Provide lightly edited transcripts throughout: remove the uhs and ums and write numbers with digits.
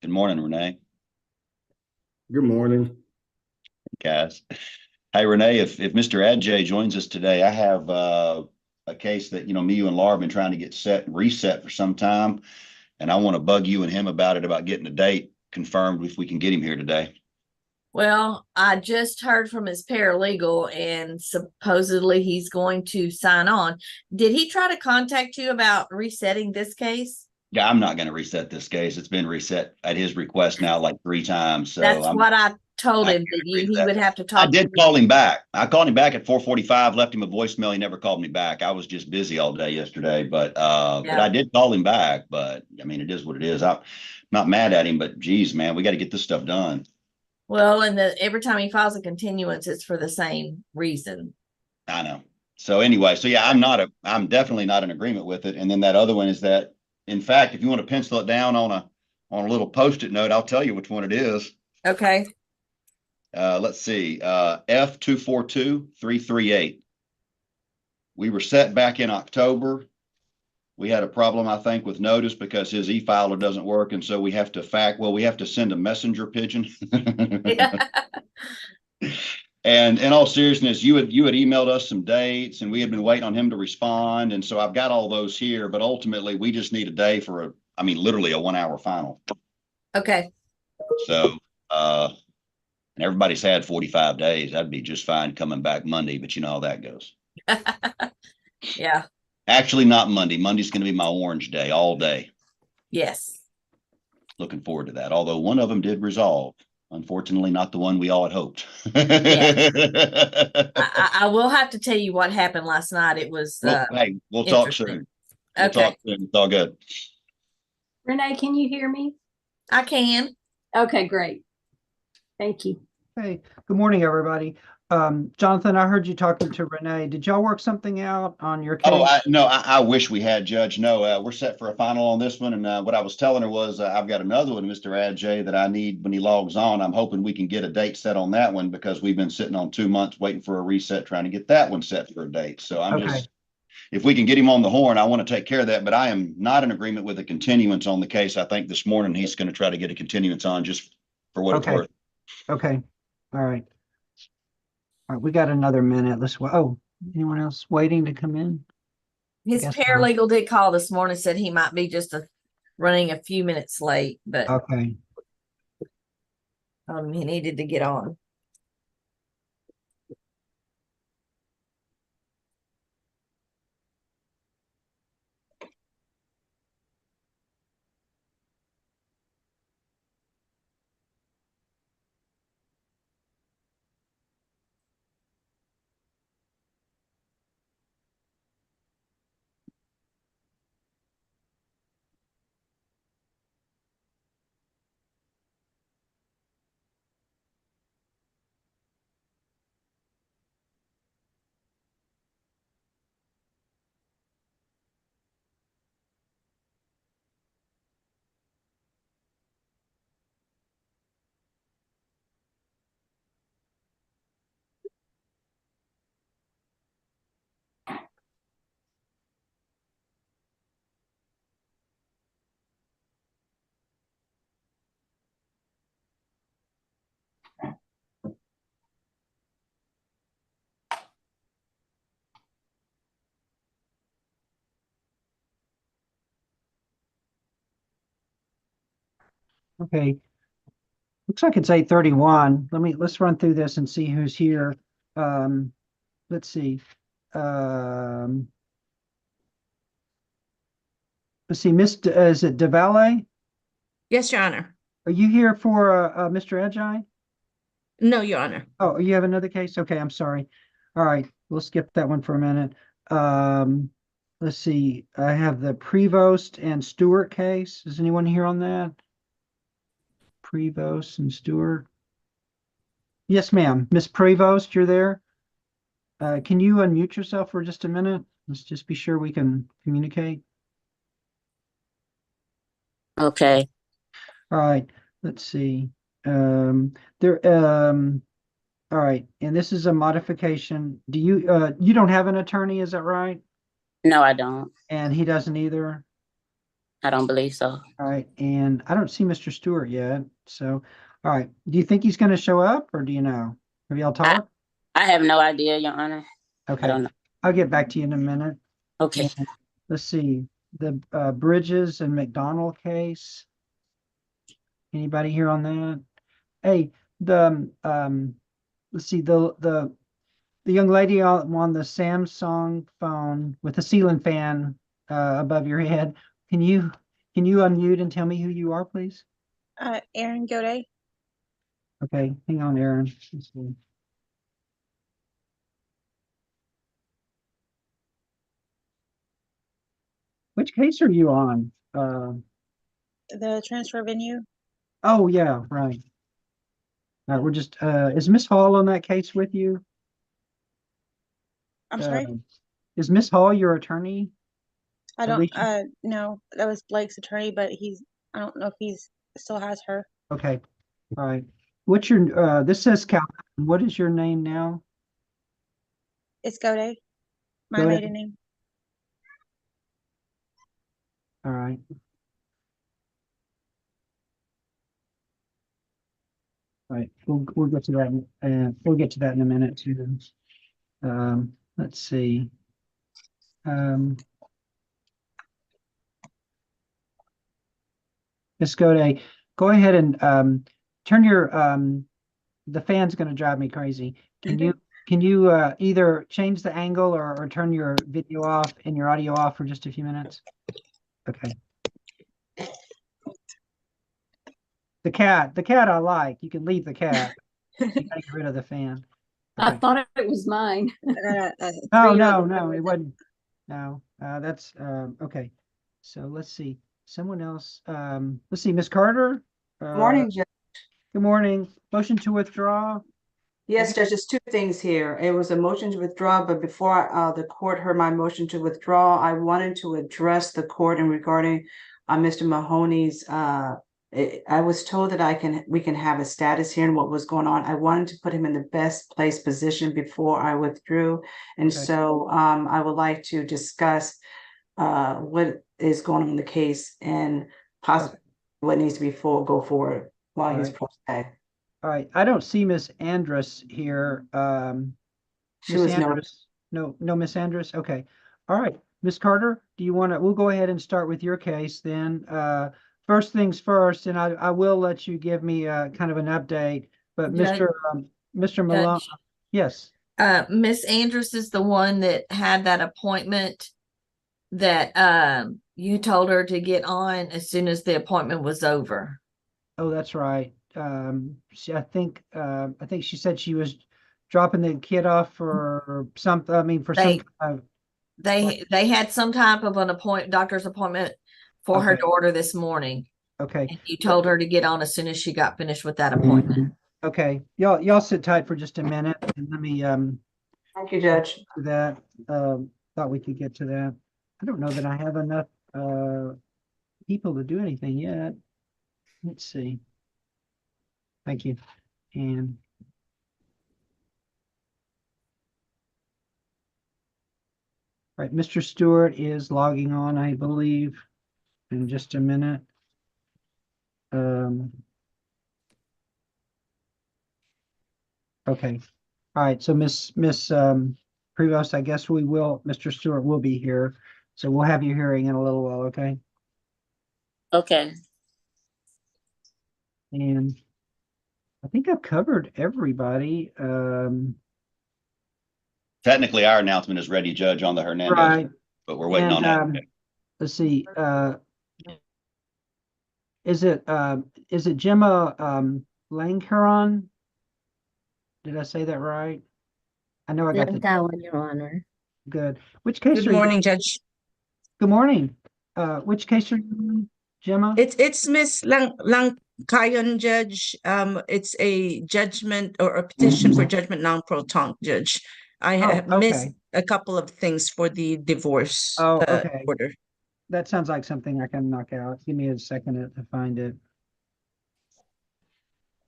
Good morning, Renee. Good morning. Guys. Hey, Renee, if Mr. Adjay joins us today, I have a case that, me, you, and Laura have been trying to get reset for some time. And I want to bug you and him about it, about getting a date confirmed if we can get him here today. Well, I just heard from his paralegal and supposedly he's going to sign on. Did he try to contact you about resetting this case? Yeah, I'm not going to reset this case. It's been reset at his request now like 3 times. So That's what I told I him, can't that agree with he that. would have to I talk. did call him back. I called him back at 4:45, left him a voicemail. He never called me back. I was just busy all day yesterday, but I did call him back. But I mean, it is what it is. I'm not mad at him, but geez, man, we got to get this stuff done. Well, and every time he files a continuance, it's for the same reason. I know. So anyway, yeah, I'm definitely not in agreement with it. And then that other one is that, in fact, if you want to pencil it down on a little Post-it note, I'll tell you which one it is. Okay. Let's see. F242338. We were set back in October. We had a problem, I think, with notice because his e-filer doesn't work, and so we have to send a messenger pigeon. And in all seriousness, you had emailed us some dates, and we had been waiting on him to respond, and so I've got all those here. But ultimately, we just need a day for literally a 1-hour final. Okay. So, and everybody's had 45 days. That'd be just fine coming back Monday, but you know how that goes. Yeah. Actually, not Monday. Monday's going to be my orange day all day. Yes. Looking forward to that. Although one of them did resolve. Unfortunately, not the one we all had hoped. Yeah. I will have to tell you what happened last night. It was hey, we'll talk soon. We'll talk soon. It's all good. Renee, can you hear me? I can. Okay, great. Thank you. Hey, good morning, everybody. Jonathan, I heard you talking to Renee. Did y'all work something out on your case? I wish we had, Judge. No, we're set for a final on this one. And what I was telling her was I've got another one, Mr. Adjay, that I need when he logs on. I'm hoping we can get a date set on that one because we've been sitting on 2 months waiting for a reset, trying to get that one set for a date. So if we can get him on the horn, I want to take care of that. But I am not in agreement with a continuance on the case. I think this morning he's going to try to get a continuance on just for what it's worth. Okay. All right. All right, we got another minute. Anyone else waiting to come in? His paralegal did call this morning, said he might be just running a few minutes late, but okay. He needed to get on. Okay. Looks like it's 8:31. Let's run through this and see who's here. Let's see. Let's see, is it DeValle? Yes, Your Honor. Are you here for Mr. Adjay? No, Your Honor. Oh, you have another case? Okay, I'm sorry. All right, we'll skip that one for a minute. Let's see. I have the Prevost and Stewart case. Is anyone here on that? Prevost and Stewart. Yes, ma'am. Miss Prevost, you're there. Can you unmute yourself for just a minute? Let's just be sure we can communicate. Okay. All right. Let's see. All right. And this is a modification. Do you don't have an attorney? Is that right? No, I don't. And he doesn't either. I don't believe so. All right, and I don't see Mr. Stewart yet, so, all right. Do you think he's gonna show up, or do you know? Have y'all talked? I have no idea, Your Honor. I Okay, don't know. I'll get back to you in a minute. Okay. And let's see, the Bridges and McDonald case. Anybody here on that? Hey, let's see, the young lady on the Samsung phone with the ceiling fan above your head. Can you unmute and tell me who you are, please? Aaron Goday. Okay, hang on, Aaron. Let's see. Which case are you on? The transfer venue. Oh, yeah, right. We're just, is Miss Hall on that case with you? I'm sorry. Is Miss Hall your attorney? I don't, Alicia? no, that was Blake's attorney, but I don't know if he's still has her. Okay, all right. What's your, this says Calvin. What is your name now? It's Goday, my Goday. maiden name. All right. All right, we'll get to that, we'll get to that in a minute too. Let's see. Ms. Goday, go ahead and turn your the fan's gonna drive me crazy. Can you either change the angle or turn your video off and your audio off for just a few minutes? Okay. The cat I like. You can leave the cat. You gotta get rid of the fan. I Okay. thought it was mine. I got a No, 3-year-old no, it wasn't. No, that's okay. So let's see. Someone else. Let's see, Miss Carter. Morning, Judge. Good morning. Motion to withdraw. Yes, Judge, there's two things here. It was a motion to withdraw, but before the court heard my motion to withdraw, I wanted to address the court in regarding Mr. Mahoney's I was told that we can have a status here and what was going on. I wanted to put him in the best place position before I withdrew. And Okay. so I would like to discuss what is going on in the case and possibly what needs to be go forward while he's Alright. pro se. All right. I don't see Miss Andrus here. She Miss was noted. Andrus. No, Miss Andrus. Okay. All right. Miss Carter, do you want to, we'll go ahead and start with your case then. First things first, and I will let you give me kind of an update, but Judge- Mr. Malone, Judge, yes. Miss Andrus is the one that had that appointment that you told her to get on as soon as the appointment was over. Oh, that's right. I think she said she was dropping the kid off for something, I mean, for some They- kind of, They had some type of doctor's appointment for her Okay. daughter this morning. okay. And you told her to get on as soon as she got finished with that appointment. Okay, y'all sit tight for just a minute and let me Thank you, Judge. do that. Thought we could get to that. I don't know that I have enough people to do anything yet. Let's see. Thank you. And all right, Mr. Stewart is logging on, I believe, in just a minute. Okay. All right, so Miss Prevost, I guess Mr. Stewart will be here. So we'll have your hearing in a little while, okay? Okay. And I think I've covered everybody. Technically, our announcement is ready, Judge, on the Hernandez, Right. but we're waiting on And that. let's see, is it Gemma Langhuron? Did I say that right? I know I got Not that one, Your Honor. good. Which case Good are you? morning, Judge. Good morning. Which case are you in, Gemma? It's Miss Langkayon, Judge. It's a judgment or a petition for judgment non-pro tonque, Judge. I have missed okay. a couple of things for the divorce Oh, okay. order. That sounds like something I can knock out. Give me a second to find it.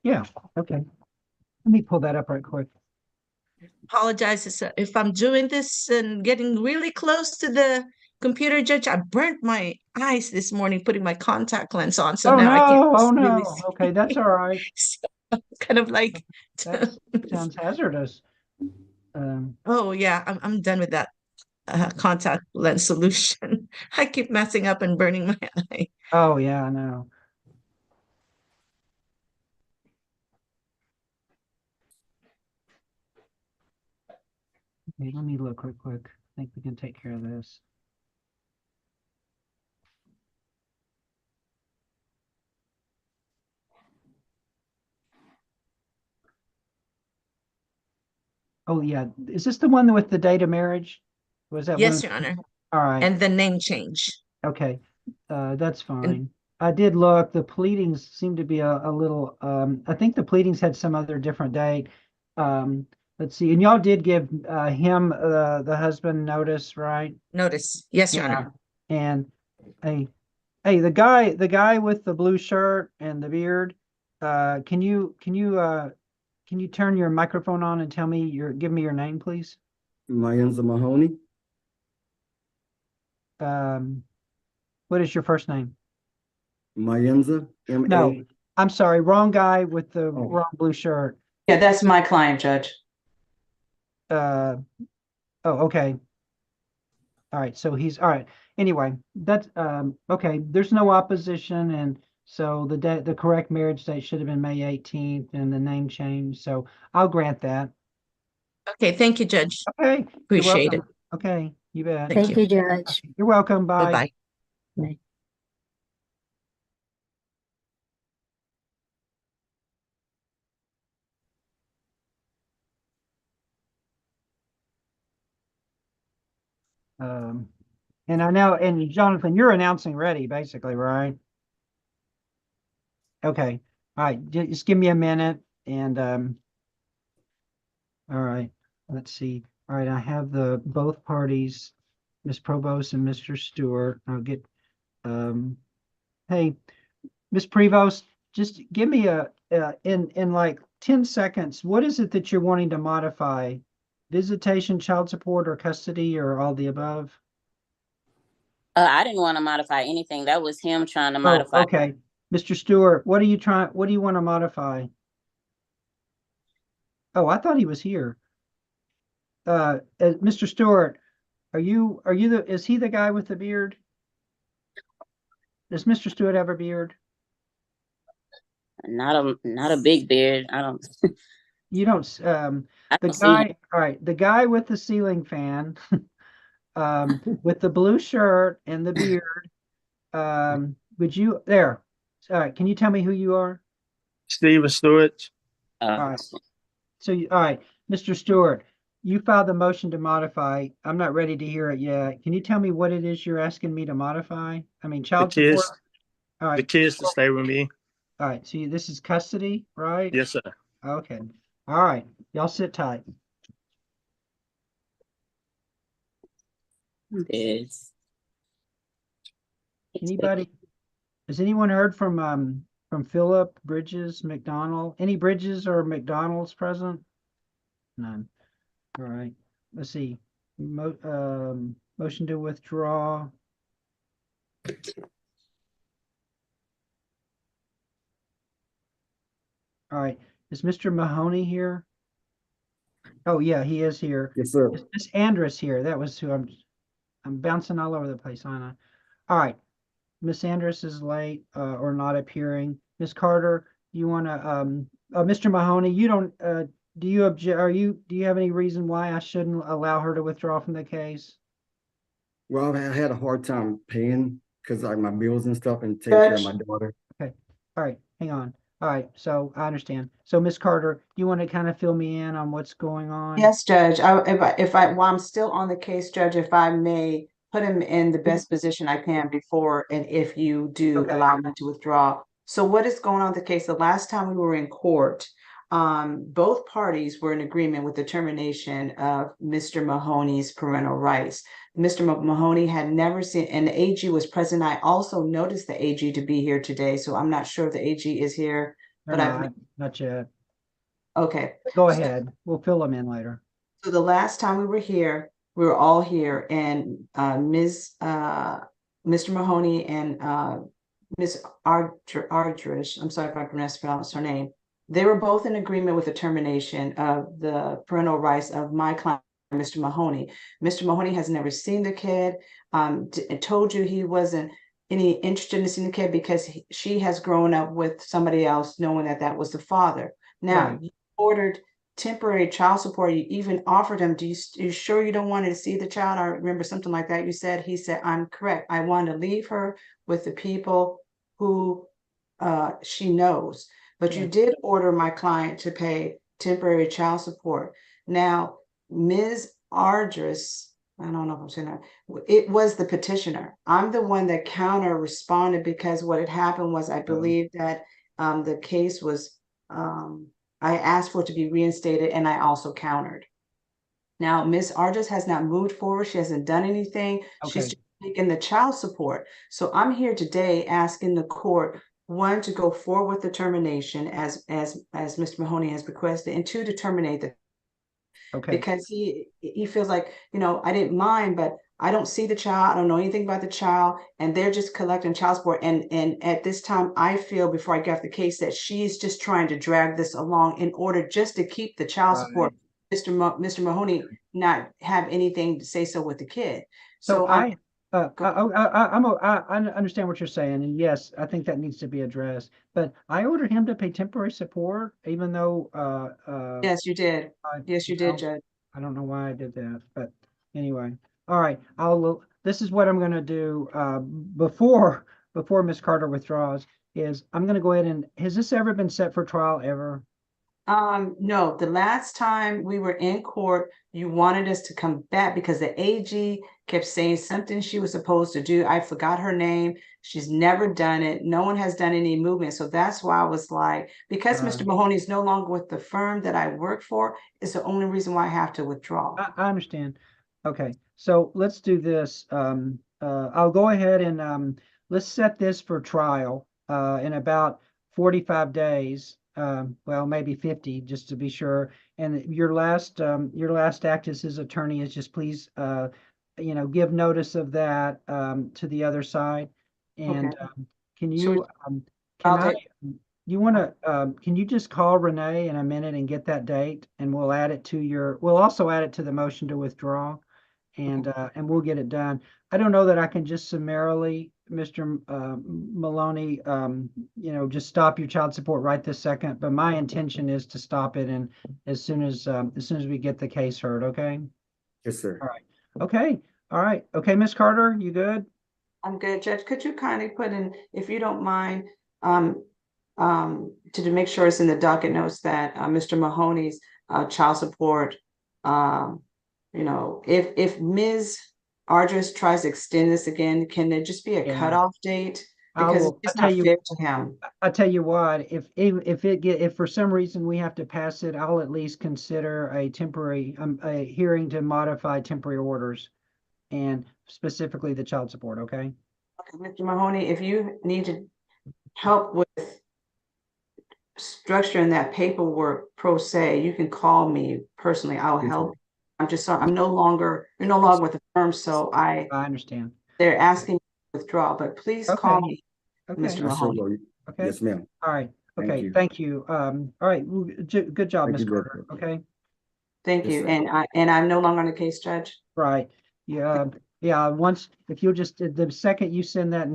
Yeah, okay. Let me pull that up right quick. Apologize if I'm doing this and getting really close to the computer, Judge. I burnt my eyes this morning putting my contact lens on, so Oh, now I can't no, oh, really no. see. Okay, that's all right. So, kind of like, That sounds hazardous. oh yeah, I'm done with that contact lens solution. I keep messing up and burning my eye. Oh, yeah, I know. Okay, let me look real quick. I think we can take care of this. Oh, yeah. Is this the one with the date of marriage? Was that one? Yes, Your Honor. All right. And the name change. Okay. That's And fine. I did look. The pleadings seem to be a little, I think the pleadings had some other different date. Let's see. And y'all did give him, the husband, notice, right? notice. Yes, Your Yeah. Honor. And hey, the guy with the blue shirt and the beard, can you turn your microphone on and give me your name, please? Mayenza Mahoney. What is your first name? Mayenza, M-A. No, I'm sorry, wrong guy with the Oh. wrong blue shirt. Yeah, that's my client, Judge. Oh, okay. All right, so he's, all right. Anyway, that's, okay, there's no opposition, and so the correct marriage date should have been May 18th and the name change, so I'll grant that. Okay, thank you, Judge. Okay, you're Appreciate welcome. Okay, you bet. Thank Thank you, Judge. You're welcome, bye. Bye-bye. Bye. And I know, and Jonathan, you're announcing ready, basically, right? Okay, all right, just give me a minute, and, all right, let's see. All right, I have both parties, Ms. Provost and Mr. Stewart. I'll get, hey, Ms. Prevost, just give me in like 10 seconds, what is it that you're wanting to modify? Visitation, child support, or custody, or all the above? I didn't want to modify anything. That was him trying to Oh, modify. okay. Mr. Stewart, what do you want to modify? Oh, I thought he was here. Mr. Stewart, is he the guy with the beard? Does Mr. Stewart have a beard? Not a big beard. I don't You don't, I the don't see him. guy, all right, the guy with the ceiling fan, with the blue shirt and the beard, would you, there, all right, can you tell me who you are? Steven Stewart. All right. So, all right, Mr. Stewart, you filed the motion to modify. I'm not ready to hear it yet. Can you tell me what it is you're asking me to modify? I mean, The child support. kids, All the right, kids to stay with me. all right, so this is custody, right? Yes, sir. Okay, all right, y'all sit tight. Yes. Anybody, has anyone heard from Philip, Bridges, McDonald? Any Bridges or McDonald's present? None. All right, let's see. Motion to withdraw. All right, is Mr. Mahoney here? Oh, yeah, he is here. Yes, sir. Is Miss Andress here? That was who I'm bouncing all over the place, Anna. All right, Miss Andress is late, or not appearing. Miss Carter, you want to, Mr. Mahoney, you don't, do you do you have any reason why I shouldn't allow her to withdraw from the case? Well, I had a hard time paying because like my bills and stuff and taking care of my daughter. Okay, all right, hang on. All right, so I understand. So Miss Carter, you want to kind of fill me in on what's going on? Yes, Judge. While I'm still on the case, Judge, if I may put him in the best position I can before, and if you do Okay. allow me to withdraw. So what is going on with the case? The last time we were in court, both parties were in agreement with the termination of Mr. Mahoney's parental rights. Mr. Mahoney had never seen, and the AG was present. I also noticed the AG to be here today, so I'm not sure if the AG is here, Or but I've, not yet. okay. Go ahead. We'll fill them in later. So the last time we were here, we were all here, and Ms. Mr. Mahoney and Ms. Ardrish, I'm sorry if I mispronounced her name, they were both in agreement with the termination of the parental rights of my client, Mr. Mahoney. Mr. Mahoney has never seen the kid, told you he wasn't any interested in seeing the kid because she has grown up with somebody else knowing that that was the father. Now, Right. you ordered temporary child support. You even offered him, you sure you don't want to see the child? I remember something like that. You said, he said, I'm correct. I want to leave her with the people who she knows. But you Yes. did order my client to pay temporary child support. Now, Ms. Ardris, I don't know if I'm saying that, it was the petitioner. I'm the one that counter responded because what had happened was I believe that the case was, I asked for it to be reinstated and I also countered. Now, Ms. Ardris has not moved forward. She hasn't done anything. She's Okay. just taking the child support. So I'm here today asking the court, one, to go forward with the termination as Mr. Mahoney has requested, and two, to terminate the, Okay. because he feels like, you know, I didn't mind, but I don't see the child, I don't know anything about the child, and they're just collecting child support. And at this time, I feel, before I get off the case, that she's just trying to drag this along in order just to keep the child support. Mr. Mahoney not have anything to say so with the kid. So So I'm I understand what you're saying, and yes, I think that needs to be addressed. But I ordered him to pay temporary support, even though yes, you did. Yes, you did, well, Judge. I don't know why I did that, but anyway. All right, this is what I'm gonna do before Miss Carter withdraws, is I'm gonna go ahead and, has this ever been set for trial ever? No, the last time we were in court, you wanted us to come back because the AG kept saying something she was supposed to do. I forgot her name. She's never done it. No one has done any movement. So that's why I was like, because Mr. Mahoney is no longer with the firm that I work for, is the only reason why I have to withdraw. I understand. Okay, so let's do this. I'll go ahead and let's set this for trial in about 45 days. Well, maybe 50, just to be sure. And your last act as his attorney is just please give notice of that to the other side. And Okay. can So you I'll can I take- you want to can you just call Renee in a minute and get that date, and we'll also add it to the motion to withdraw, and we'll get it done. I don't know that I can just summarily, Mr. Maloney, just stop your child support right this second, but my intention is to stop it, and as soon as we get the case heard. Okay. Yes, sir. All right. Okay. All right. Okay, Miss Carter, you good? I'm good, Judge. Could you kindly put in, if you don't mind, to make sure it's in the docket notes that Mr. Mahoney's child support, if Ms. Ardris tries to extend this again, can there just be a Yeah. cutoff date? I Because will. it's not fair to him. I tell you what, if for some reason we have to pass it, I'll at least consider a temporary a hearing to modify temporary orders, and specifically the child support. Okay. Okay, Mr. Mahoney, if you need to help with structuring that paperwork pro se, you can call me personally. I'll Yes, help. I'm just sorry, you're no longer with the firm, so I understand. they're asking to withdraw, but please call Okay. me, Okay. Mr. I sure Mahoney. will. Okay. Yes, ma'am. All right. Thank Okay. you. Thank you. All right. Well, good job, Thank Ms. you, Judge. Carter. Okay. Thank Yes, you. sir. And I'm no longer on the case, Judge. Right. Yeah. Yeah. If you'll just, the second you send that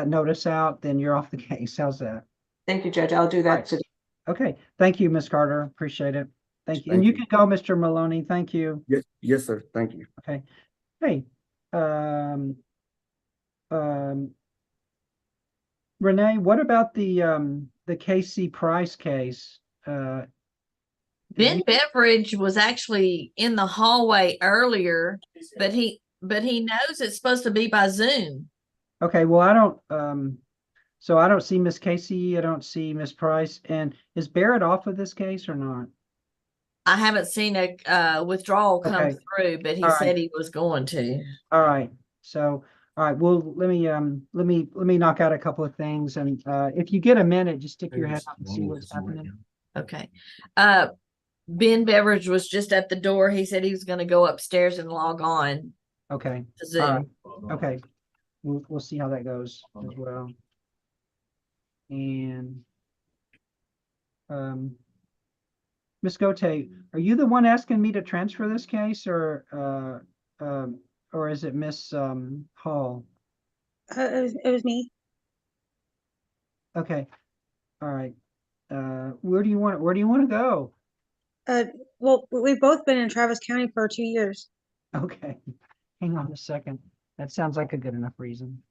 notice out, then you're off the case. How's that? Thank you, Judge. I'll do All that right. today. Okay. Thank you, Ms. Carter. Appreciate it. Thank you. And Thank you you. can go, Mr. Maloney. Thank you. Yes, sir. Thank you. Okay. Hey, Renee, what about the KC Price case? Ben Beveridge was actually in the hallway earlier, but he knows it's supposed to be by Zoom. Okay, well, I don't so I don't see Miss Casey, I don't see Miss Price. And is Barrett off of this case or not? I haven't seen a withdrawal come Okay. through, but he All said right. he was going to. All right. So, all right, well, let me knock out a couple of things, and if you get a minute, just stick your head out and see what's happening. Okay. Ben Beveridge was just at the door. He said he was going to go upstairs and log on Okay. to Zoom. All right. Okay. we'll see how that goes as well. And Ms. Gote, are you the one asking me to transfer this case, or is it Miss Hall? It was me. Okay, all right. Where do you want to go? Well, we've both been in Travis County for 2 years. Okay, hang on a second. That sounds like a good enough reason.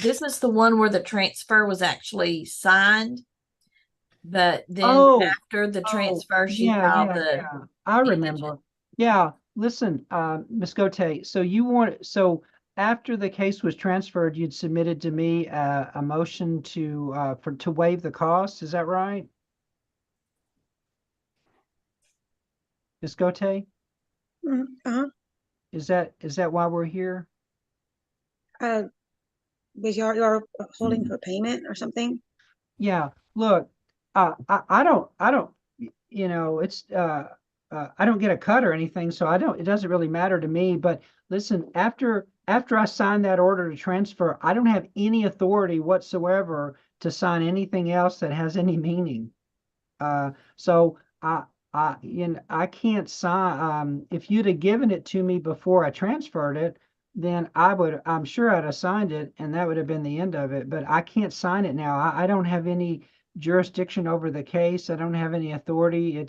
This is the one where the transfer was actually signed. But then Oh, after the oh, transfer, she yeah, filed yeah, the yeah. I remember. Yeah, listen, Ms. Gote, so after the case was transferred, you'd submitted to me a motion to waive the cost. Is that right? Ms. Gote, Uh-huh. is that why we're here? Was y'all holding for payment or something? Yeah, look, I don't, you know, I don't get a cut or anything, so it doesn't really matter to me, but listen, after I sign that order to transfer, I don't have any authority whatsoever to sign anything else that has any meaning. So I can't sign, if you'd have given it to me before I transferred it, then I'm sure I'd have signed it and that would have been the end of it, but I can't sign it now. I don't have any jurisdiction over the case. I don't have any authority.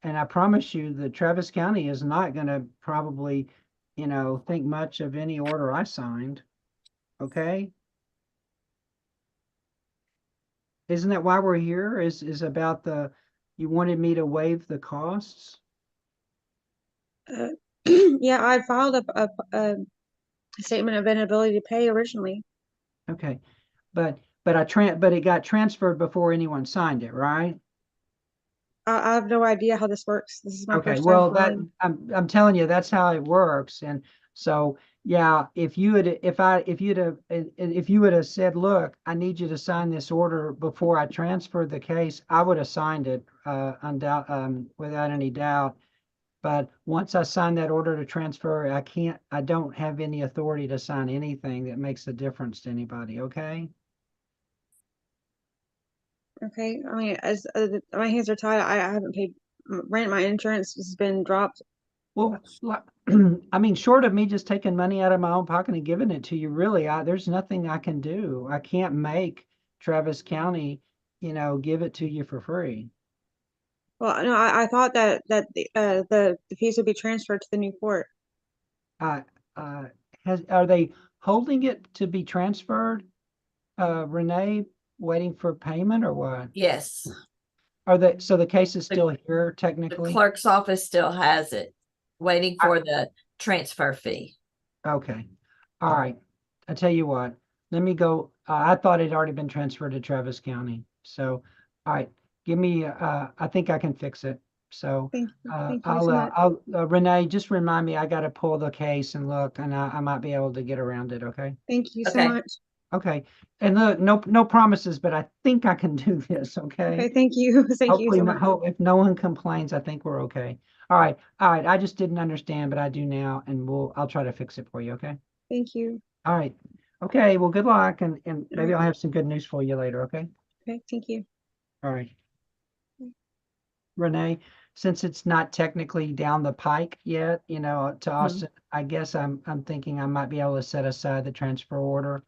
And I promise you that Travis County is not going to probably, think much of any order I signed. Okay? Isn't that why we're here? Is about you wanted me to waive the costs? Yeah, I filed a statement of inability to pay originally. Okay. But it got transferred before anyone signed it, right? I have no idea how this works. This is my Okay, first time well, filing. I'm telling you, that's how it works. And so, yeah, if you would have said, look, I need you to sign this order before I transfer the case, I would have signed it, without any doubt. But once I sign that order to transfer, I don't have any authority to sign anything that makes a difference to anybody, okay? Okay, I mean, as my hands are tied, I haven't paid rent. My insurance has been dropped. Well, I mean, short of me just taking money out of my own pocket and giving it to you, really, there's nothing I can do. I can't make Travis County, give it to you for free. Well, no, I thought that the fees would be transferred to the new court. Are they holding it to be transferred, Renee, waiting for payment or what? Yes, So the case is still here the technically? clerk's office still has it, waiting for the transfer fee. Okay. All right. I tell you what, let me go. I thought it had already been transferred to Travis County. So, all right, give me, I think I can fix it. So, Thank you so much. Renee, just remind me, I got to pull the case and look, and I might be able to get around it. Okay. Thank you so Okay. much. Okay. And look, no promises, but I think I can do this. Okay. Okay, thank you. Thank you Hopefully, so much. if no one complains, I think we're okay. All right. All right. I just didn't understand, but I do now, and I'll try to fix it for you. Okay. Thank you. All right. Okay. Well, good luck, and maybe right. I'll have some good news for you later. Okay. Okay, thank you. All right. Renee, since it's not technically down the pike yet, to Austin, I guess I'm thinking I might be able to set aside the transfer order.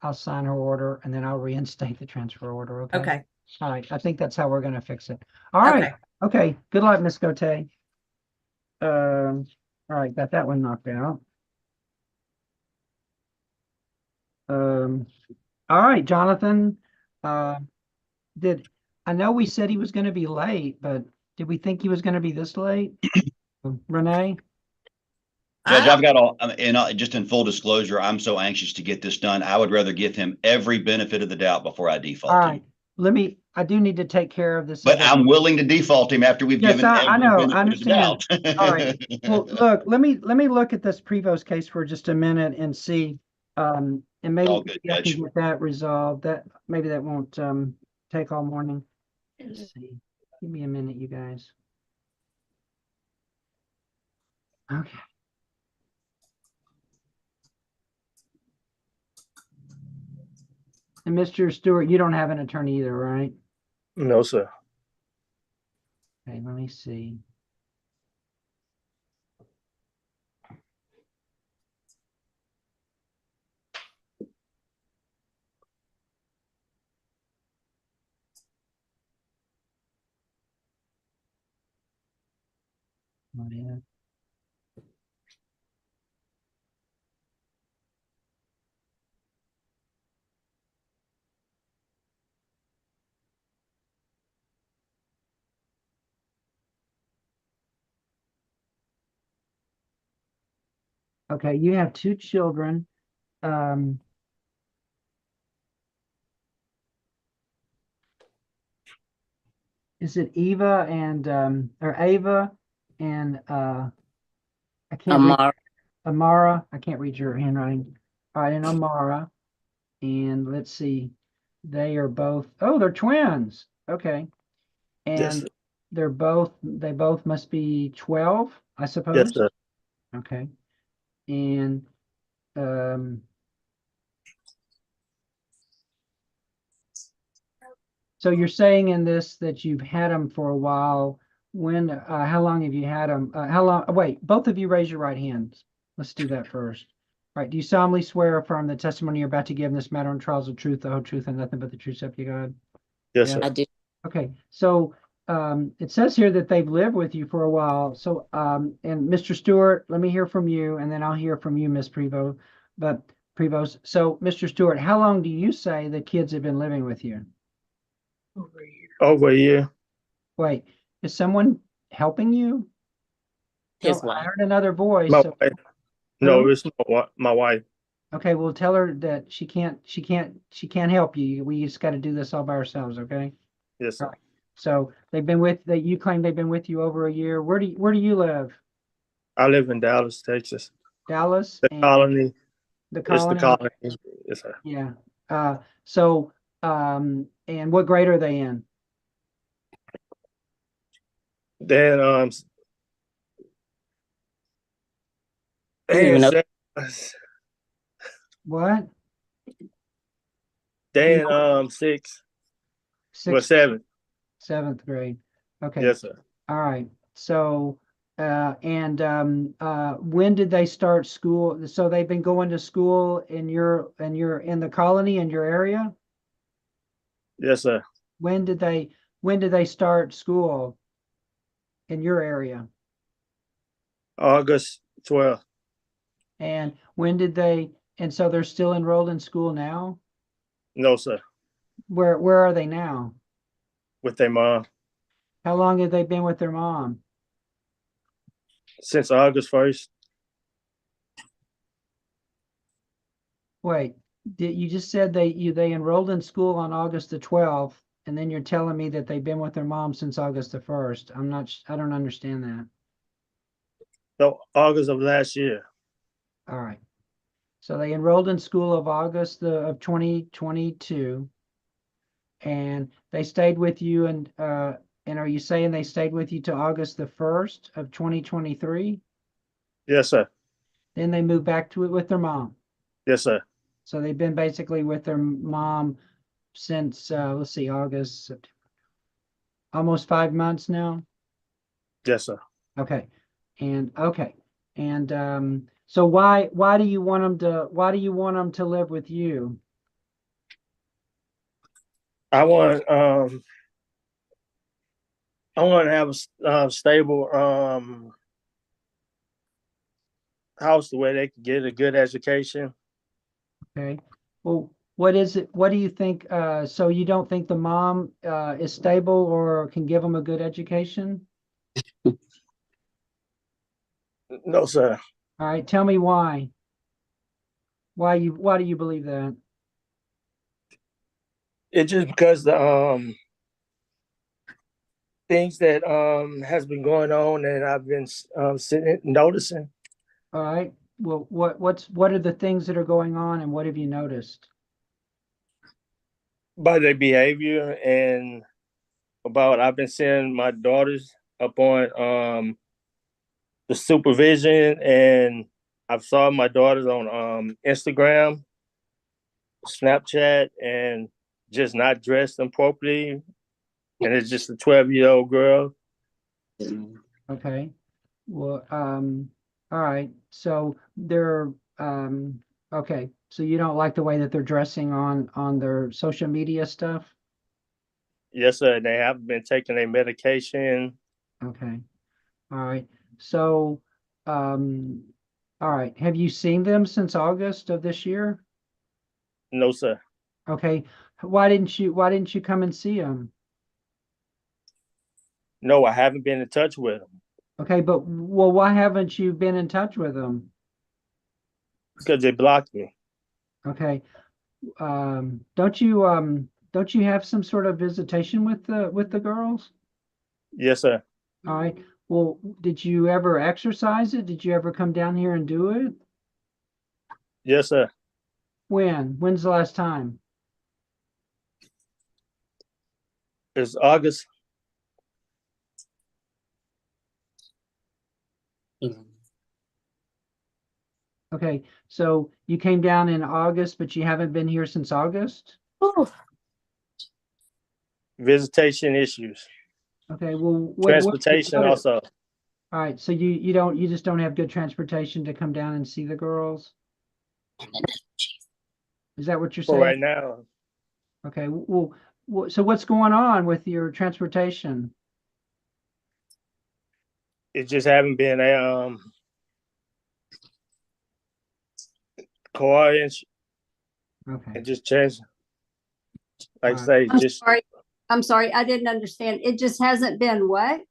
I'll sign her order and then I'll reinstate the transfer order. Okay. Okay. All right. I think that's how we're going to fix it. All right. Okay. Good luck, Miss Gote. All right. Got that one knocked out. All right, Jonathan. I know we said he was going to be late, but did we think he was going to be this late? Renee? Judge, I've got just in full disclosure, I'm so anxious to get this done. I would rather give him every benefit of the doubt before I default All him. right. I do need to take care of this. But I'm willing to default him after we've given I every know, I benefit of the doubt. understand. All right. Well, look, let me look at this Prevost case for just a minute and see, and maybe All good, I can Judge. get that resolved. Maybe that won't take all morning. Let's see. Give me a minute, you guys. Okay. And Mr. Stewart, you don't have an attorney either, right? No, sir. Okay, let me see. Oh, yeah. Okay, you have two children. Um, is it Eva and or Ava and I can't read Amar, Amara. I can't read your handwriting. All right, and Amara. And let's see. They are both, oh, they're twins. Okay. Yes, And sir. they both must be 12, I Yes, suppose. sir. Okay. And um so you're saying in this that you've had them for a while. When, how long have you had them? How long, wait, both of you raise your right hands. Let's do that first. All right, do you solemnly swear or affirm the testimony you're about to give in this matter on trials of truth, the whole truth, and nothing but the truth, so help you God? Yes, Yeah. sir. I do. Okay, so it says here that they've lived with you for a while. So and Mr. Stewart, let me hear from you, and then I'll hear from you, Miss Prevost. But Prevost, so Mr. Stewart, how long do you say the kids have been living with you? Over a year. Wait, is someone helping you? His No, I wife. heard another voice. My So wife. No, who? it's my wife. Okay, well tell her that she can't help you. We just got to do this all by ourselves, okay? Yes, sir. Right. So they've been with that you claim they've been with you over a year. Where do you live? I live in Dallas, Texas. Dallas The and colony. the It's the colony. colony. Yes, sir. Yeah. So and what grade are they in? Then I didn't even Dan know. said, What? Do you Dan know? six. Well, Sixth, 7. seventh grade. Okay. Yes, sir. All right. So and when did they start school? So they've been going to school in your in the colony in your area? Yes, sir. When did they start school in your area? August 12th. And when did they, and so they're still enrolled in school now? No, sir. Where are they now? With their mom How long have they been with their mom? since August 1st. Wait, did you just said they enrolled in school on August the 12th, and then you're telling me that they've been with their mom since August the 1st. I don't understand that. No, August of last year. All right. So they enrolled in school of August of 2022, and they stayed with you and are you saying they stayed with you to August the 1st of 2023? Yes, sir. Then they moved back to it with their mom. Yes, sir. So they've been basically with their mom since let's see, August, September, almost 5 months now. Yes, sir. Okay. And so why do you want them to live with you? I want to have a stable house where they can get a good education. Okay. Well, what is it? What do you think? So you don't think the mom is stable or can give them a good education? No, sir. All right. Tell me why. Why do you believe that? It's just because the things that has been going on and I've been sitting noticing All right. Well, what are the things that are going on and what have you noticed? by their behavior and about I've been seeing my daughters up on the supervision, and I've saw my daughters on Instagram, Snapchat, and just not dressed appropriately. And it's just a 12-year-old girl. Okay. Well, all right. So they're okay. So you don't like the way that they're dressing on their social media stuff? Yes, sir. They haven't been taking their medication. Okay. All right. So all right. Have you seen them since August of this year? No, sir. Okay. Why didn't you come and see them? No, I haven't been in touch with them Okay, but well, why haven't you been in touch with them? because they blocked me. Okay. Don't you have some sort of visitation with the girls? Yes, sir. All right. Well, did you ever exercise it? Did you ever come down here and do it? Yes, sir. When? When's the last time? It's August. Okay, so you came down in August, but you haven't been here since August? Visitation issues. Okay, well, Transportation also. All right, so you just don't have good transportation to come down and see the girls? Is that what you're For saying? right now. Okay, well, so what's going on with your transportation? It just haven't been a car and Okay, it just changed. Like I Alright. say, I'm just sorry. I'm sorry, I didn't understand. It just hasn't been what?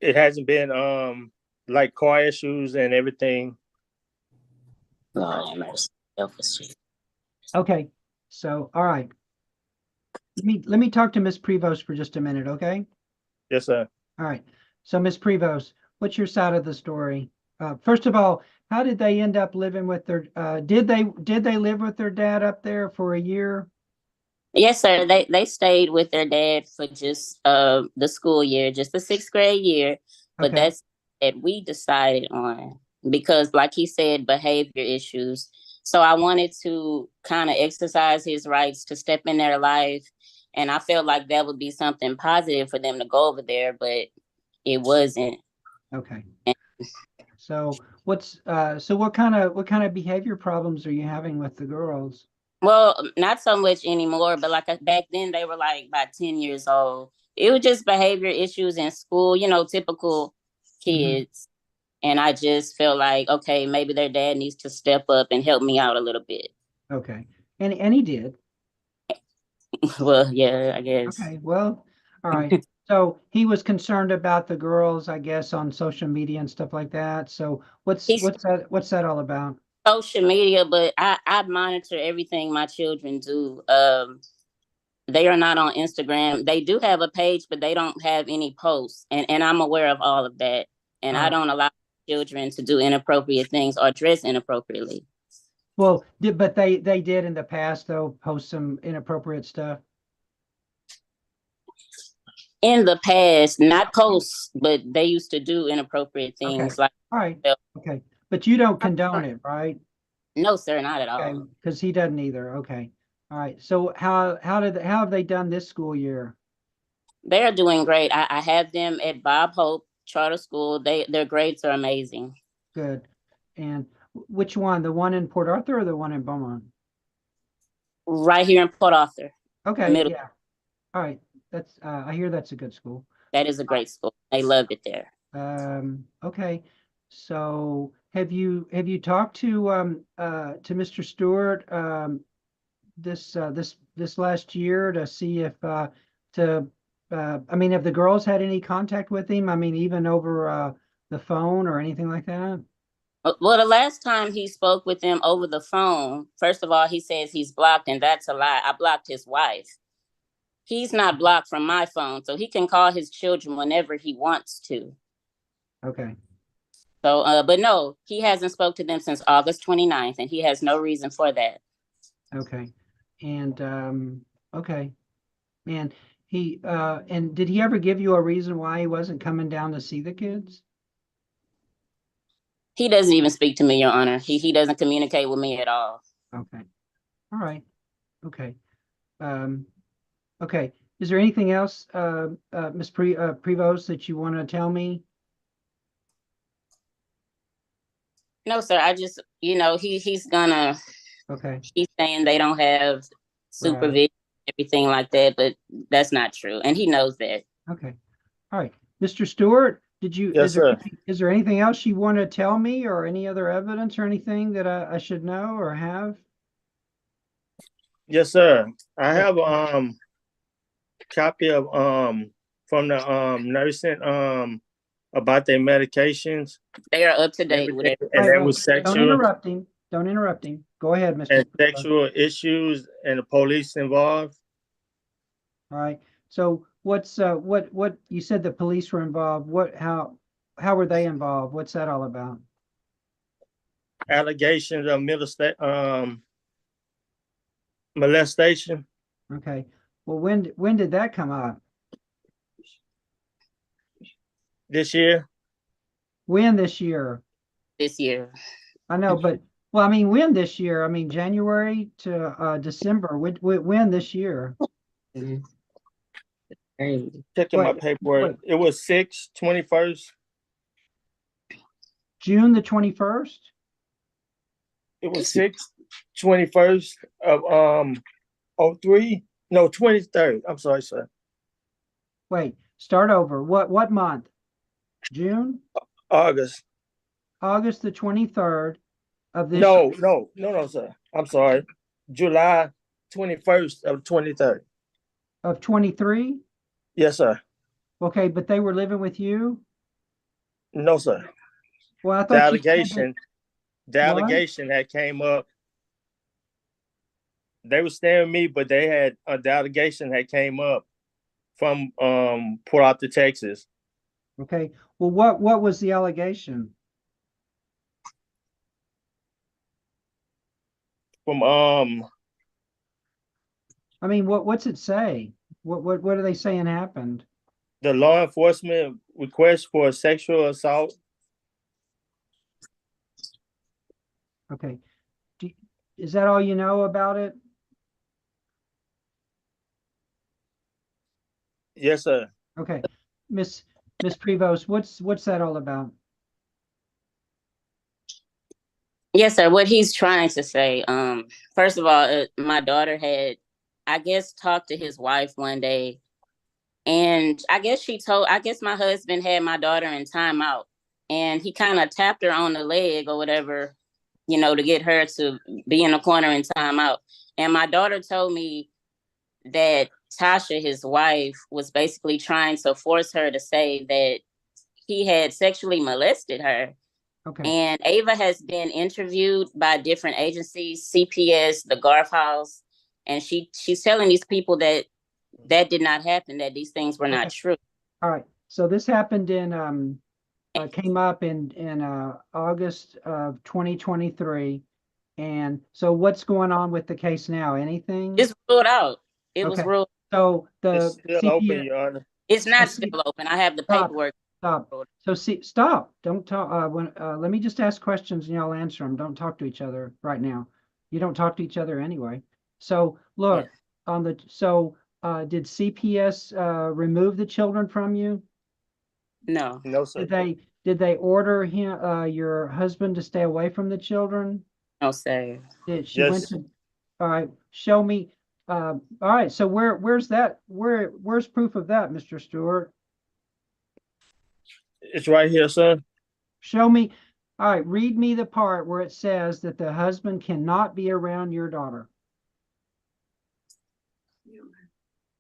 it hasn't been like car issues and everything. Lord have mercy. Help us, Jesus. okay, so, all right. Let me talk to Miss Prevost for just a minute, okay? Yes, sir. All right, so Miss Prevost, what's your side of the story? First of all, how did they end up living with their, did they live with their dad up there for a year? Yes, sir. They stayed with their dad for just the school year, just the 6th grade year. But Okay. that's that we decided on because, like he said, behavior issues. So I wanted to kind of exercise his rights to step in their life, and I felt like that would be something positive for them to go over there, but it wasn't. Okay. So what kind of behavior problems are you having with the girls? Well, not so much anymore, but like back then they were like about 10 years old. It was just behavior issues in school, typical kids. And I just felt like, okay, maybe their dad needs to step up and help me out a little bit. Okay. And he did. Well, yeah, I guess. Okay, well, all right. So he was concerned about the girls, I guess, on social media and stuff like that. So what's that all about? Social media, but I monitor everything my children do. They are not on Instagram. They do have a page, but they don't have any posts. And I'm aware of all of that. And I don't allow children to do inappropriate things or dress inappropriately. Well, but they did in the past though post some inappropriate stuff. In the past, not posts, but they used to do inappropriate things. Okay. All right. Okay. But you don't condone it, right? No, sir, not at all. Okay, because he doesn't either. Okay. All right. So how have they done this school year? They're doing great. I have them at Bob Hope Charter School. Their grades are amazing. Good. And which one? The one in Port Arthur or the one in Beaumont? Right here in Port Arthur. Okay. Middle. Yeah. All right. That's I hear that's a good school. That is a great school. They loved it there. Okay. So have you talked to Mr. Stewart this last year to see if I mean, have the girls had any contact with him? I mean, even over the phone or anything like that? Well, the last time he spoke with them over the phone, first of all, he says he's blocked, and that's a lie. I blocked his wife. He's not blocked from my phone, so he can call his children whenever he wants to. Okay. So, but no, he hasn't spoke to them since August 29th, and he has no reason for that. Okay. And okay. And and did he ever give you a reason why he wasn't coming down to see the kids? He doesn't even speak to me, Your Honor. He doesn't communicate with me at all. Okay. All right. Okay. Okay. Is there anything else, Ms. Prevost, that you want to tell me? No, sir. I just, he's gonna. Okay. He's saying they don't have supervision, everything like that, but that's not true, and he knows that. Okay. All right. Mr. Stewart, Yes, sir. Is there anything else you want to tell me, or any other evidence or anything that I should know or have? Yes, sir. I have copy of from the nursing about their medications. They are up to date with it. And Wait, that was Don't sexual interrupt him. Don't interrupt him. Go ahead, Mr. and Prevost. sexual issues and the police involved. All right. So what you said the police were involved. How were they involved? What's that all about? Allegations of molestation. Okay. Well, when did that come up? This year. When this year? This year. I know, but well, I mean, when this year? I mean, January to December. When this year? Checking my Wait, paperwork. wait. It was 21st. June the 21st? It was 21st of 03. No, 23rd. I'm sorry, sir. Wait, start over. What month? June? August. August the 23rd of this No, sir. I'm sorry. July 21st of 23rd. of 23? Yes, sir. Okay, but they were living with you? No, sir. Well, I The thought you said allegation, the What? allegation that came up. They were staying with me, but they had the allegation that came up from Port Arthur, Texas. Okay. Well, what was the allegation? From I mean, what's it say? What are they saying happened? the law enforcement request for sexual assault. Okay. Is that all you know about it? Yes, sir. Okay. Miss Prevost, what's that all about? Yes, sir. What he's trying to say, first of all, my daughter had, I guess, talked to his wife one day, and I guess my husband had my daughter in timeout, and he kind of tapped her on the leg or whatever, to get her to be in the corner in timeout. And my daughter told me that Tasha, his wife, was basically trying to force her to say that he had sexually molested her. Okay. And Ava has been interviewed by different agencies, CPS, the Garf House, and she's telling these people that did not happen, that these things were not true. All right. So this happened came up in August of 2023. And so what's going on with the case now? Anything? It's ruled out. It was Okay. ruled. So It's still open, Your Honor. It's not still open. I have the paperwork. Stop. So stop. Don't talk. Let me just ask questions and y'all answer them. Don't talk to each other right now. You don't talk to each other anyway. So look, did CPS remove the children from you? No. No, sir. Did they order your husband to stay away from the children? No, sir. Yes. All right, show me. All right, so where's that? Where's proof of that, Mr. Stewart? It's right here, sir. Show me. All right, read me the part where it says that the husband cannot be around your daughter.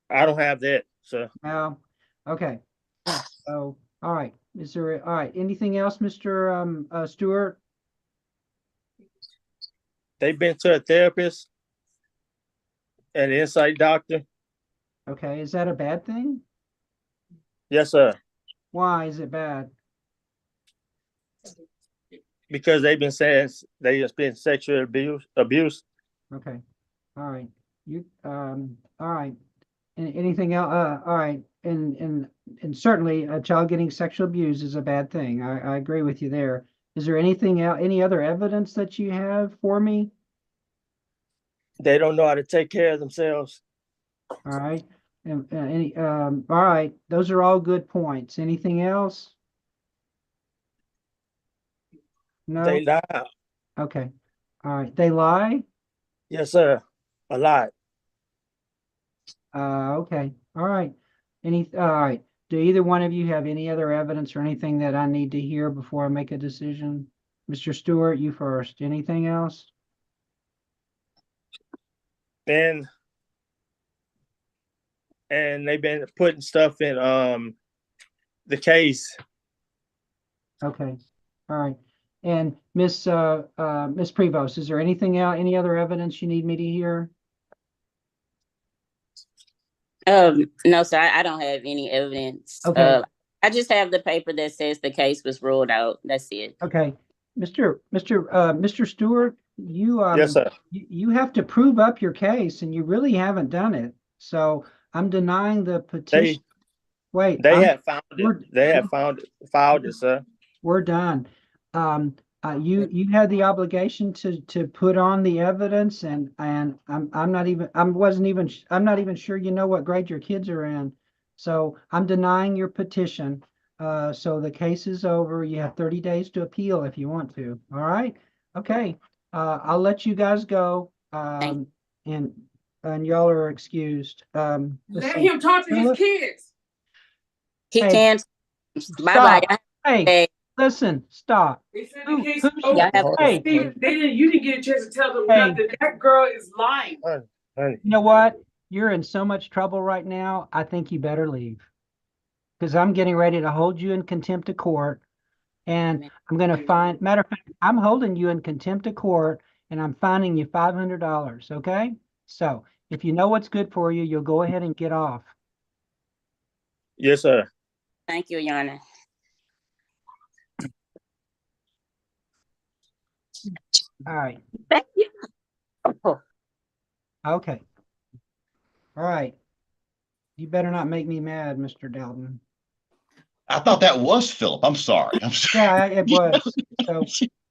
I don't have that, sir. No. Okay. So, all right. All right. Anything else, Mr. Stewart? They've been to a therapist and an insight doctor. Okay. Is that a bad thing? Yes, sir. Why is it bad? Because they've been saying they just been sexual abuse. Okay. All right. All right. Anything else? All right. And certainly a child getting sexual abuse is a bad thing. I agree with you there. Is there anything else, any other evidence that you have for me? They don't know how to take care of themselves. All right. And all right. Those are all good points. Anything else? No. They lie. Okay. All right. They lie? Yes, sir. A lot. Okay. All right. All right. Do either one of you have any other evidence or anything that I need to hear before I make a decision? Mr. Stewart, you first. Anything else? And they've been putting stuff in the case. Okay. All right. And Miss Prevost, is there anything else, any other evidence you need me to hear? No, sir, I don't have any evidence. Okay. I just have the paper that says the case was ruled out. That's it. Okay. Mr. Stewart, you Yes, sir. you have to prove up your case and you really haven't done it. So I'm denying the petition. Wait, They have found it. They have filed it, sir. We're done. You had the obligation to put on the evidence, and I'm not even sure you know what grade your kids are in. So I'm denying your petition. So the case is over. You have 30 days to appeal if you want to. All right. Okay. I'll let you guys go. And y'all are excused. Let him talk to his kids. He Hey, can't. stop. Bye-bye. Hey, listen, stop. They said the case Who- is over. Y'all have Hey, Steve, you didn't get a chance to tell them Hey. nothing. That girl is lying. Honey. you know what? You're in so much trouble right now. I think you better leave. Because I'm getting ready to hold you in contempt of court. And I'm going to matter of fact, I'm holding you in contempt of court and I'm fining you $500. Okay. So if you know what's good for you, you'll go ahead and get off. Yes, sir. Thank you, Your Honor. All right. Thank you. Oh. Okay. All right. You better not make me mad, Mr. Dalton. I thought that was Philip. I'm sorry. I'm sorry. Yeah, it was. So,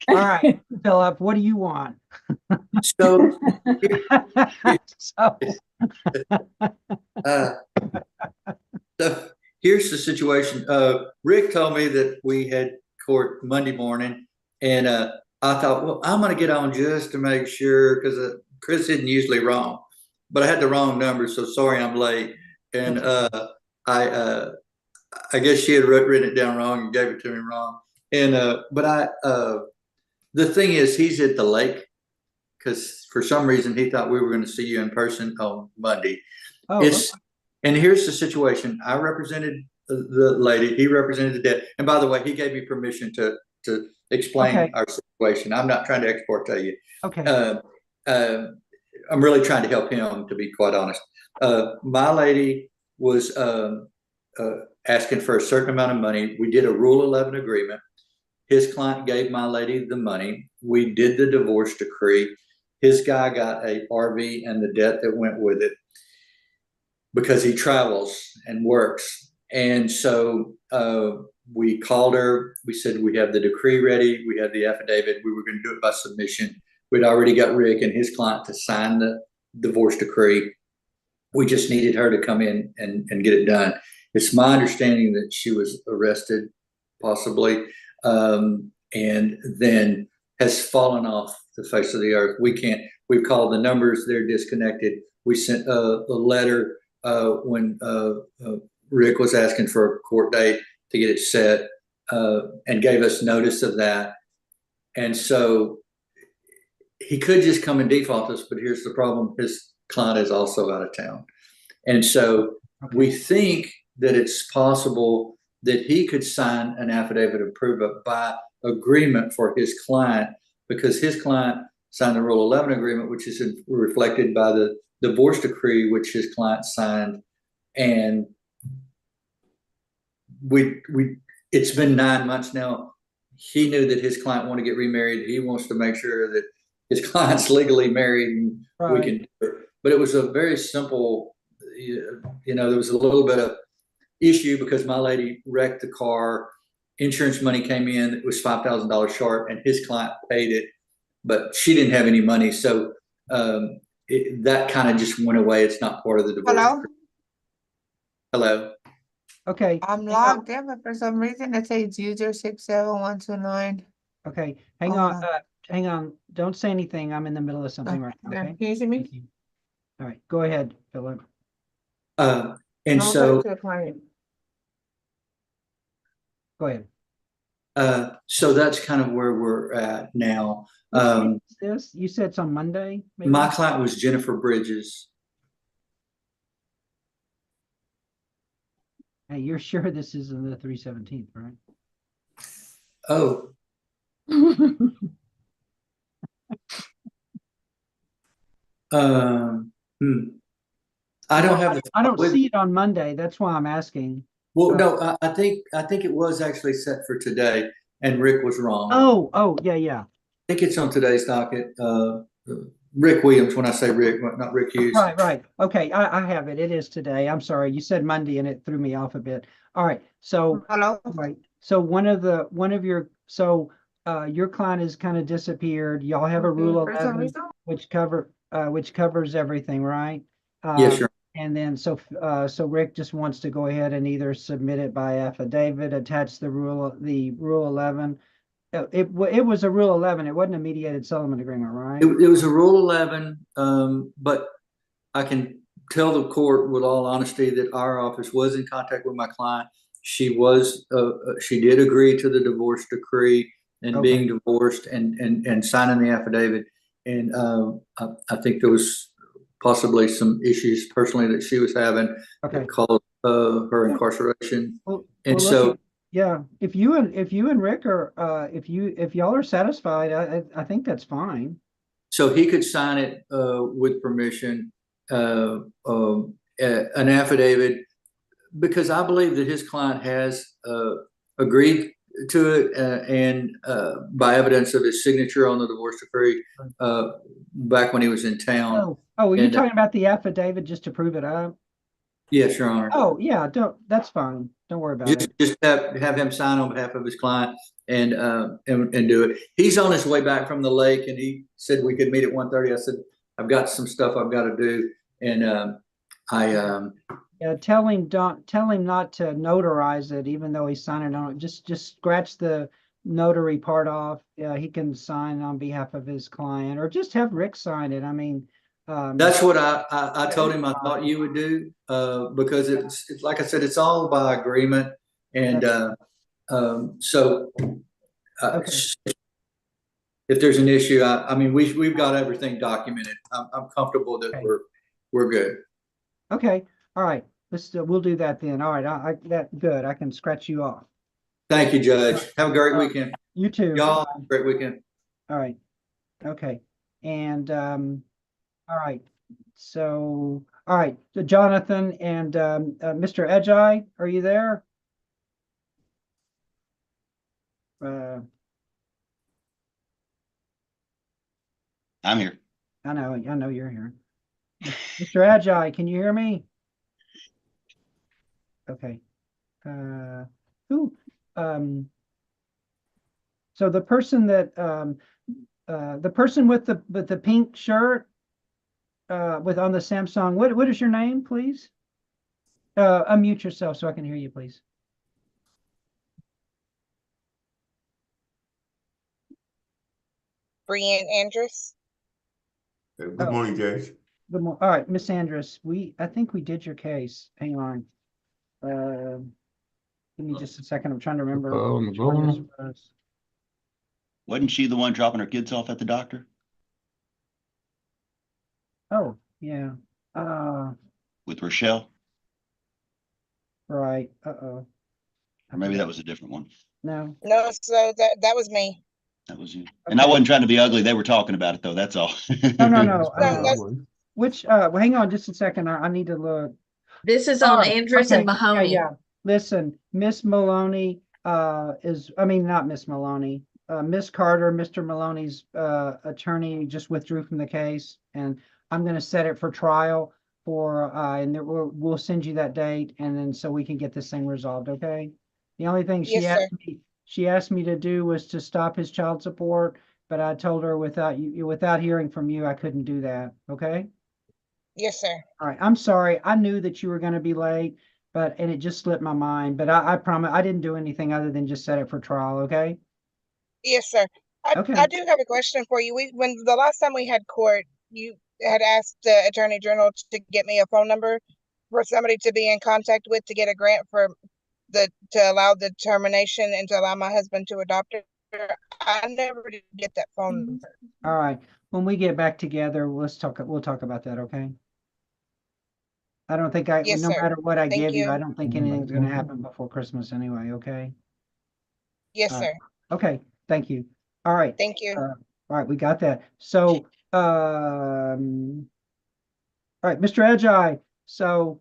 all right, Philip, what do you want? So, So, so here's the situation. Rick told me that we had court Monday morning, and I thought, well, I'm going to get on just to make sure because Chris isn't usually wrong, but I had the wrong number, so sorry I'm late. And I guess she had written it down wrong and gave it to me wrong. And the thing is, he's at the lake because for some reason he thought we were going to see you in person on Monday. And here's the situation. I represented the lady. He represented the dad. And by the way, he gave me permission to explain our situation. I'm not trying to export to you. Okay. I'm really trying to help him, to be quite honest. My lady was asking for a certain amount of money. We did a Rule 11 agreement. His client gave my lady the money. We did the divorce decree. His guy got a RV and the debt that went with it because he travels and works. And so we called her. We said, we have the decree ready. We have the affidavit. We were going to do it by submission. We'd already got Rick and his client to sign the divorce decree. We just needed her to come in and get it done. It's my understanding that she was arrested, possibly, and then has fallen off the face of the earth. We've called the numbers, they're disconnected. We sent a letter when Rick was asking for a court date to get it set and gave us notice of that. And so he could just come and default us, but here's the problem. His client is also out of town. And so we think that it's possible that he could sign an affidavit of proof by agreement for his client, because his client signed the Rule 11 agreement, which is reflected by the divorce decree, which his client signed. And it's been 9 months now. He knew that his client wanted to get remarried. He wants to make sure that his client's legally married and we can do it. But it was a very simple, there was a little bit of issue because my lady wrecked the car insurance money came in, it was $5,000 short, and his client paid it, but she didn't have any money. So that kind of just went away. It's not part of the divorce. Hello? Hello. Okay. I'm hang on. logged in, but for some reason it says user 67129. Okay, hang on, hang on. Don't say anything. I'm in the middle of something right now, okay? Can you see me? Thank you. All right, go ahead, Philip. And No, so, go to the client. Go ahead. so that's kind of where we're at now. What date is this? You said it's on Monday? Maybe? My client was Jennifer Bridges. Hey, you're sure this isn't the 3/17th, right? Oh, I don't have the. I don't see it on Monday. That's why I'm asking. Well, no, I think it was actually set for today, and Rick was wrong. Oh, yeah. I think it's on today's docket. Rick Williams, when I say Rick, not Rick Hughes. Right. Okay, I have it. It is today. I'm sorry. You said Monday and it threw me off a bit. All right. So, Hello? right. So your client has kind of disappeared. Y'all have a rule For some 11 reason. which covers everything, right? Yes, sure. And then so Rick just wants to go ahead and either submit it by affidavit, attach the rule 11. It was a rule 11. It wasn't a mediated settlement agreement, right? It was a Rule 11, but I can tell the court with all honesty that our office was in contact with my client. She did agree to the divorce decree and being divorced and signing the affidavit. And I think there was possibly some issues personally that she was having that caused her incarceration. And so. Yeah, if you and Rick are if y'all are satisfied, I think that's fine. So he could sign it with permission, an affidavit, because I believe that his client has agreed to it, and by evidence of his signature on the divorce decree back when he was in town. Oh, are you talking about the affidavit just to prove it up? Yes, Your Honor. Oh, yeah, that's fine. Don't worry about it. Just have him sign on behalf of his client and do it. He's on his way back from the lake, and he said we could meet at 1:30. I said, I've got some stuff I've got to do. And yeah, tell him not to notarize it, even though he's signing on it. Just scratch the notary part off. Yeah, he can sign on behalf of his client, or just have Rick sign it. I mean, that's what I told him I thought you would do, because it's like I said, it's all by agreement. And so if there's an issue, I mean, we've got everything documented. I'm comfortable that we're good. Okay. All right. We'll do that then. All right. That good. I can scratch you off. Thank you, Judge. Have a great weekend. You too. Y'all, great weekend. All right. Okay. And all right. So, all right, so Jonathan and Mr. Edgei, are you there? I'm here. I know you're here. Mr. Edgei, can you hear me? Okay. So the person that the person with the pink shirt with on the Samsung, what is your name, please? Unmute yourself so I can hear you, please. Brianne Andrus. Good morning, Judge. Good morning. All right, Miss Andrus, I think we did your case. Hang on. Give me just a second. I'm trying to remember. Which one this was. Wasn't she the one dropping her kids off at the doctor? Oh, yeah. With Rochelle? Right. Uh-oh. Or maybe that was a different one. No. No, so that was me. That was you. And I wasn't trying to be ugly. They were talking about it though. That's all. No. Which well, hang on just a second. I need to look. This is on Andrus and Mahoney. Yeah. Listen, Miss Maloney not Miss Maloney. Miss Carter, Mr. Maloney's attorney just withdrew from the case, and I'm going to set it for trial and we'll send you that date, and then so we can get this thing resolved. Okay. The only thing she asked me, she asked me to do was to stop his child support, but I told her without hearing from you, I couldn't do that. Okay? Yes, sir. All right. I'm sorry. I knew that you were going to be late, and it just slipped my mind. But I promise I didn't do anything other than just set it for trial. Okay? Yes, sir. I Okay. do have a question for you. When the last time we had court, you had asked the Attorney General to get me a phone number for somebody to be in contact with to get a grant for to allow the termination and to allow my husband to adopt her. I never did get that phone number. All right. When we get back together, we'll talk about that. Okay? I don't think Yes, no sir. matter what I Thank give you, I you. don't think anything's going to happen before Christmas anyway. Okay? Yes, Uh, sir. okay. Thank you. All right. Thank you. All right. We got that. So, all right, Mr. Ajay. So,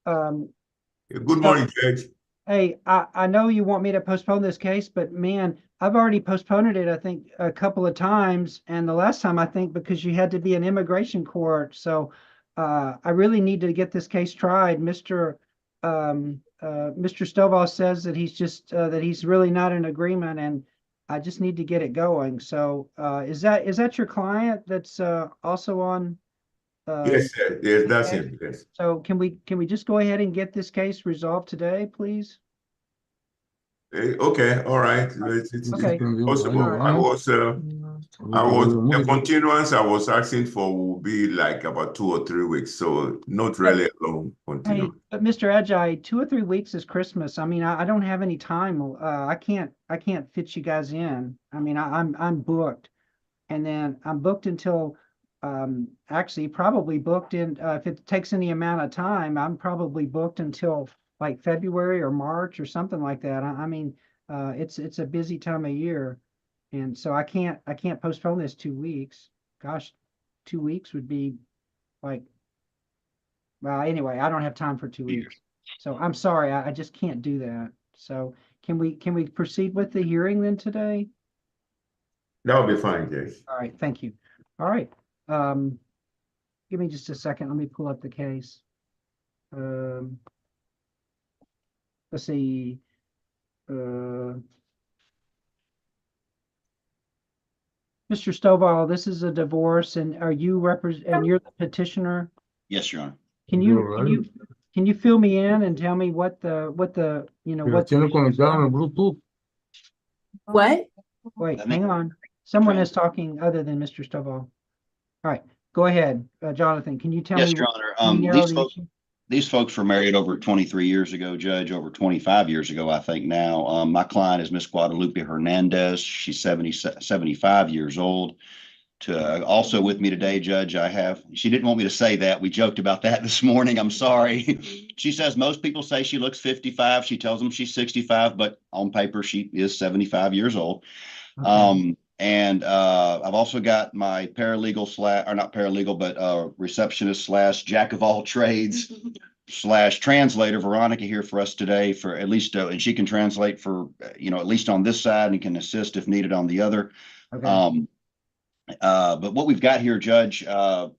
Good morning, Judge. hey, I know you want me to postpone this case, but man, I've already postponed it, I think, a couple of times. And the last time, I think, because you had to be in immigration court. So I really need to get this case tried. Mr. Stovall says that he's really not in agreement, and I just need to get it going. So is that your client that's also on? Yes, sir. Yes, that's Okay. him. Yes. So can we just go ahead and get this case resolved today, please? Okay, all right. It's Okay. possible. All right. The continuance I was asking for will be like about 2 or 3 weeks, so not really a long Hey, continuance. but Mr. Ajay, 2 or 3 weeks is Christmas. I mean, I don't have any time. I can't fit you guys in. I mean, I'm booked, and then I'm booked until actually probably booked in if it takes any amount of time, I'm probably booked until like February or March or something like that. I mean, it's a busy time of year, and so I can't postpone this 2 weeks. Gosh, 2 weeks would be like, well, anyway, I don't have time for 2 weeks. So I'm sorry, I just can't do that. So can we proceed with the hearing then today? That'll be fine, Judge. All right, thank you. All right. Give me just a second. Let me pull up the case. Let's see. Mr. Stovall, this is a divorce, and are you and you're the petitioner? Yes, Your Honor. Can you fill me in and tell me what the What? Wait, hang on. Someone is talking other than Mr. Stovall. All right, go ahead, Jonathan. Can you tell Yes, me Your Honor. These folks were married over 23 years ago, Judge, over 25 years ago, I think now. My client is Miss Guadalupe Hernandez. She's 75 years old. Also with me today, Judge, she didn't want me to say that. We joked about that this morning. I'm sorry. She says most people say she looks 55. She tells them she's 65, but on paper, she is 75 years old. Okay. I've also got my paralegal or not paralegal, but receptionist / jack of all trades / translator, Veronica, here for us today for at least, and she can translate for, at least on this side and can assist if needed on the other. Okay. But what we've got here, Judge, I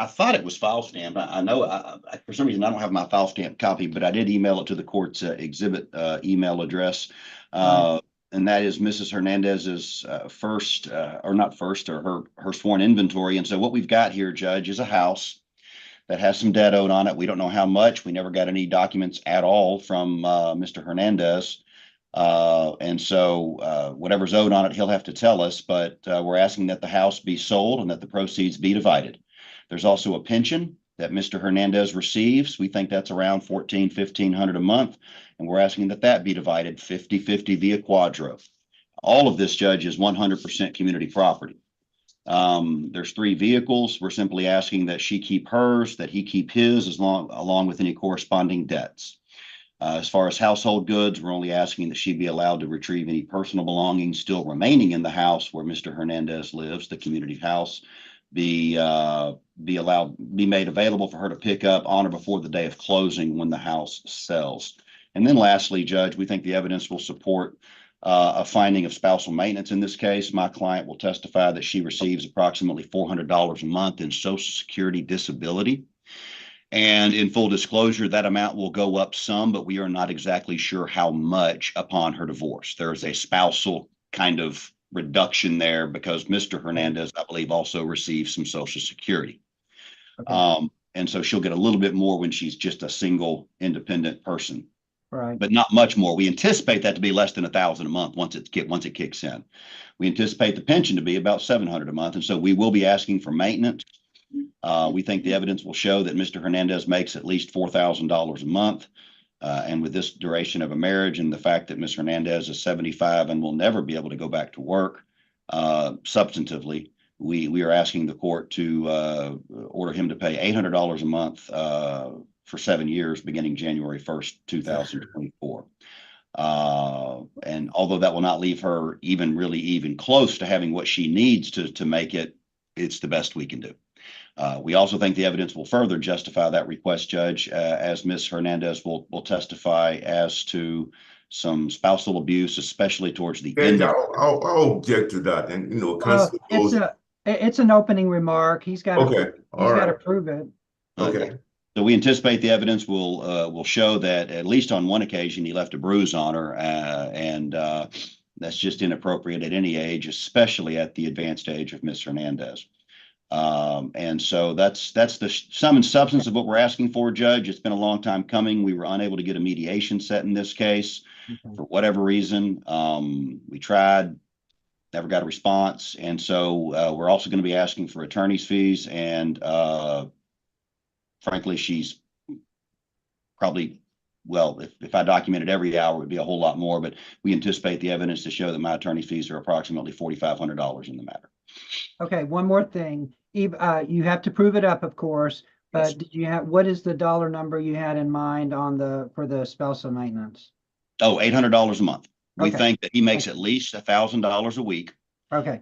thought it was file stamped. I know for some reason I don't have my file stamp copy, but I did email it to the court's exhibit email address. And that is Mrs. Hernandez's first, or not first, or her sworn inventory. And so what we've got here, Judge, is a house that has some debt owed on it. We don't know how much. We never got any documents at all from Mr. Hernandez. And so whatever's owed on it, he'll have to tell us. But we're asking that the house be sold and that the proceeds be divided. There's also a pension that Mr. Hernandez receives. We think that's around $1,500 a month. And we're asking that that be divided 50-50 via quadro. All of this, Judge, is 100% community property. There's 3 vehicles. We're simply asking that she keep hers, that he keep his, along with any corresponding debts. As far as household goods, we're only asking that she be allowed to retrieve any personal belongings still remaining in the house where Mr. Hernandez lives, the community house, be made available for her to pick up on or before the day of closing when the house sells. And then lastly, Judge, we think the evidence will support a finding of spousal maintenance in this case. My client will testify that she receives approximately $400 a month in Social Security disability. And in full disclosure, that amount will go up some, but we are not exactly sure how much upon her divorce. There is a spousal kind of reduction there because Mr. Hernandez, I believe, also receives some Social Security. Okay. And so she'll get a little bit more when she's just a single independent person, Right. but not much more. We anticipate that to be less than $1,000 a month once it kicks in. We anticipate the pension to be about $700 a month, and so we will be asking for maintenance. We think the evidence will show that Mr. Hernandez makes at least $4,000 a month. And with this duration of a marriage and the fact that Ms. Hernandez is 75 and will never be able to go back to work substantively, we are asking the court to order him to pay $800 a month for 7 years, beginning January 1st, 2024. And although that will not leave her even close to having what she needs to make it, it's the best we can do. We also think the evidence will further justify that request, Judge, as Ms. Hernandez will testify as to some spousal abuse, especially towards the end. I'll object to that, and counsel goes. It's an opening remark. He's got to prove it. Okay. So we anticipate the evidence will show that at least on one occasion he left a bruise on her, and that's just inappropriate at any age, especially at the advanced age of Ms. Hernandez. And so that's the sum and substance of what we're asking for, Judge. It's been a long time coming. We were unable to get a mediation set in this case for whatever reason. We tried, never got a response. And so we're also going to be asking for attorney's fees. And frankly, she's probably, well, if I documented every hour, it would be a whole lot more. But we anticipate the evidence to show that my attorney's fees are approximately $4,500 in the matter. Okay, one more thing. Eve, you have to prove it up, of course, but Yes. did you have, what is the dollar number you had in mind for the spousal maintenance? Oh, $800 a month. We Okay. think that he makes at least $1,000 a week. Okay.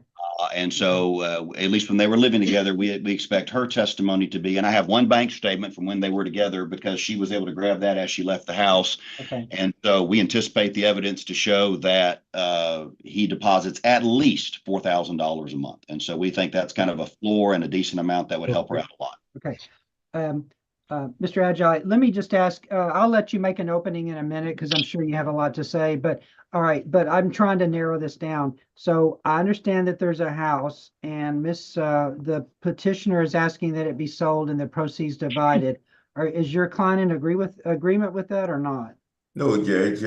And so at least when they were living together, we expect her testimony to be, and I have one bank statement from when they were together because she was able to grab that as she left the house. Okay. And so we anticipate the evidence to show that he deposits at least $4,000 a month. And so we think that's kind of a floor and a decent amount that would help her out a lot. Okay. Mr. Agile, let me just ask, I'll let you make an opening in a minute because I'm sure you have a lot to say, but all right, but I'm trying to narrow this down. So I understand that there's a house and the petitioner is asking that it be sold and the proceeds divided. Is your client in agreement with that or not? No, Judge,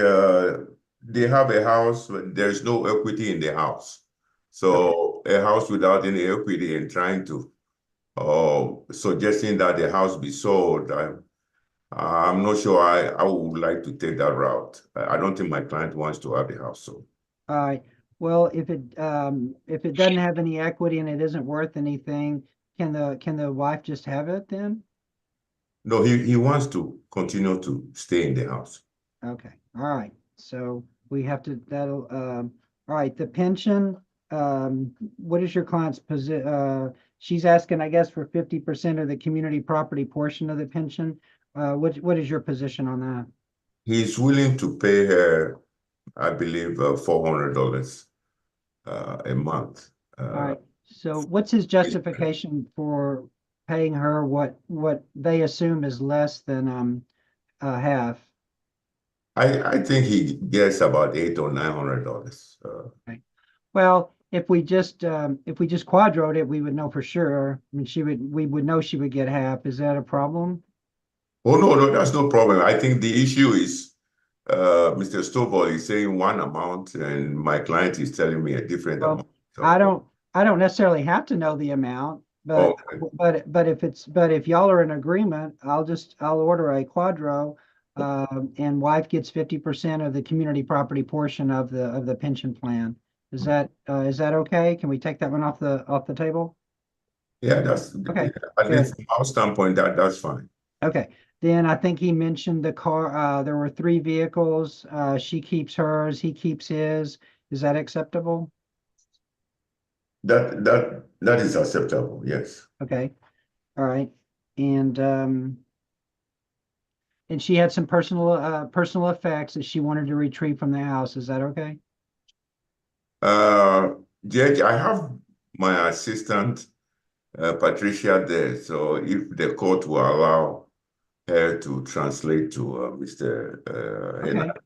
they have a house, but there's no equity in the house. So a house without any equity and trying to suggesting that the house be sold, I'm not sure I would like to take that route. I don't think my client wants to have the house sold. All right. Well, if it doesn't have any equity and it isn't worth anything, can the wife just have it then? No, he wants to continue to stay in the house. Okay. All right. So we have to all right, the pension, what is your client's position? She's asking, I guess, for 50% of the community property portion of the pension. What is your position on that? He's willing to pay her, I believe, $400 a month. All right. So what's his justification for paying her what they assume is less than half? I think he gets about $800 or $900. Right. Well, if we just quadroed it, we would know for sure. I mean, we would know she would get half. Is that a problem? Oh, no, that's no problem. I think the issue is Mr. Stovall is saying one amount and my client is telling me a different amount. So, I don't necessarily have to know the amount, but if y'all are in agreement, I'll order a quadro, and wife gets 50% of the community property portion of the pension plan. Is that okay? Can we take that one off the table? Yeah, that's okay. At least from our standpoint, that's fine. Okay. Then I think he mentioned the car. There were 3 vehicles. She keeps hers, he keeps his. Is that acceptable? That is acceptable. Yes. Okay. All right. And she had some personal effects that she wanted to retrieve from the house. Is that okay? Judge, I have my assistant Patricia there. So if the court will allow, her to translate to Mr. Okay, Hernandez.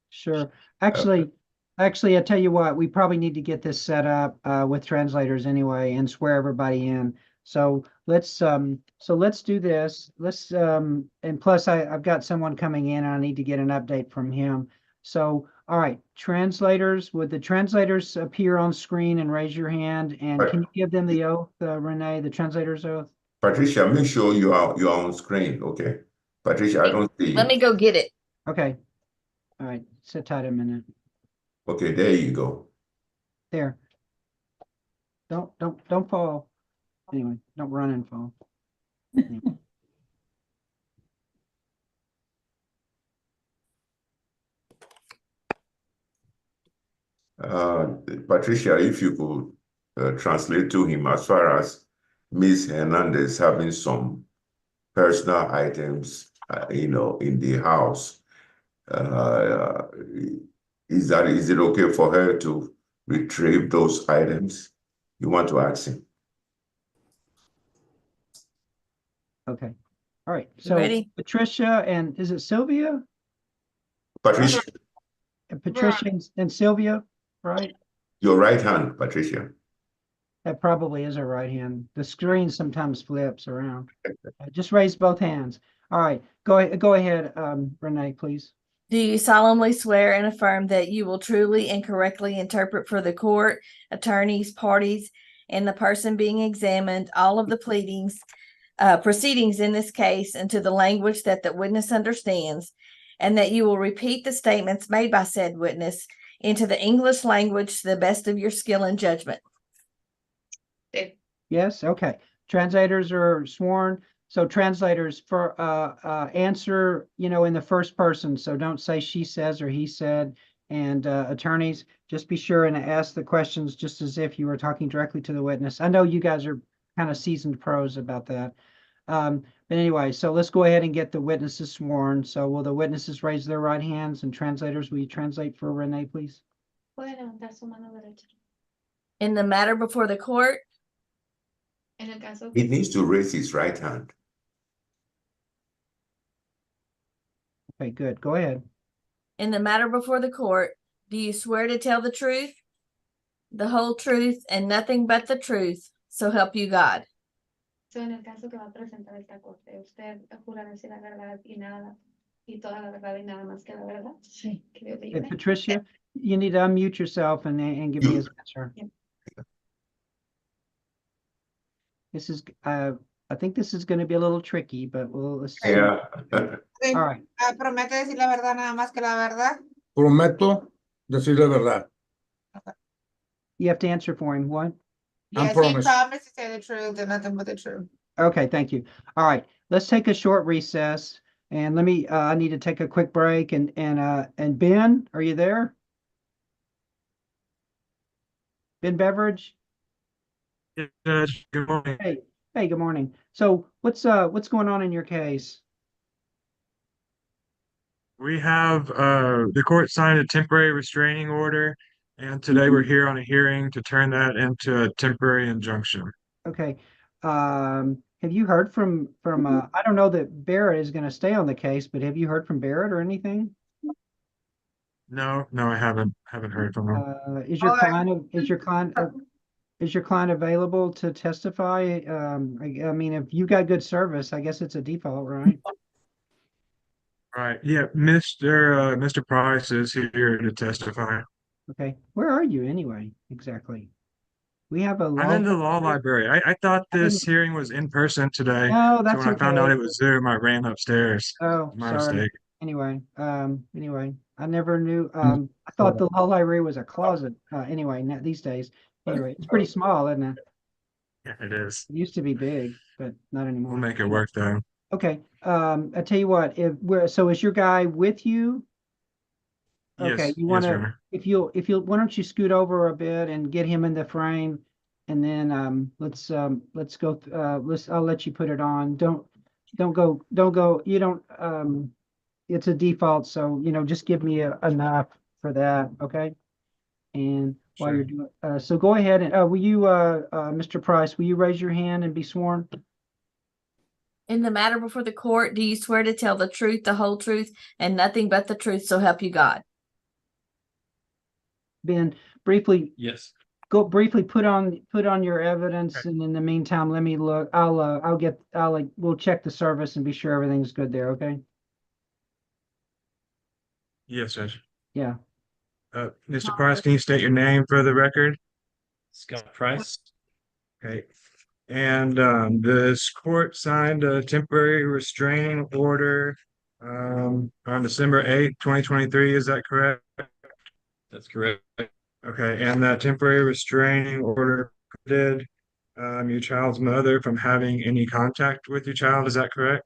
sure. Actually, I tell you what, we probably need to get this set up with translators anyway and swear everybody in. So let's do this. Let's and plus I've got someone coming in and I need to get an update from him. So all right, translators, would the translators appear on screen and raise your hand? And can you give them the oath, Renee, the translator's oath? Patricia, make sure you are on screen, okay? Patricia, I don't see Let you. me go get it. Okay. All right, sit tight a minute. Okay, there you go. There. Don't fall. Anyway, don't run and fall. Anyway. Patricia, if you could translate to him as far as Ms. Hernandez having some personal items, in the house. Is it okay for her to retrieve those items? You want to ask him? Okay. All right. You So ready? Patricia and is it Sylvia? Patricia, Patricia and Sylvia, right? your right hand, Patricia. That probably is her right hand. The screen sometimes flips around. Just raise both hands. All right. Go ahead, Renee, please. Do you solemnly swear and affirm that you will truly and correctly interpret for the court, attorneys, parties, and the person being examined all of the proceedings in this case into the language that the witness understands, and that you will repeat the statements made by said witness into the English language to the best of your skill and judgment? Yes, okay. Translators are sworn. So translators for answer, in the first person. So don't say she says or he said. And attorneys, just be sure and ask the questions just as if you were talking directly to the witness. I know you guys are kind of seasoned pros about that. But anyway, so let's go ahead and get the witnesses sworn. So will the witnesses raise their right hands, and translators, will you translate for Renee, please? In the matter before the court, He needs to raise his right hand. Okay, good. Go ahead. in the matter before the court, do you swear to tell the truth, the whole truth, and nothing but the truth, so help you God? So en el caso que va a presentar esta corte, ¿usted jura decir la verdad y nada, y toda la verdad y nada más que la verdad? Sí. Que Dios Hey, libre. Patricia, you need to unmute yourself and give me his answer. This is, I think this is going to be a little tricky, but let's see. Yeah. All right. ¿Promete decir la verdad nada más que la verdad? Prometo decir la verdad. You have to answer for him. What? Yes, he promised to say the truth and nothing but the truth. Okay, thank you. All right, let's take a short recess, and let me. I need to take a quick break. And Ben, are you there? Ben Beveridge. Judge, good morning. Hey, good morning. So what's going on in your case? We have the court signed a temporary restraining order, and today we're here on a hearing to turn that into a temporary injunction. Okay. Have you heard from I don't know that Barrett is going to stay on the case, but have you heard from Barrett or anything? No, I haven't heard from him. Is your client available to testify? I mean, if you got good service, I guess it's a default, right? Right. Yeah, Mr. Price is here to testify. Okay. Where are you anyway? Exactly. We have a law. I'm in the law library. I thought this hearing was in person today. No, so that's when I found okay. out it was Zoom, I ran upstairs. Oh, My sorry. mistake. Anyway, I never knew. I thought the law library was a closet. Anyway, not these days. Anyway, it's pretty small, isn't it? Yeah, it is. It used to be big, but not anymore. We'll make it work though. Okay. I tell you what, so is your guy with you? Okay, Yes, you yes, want Your to, Honor. if you'll, why don't you scoot over a bit and get him in the frame, and then let's go. I'll let you put it on. Don't go. You don't. It's a default, so just give me enough for that, okay? And while you're doing, so go ahead and will you, Mr. Price, will you raise your hand and be sworn? In the matter before the court, do you swear to tell the truth, the whole truth, and nothing but the truth, so help you God? Ben, briefly, Yes. go briefly put on your evidence, and in the meantime, let me look. We'll check the service and be sure everything's good there. Okay. Yes, Judge. Yeah. Mr. Price, can you state your name for the record? Scott Price. Okay. And this court signed a temporary restraining order on December 8th, 2023. Is that correct? That's correct. Okay. And that temporary restraining order prohibited your child's mother from having any contact with your child. Is that correct?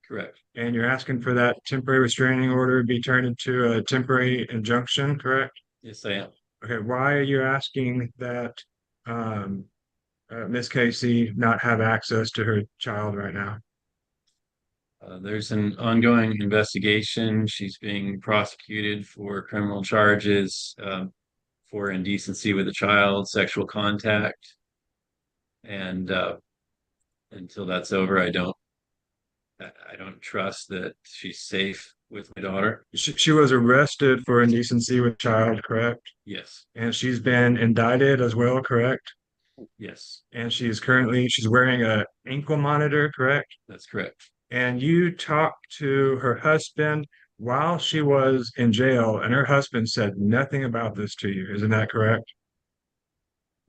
Correct. And you're asking for that temporary restraining order to be turned into a temporary injunction, correct? Yes, I am. Okay. Why are you asking that Miss Casey not have access to her child right now? There's an ongoing investigation. She's being prosecuted for criminal charges for indecency with a child, sexual contact. And until that's over, I don't trust that she's safe with my daughter. She was arrested for indecency with child, correct? Yes. And she's been indicted as well, correct? Yes. And she's wearing a ankle monitor, correct? That's correct. And you talked to her husband while she was in jail, and her husband said nothing about this to you. Isn't that correct?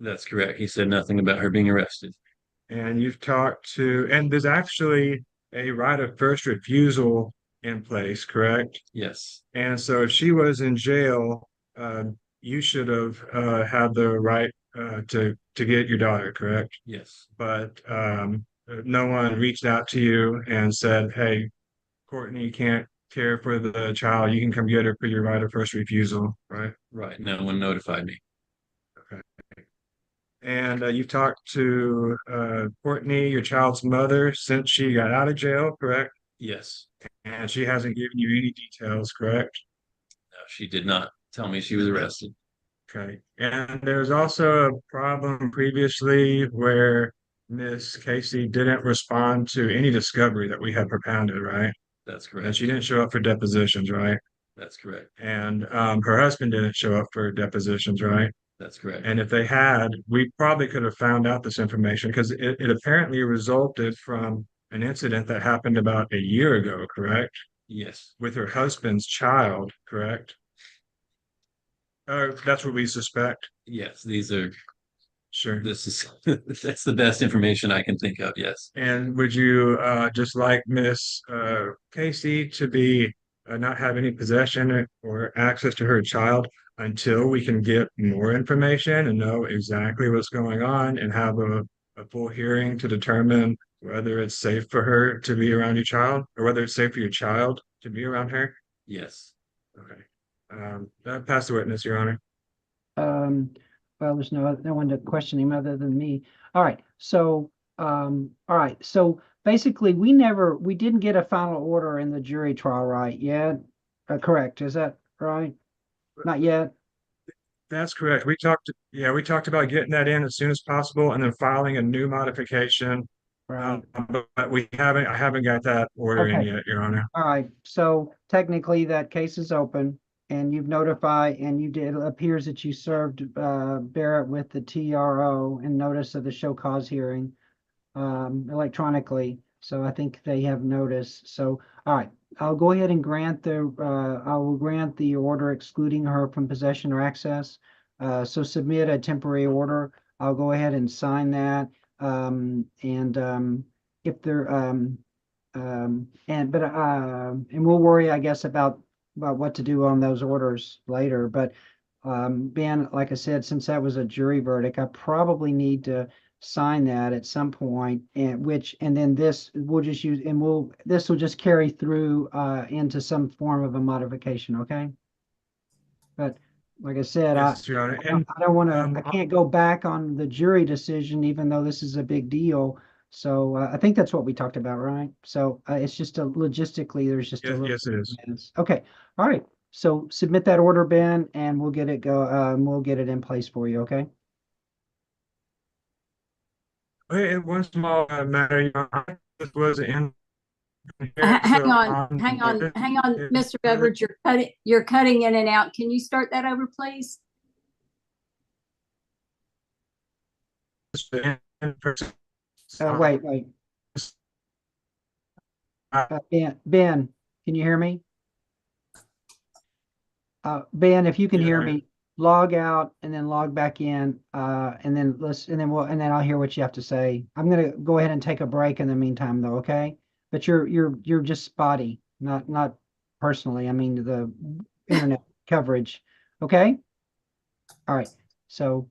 That's correct. He said nothing about her being arrested. And and there's actually a right of first refusal in place, correct? Yes. And so if she was in jail, you should have had the right to get your daughter, correct? Yes. But no one reached out to you and said, hey, Courtney can't care for the child. You can come get her for your right of first refusal, right? Right. No one notified me. Okay. And you've talked to Courtney, your child's mother, since she got out of jail, correct? Yes. And she hasn't given you any details, correct? No, she did not tell me she was arrested. Okay. And there's also a problem previously where Miss Casey didn't respond to any discovery that we had propounded, right? That's correct. And she didn't show up for depositions, right? That's correct. And her husband didn't show up for depositions, right? That's correct. And if they had, we probably could have found out this information because it apparently resulted from an incident that happened about a year ago, correct? Yes. With her husband's child, correct? That's what we suspect. Yes, these are Sure. This is that's the best information I can think of. Yes. And would you just like Miss Casey to be not have any possession or access to her child until we can get more information and know exactly what's going on and have a full hearing to determine whether it's safe for her to be around your child or whether it's safe for your child to be around her? Yes. Okay. Pass the witness, Your Honor. Well, there's no one to question him other than me. All right. So, all right. So basically, we didn't get a final order in the jury trial, right? Yet? Correct. Is that right? Not yet. That's correct. We talked about getting that in as soon as possible and then filing a new modification. Right. But I haven't got that order in Okay. yet, Your Honor. All right. So technically, that case is open, and you've notified, and it appears that you served Barrett with the TRO and notice of the show cause hearing electronically. So I think they have notice. So, all right, I'll go ahead and I will grant the order excluding her from possession or access. So submit a temporary order. I'll go ahead and sign that. If there, and we'll worry, I guess, about what to do on those orders later. But Ben, like I said, since that was a jury verdict, I probably need to sign that at some point, and then this we'll just use, and this will just carry through into some form of a modification, okay? But like I said, Yes, Your Honor. And I don't want to, I can't go back on the jury decision, even though this is a big deal. So I think that's what we talked about, right? So it's just logistically, there's just a little. Yes, it is. Okay. All right. So submit that order, Ben, and we'll get it in place for you. Okay. Hey, one small matter, this was in here, Hang so on, hang on, Mr. Beveridge, you're cutting in and out. Can you start that over, please? Wait. Ben, can you hear me? Ben, if you can hear me, log out and then log back in, and then I'll hear what you have to say. I'm gonna go ahead and take a break in the meantime, though, okay? But you're just spotty, not personally. I mean the internet coverage. Okay. All right. So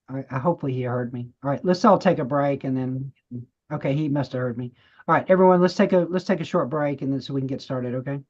I hopefully he heard me. All right. Let's all take a break and then. Okay, he must have heard me. All right, everyone. Let's take a short break and then so we can get started. Okay.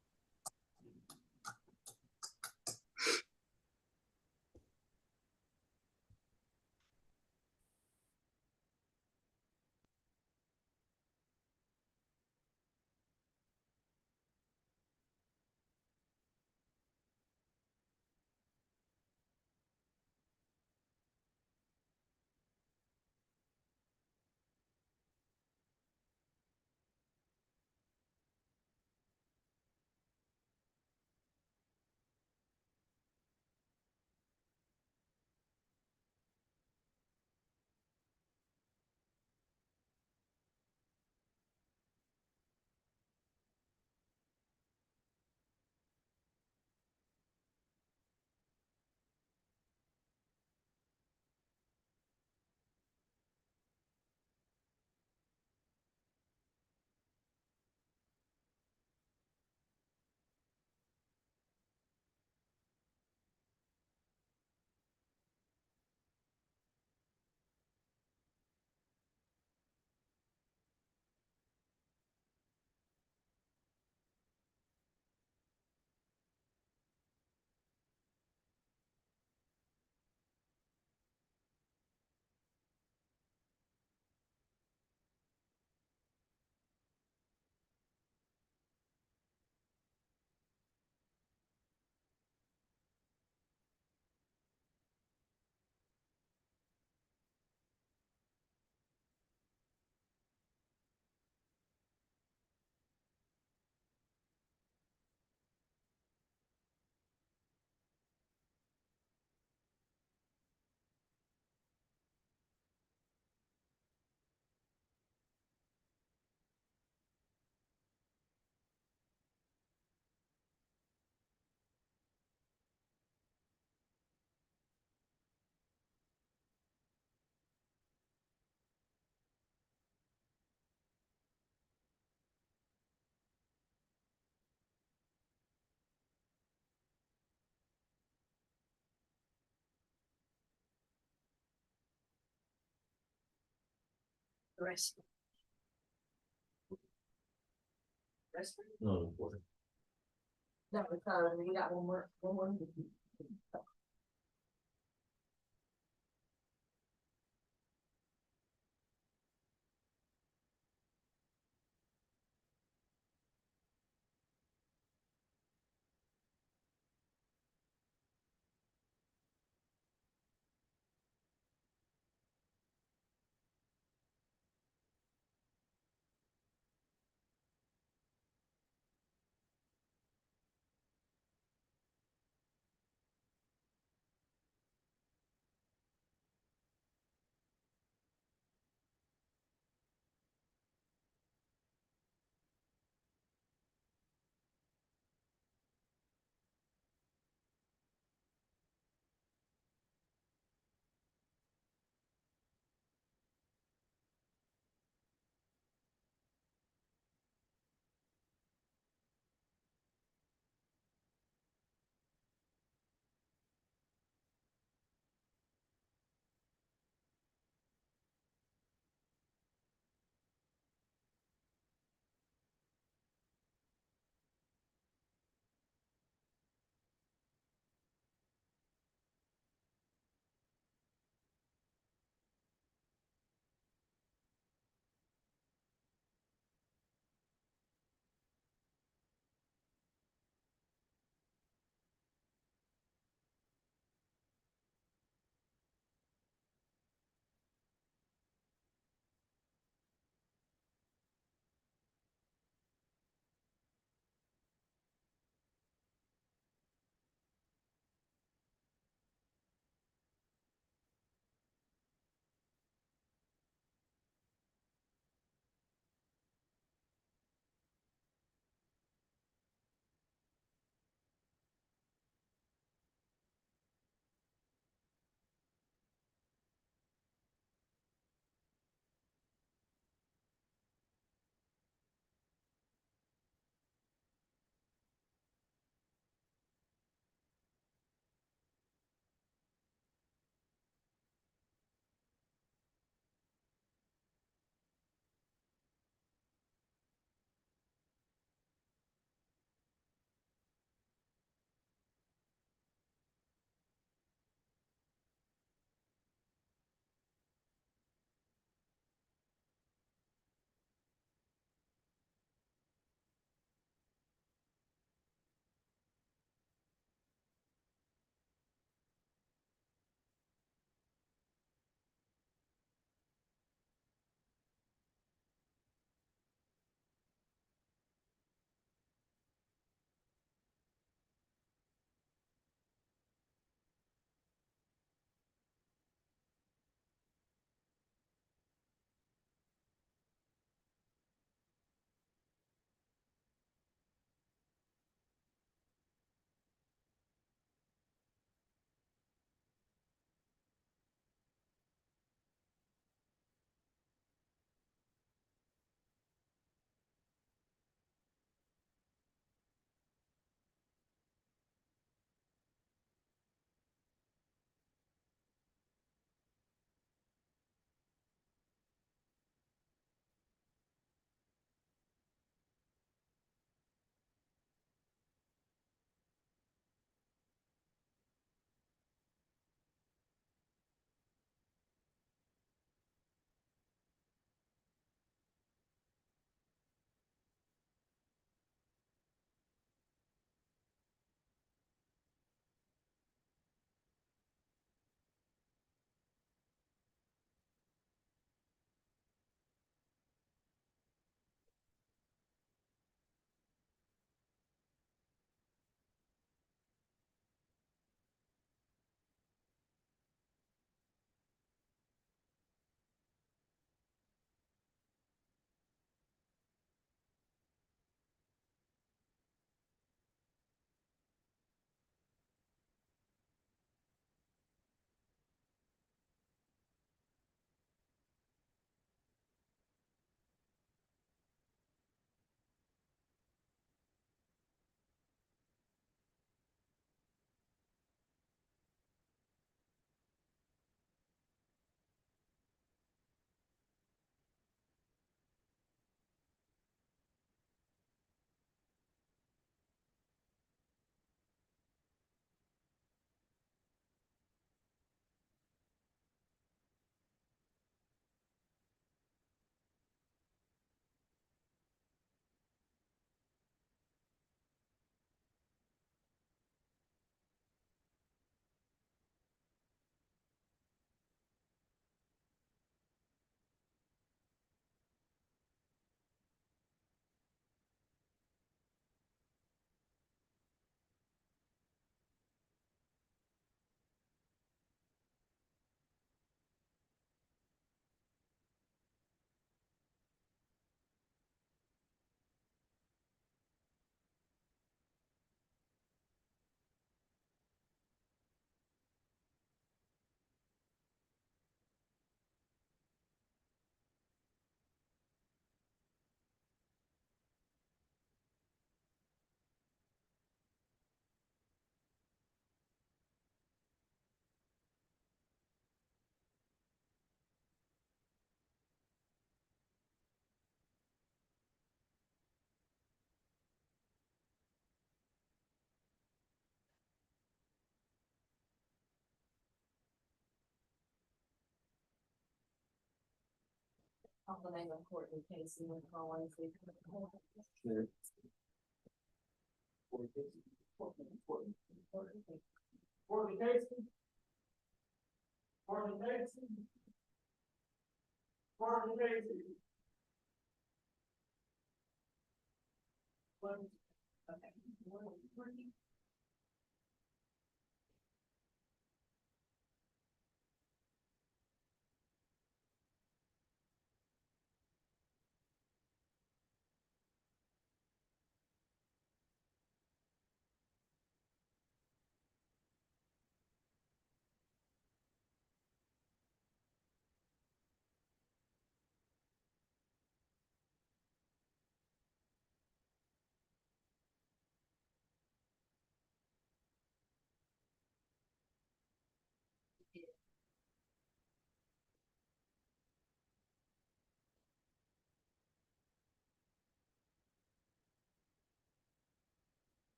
The rest. No, No, we got one more.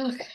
Okay.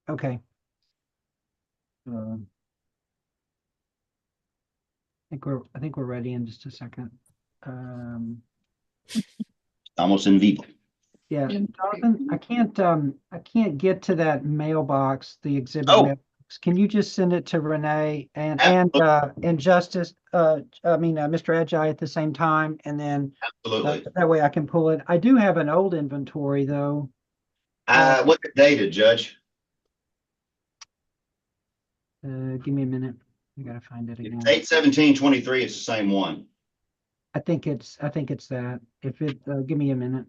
Okay. I think we're ready in just a second. Almost in vivo. Yeah, Jonathan, I can't get to that mailbox, the exhibit Oh. mailbox. Can you just send it to Renee and Justice, Mr. Adjai at the same time, and then Absolutely. that way I can pull it. I do have an old inventory though. What's the dated, Judge? Give me a minute. I gotta find it again. 8/17/23. It's the same one. I think it's that. If it, give me a minute.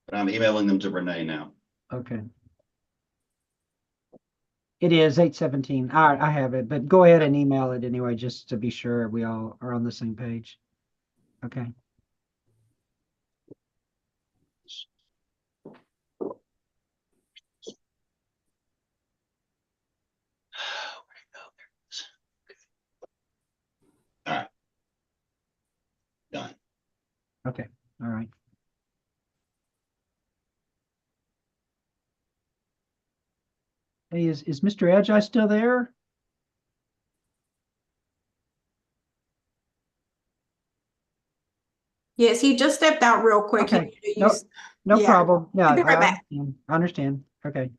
But I'm emailing them to Renee now. Okay. It is 8/17. All right, I have it, but go ahead and email it anyway, just to be sure we all are on the same page. Okay. All right. Done. Okay. All right. Hey, is Mr. Adjai still there? Yes, he just stepped out real quick. Okay. No yeah. problem. Yeah, I'll be right I back. understand. Okay.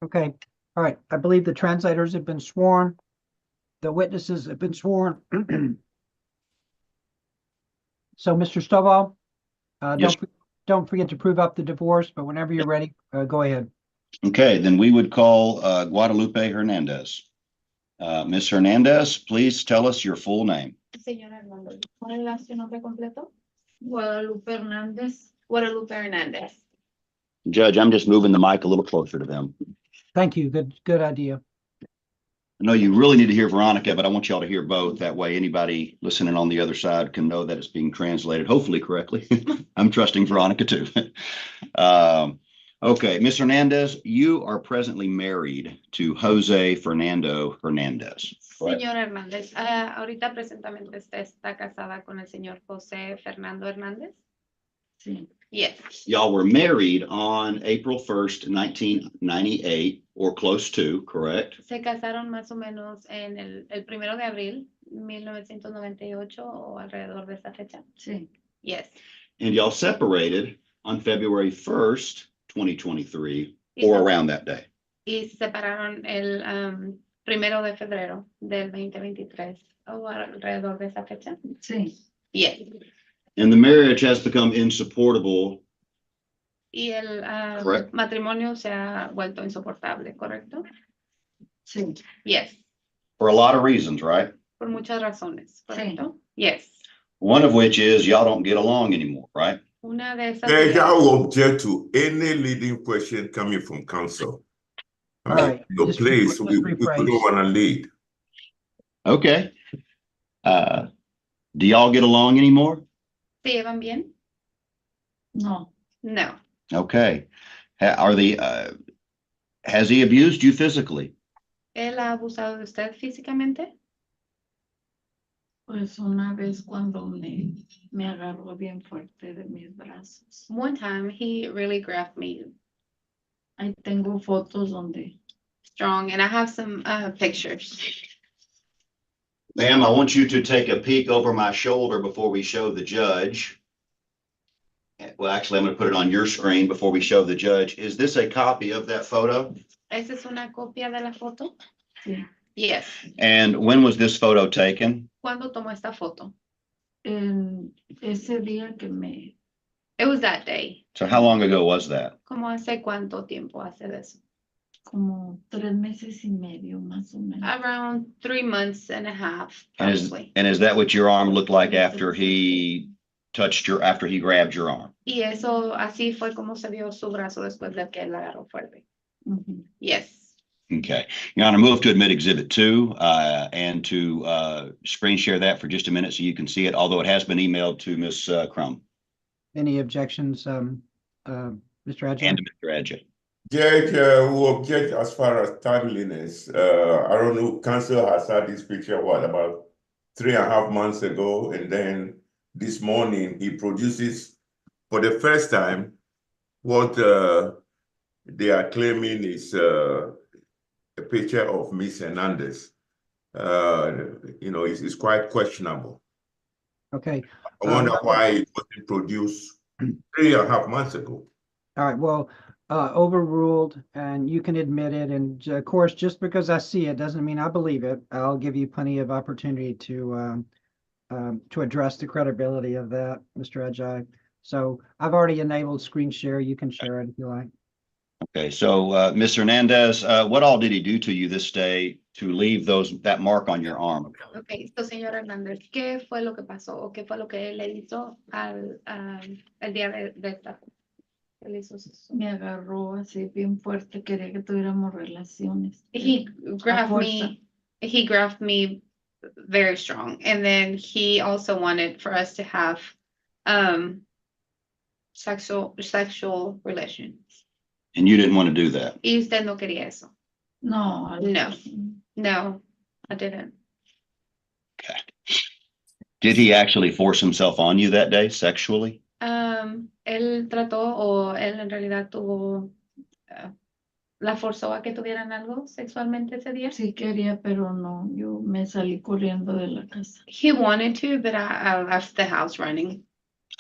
Okay, all right. I believe the translators have been sworn. The witnesses have been sworn. So, Mr. Stovall, Yes. don't forget to prove up the divorce, but whenever you're ready, go ahead. Okay, then we would call Guadalupe Hernandez. Ms. Hernandez, please tell us your full name. Señora Hernández, ¿cuál es su nombre completo? Guadalupe Hernández. Guadalupe Hernández. Judge, I'm just moving the mic a little closer to them. Thank you. Good idea. I know you really need to hear Veronica, but I want y'all to hear both. That way anybody listening on the other side can know that it's being translated, hopefully correctly. I'm trusting Veronica too. Okay, Ms. Hernandez, you are presently married to Jose Fernando Hernandez. Correct? Señora Hernández, ahorita presentemente usted está casada con el señor José Fernando Hernández. Sí. Yes. Y'all were married on April 1st, 1998, or close to, correct? Se casaron más o menos en el 1 de abril 1998 o alrededor de esa fecha. Sí. Yes. And y'all separated on February 1st, 2023, or around that day. Y se separaron el 1 de febrero del 2023 o alrededor de esa fecha. Sí. Yes. And the marriage has become insupportable. Y el Correct. matrimonio se ha vuelto insoportable, ¿correcto? Sí. Yes. For a lot of reasons, right? Por muchas razones, ¿correcto? Yes. One of which is y'all don't get along anymore, right? Una de esas. Judge, I will object to any leading question coming from counsel. All right. So Just please, just we rephrase. don't want to lead. Okay. Do y'all get along anymore? ¿Se llevan bien? No. No. Okay. Has he abused you physically? ¿Él ha abusado de usted físicamente? Pues una vez cuando me agarró bien fuerte de mis brazos. One time he really grabbed me. Ahí tengo fotos donde. Strong, and I have some pictures. Ma'am, I want you to take a peek over my shoulder before we show the judge. Well, actually, I'm going to put it on your screen before we show the judge. Is this a copy of that photo? ¿Esa es una copia de la foto? Sí. Yes. And when was this photo taken? ¿Cuándo tomó esta foto? En ese día que me. It was that day. So how long ago was that? ¿Cómo hace cuánto tiempo hace de eso? Como 3 meses y medio, más o menos. Around 3 months and a half, probably. And is that what your arm looked like after he grabbed your arm? Y eso, así fue como se vio su brazo después de que él agarró fuerte. Yes. Okay. Your Honor, move to admit Exhibit 2 and to screen share that for just a minute so you can see it, although it has been emailed to Ms. Crum. Any objections, Mr. Adjei? And to Mr. Adjei. Judge, who object as far as timeliness. I don't know, counsel has had this picture, about 3.5 months ago, and then this morning he produces for the first time what they are claiming is a picture of Miss Hernandez. It's quite questionable. Okay. I wonder why it wasn't produced 3.5 months ago. All right, well, overruled, and you can admit it. And of course, just because I see it doesn't mean I believe it. I'll give you plenty of opportunity to address the credibility of that, Mr. Adjei. So I've already enabled screen share. You can share it if you like. Okay, so Ms. Hernandez, what all did he do to you this day to leave that mark on your arm? Okay, so señor Hernández, ¿qué fue lo que pasó o qué fue lo que él le hizo el día de esta? Él hizo eso. Me agarró así bien fuerte, quería que tuviéramos relaciones. He grabbed me very strong, and then he also wanted for us to have sexual relations. And you didn't want to do that? Y usted no quería eso? No, I didn't. Okay. Did he actually force himself on you that day sexually? Él trató o él en realidad tuvo, la forzó a que tuvieran algo sexualmente ese día. Sí quería, pero no, yo me salí corriendo de la casa. He wanted to, but I left the house running.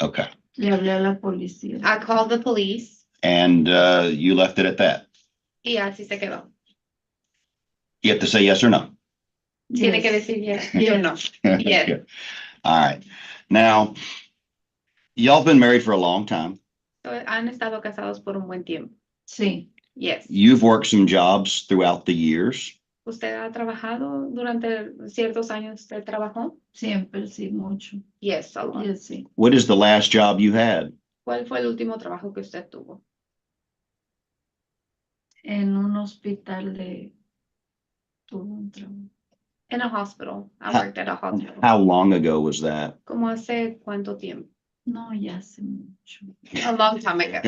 Okay. Le hablé a la policía. I called the police. And you left it at that? Y así se quedó. You have to say yes or no. Tiene que decir yes, sí o no. Yes. Good. All right. Now, y'all been married for a long time. So, han estado casados por un buen tiempo. Sí. Yes. You've worked some jobs throughout the years. ¿Usted ha trabajado durante ciertos años? ¿Usted trabajó? Siempre, sí, mucho. Yes, a lot. Yes, sí. What is the last job you had? ¿Cuál fue el último trabajo que usted tuvo? En un hospital de... Tuvo un trabajo. In a hospital. I worked at a hospital. How long ago was that? ¿Cómo hace cuánto tiempo? No, ya hace mucho. A long time ago.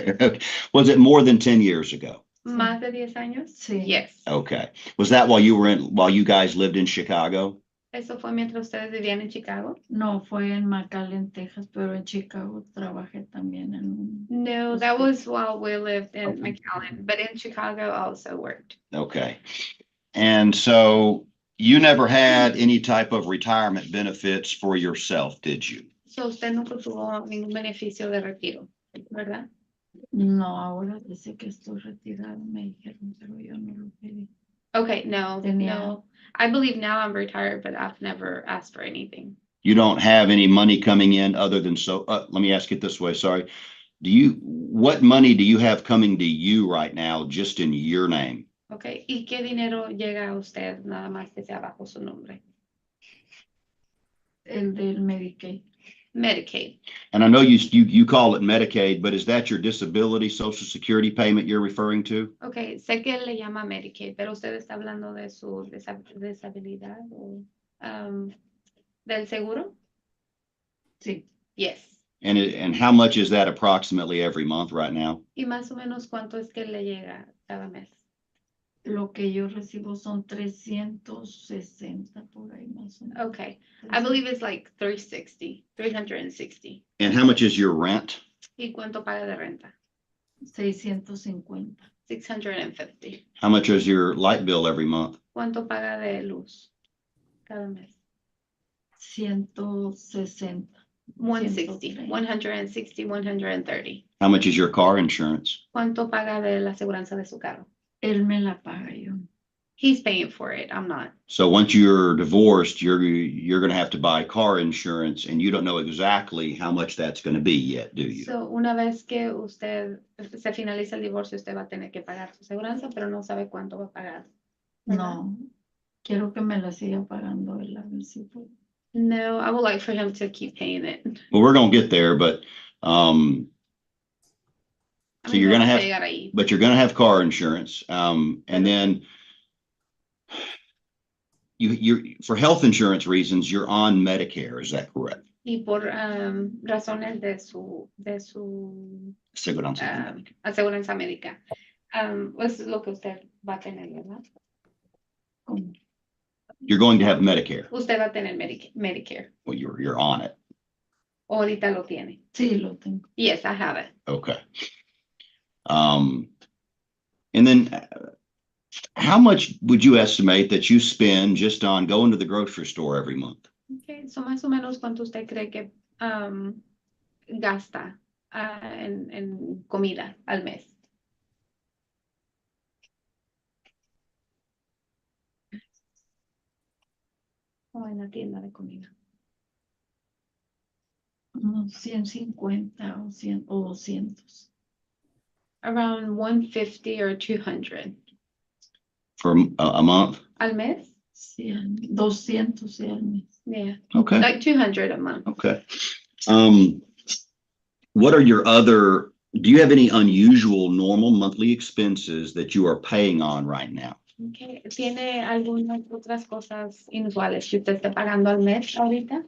Was it more than 10 years ago? ¿Más de 10 años? Sí. Yes. Okay. Was that while you guys lived in Chicago? ¿Eso fue mientras ustedes vivían en Chicago? No, fue en McAllen, Texas, pero en Chicago trabajé también en un... No, that was while we lived in McAllen, but in Chicago I also worked. Okay. And so you never had any type of retirement benefits for yourself, did you? So usted nunca tuvo ningún beneficio de retiro, ¿verdad? No, ahora desde que estoy retirado me dijeron, pero yo no lo pedí. Okay, no, no. I believe now I'm retired, but I've never asked for anything. You don't have any money coming in other than let me ask it this way, sorry. What money do you have coming to you right now just in your name? Okay, ¿y qué dinero llega a usted nada más que sea bajo su nombre? El del Medicaid. Medicaid. And I know you call it Medicaid, but is that your disability Social Security payment you're referring to? Okay, sé que le llama Medicaid, pero usted está hablando de su deshabilidad o del seguro? Sí. Yes. And how much is that approximately every month right now? ¿Y más o menos cuánto es que le llega cada mes? Lo que yo recibo son 360 por ahí más o menos. Okay, I believe it's like 360. And how much is your rent? ¿Y cuánto paga de renta? 650. 650. How much is your light bill every month? ¿Cuánto paga de luz cada mes? 160. 160, 130. How much is your car insurance? ¿Cuánto paga de la aseguranza de su carro? Él me la paga yo. He's paying for it. I'm not. So once you're divorced, you're going to have to buy car insurance, and you don't know exactly how much that's going to be yet, do you? So una vez que usted se finaliza el divorcio, usted va a tener que pagar su aseguranza, pero no sabe cuánto va a pagar. No, quiero que me la siga pagando él, a ver si puedo. No, I would like for him to keep paying it. Well, we're going to get there, but so you're going to have, but you're going to have car insurance, and then you're for health insurance reasons, you're on Medicare. Is that correct? Y por razones de su aseguranza médica. Es lo que usted va a tener, ¿verdad? You're going to have Medicare. Usted va a tener Medicare. Well, you're on it. Ahorita lo tiene. Sí, lo tengo. Yes, I have it. Okay. And then how much would you estimate that you spend just on going to the grocery store every month? Okay, so más o menos cuánto usted cree que gasta en comida al mes. O en la tienda de comida. Unos 150 o 100 o 200. Around 150 or 200. For a month? Al mes? 100, 200 al mes. Yeah. Okay. Like 200 a month. Okay. What are your do you have any unusual normal monthly expenses that you are paying on right now? Okay. ¿Tiene algunas otras cosas inusuales que usted esté pagando al mes ahorita?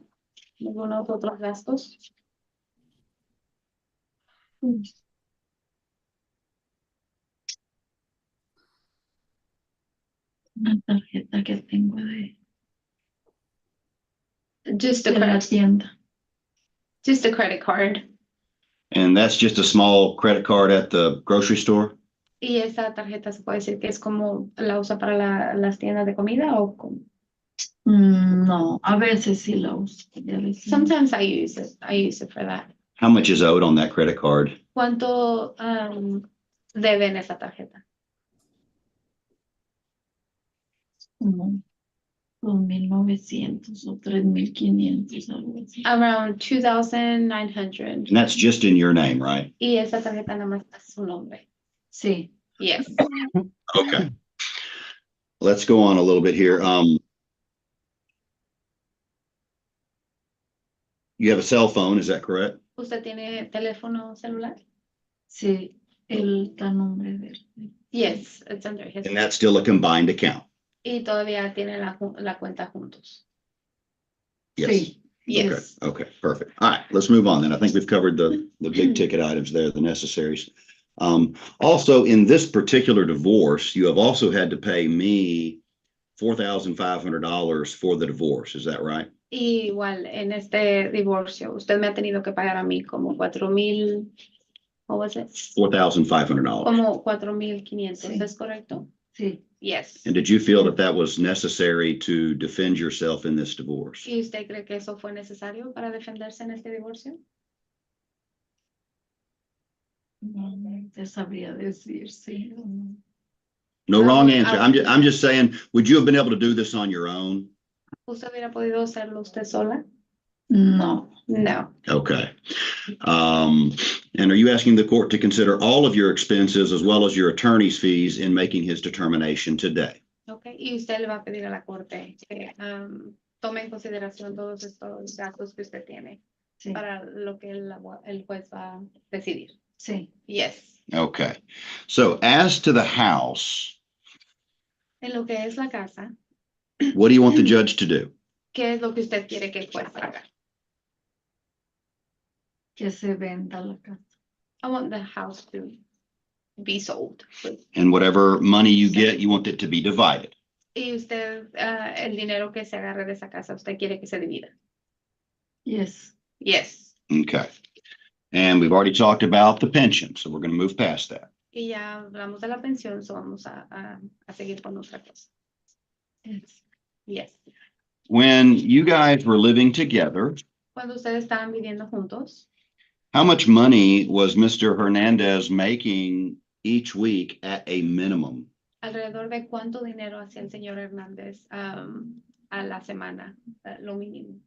¿Algunos otros gastos? Una tarjeta que tengo de la tienda. Just a credit card. And that's just a small credit card at the grocery store? Y esa tarjeta se puede decir que es como la usa para las tiendas de comida o como. No, a veces sí la uso. Sometimes I use it. I use it for that. How much is owed on that credit card? ¿Cuánto debe en esa tarjeta? como 2,900 o 3,500, algo así. Around 2,900. And that's just in your name, right? Y esa tarjeta nada más está su nombre. Sí. Yes. Okay. Let's go on a little bit here. You have a cell phone, is that correct? ¿Usted tiene teléfono celular? Sí, él está a nombre de él. Yes, it's under his. And that's still a combined account. Y todavía tiene la cuenta juntos. Yes. Sí. Yes. Okay, perfect. All right, let's move on then. I think we've covered the big ticket items there, the necessaries. Also, in this particular divorce, you have also had to pay me $4,500 for the divorce. Is that right? Y igual, en este divorcio, usted me ha tenido que pagar a mí como 4,000, what was it? $4,500. Como 4,500, Sí. ¿es correcto? Sí. Yes. And did you feel that that was necessary to defend yourself in this divorce? ¿Y usted cree que eso fue necesario para defenderse en este divorcio? No, no te sabría decir sí o no. No wrong answer. I'm just saying, would you have been able to do this on your own? ¿Usted hubiera podido hacerlo usted sola? No. No. Okay. And are you asking the court to consider all of your expenses as well as your attorney's fees in making his determination today? Okay. Y usted le va a pedir a la corte que tome en consideración todos estos gastos que usted tiene Sí. para lo que el juez va a decidir. Sí. Yes. Okay. So as to the house, En lo que es la casa, what do you want the judge to do? ¿qué es lo que usted quiere que el juez haga? Que se venda la casa. I want the house to be sold. And whatever money you get, you want it to be divided. Y usted, el dinero que se agarre de esa casa, usted quiere que se divida. Yes. Yes. Okay. And we've already talked about the pension, so we're going to move past that. Y ya hablamos de la pensión, so vamos a seguir con otra cosa. Yes. Yes. When you guys were living together, Cuando ustedes estaban viviendo juntos, how much money was Mr. Hernandez making each week at a minimum? alrededor de cuánto dinero hacía el señor Hernández a la semana, lo mínimo.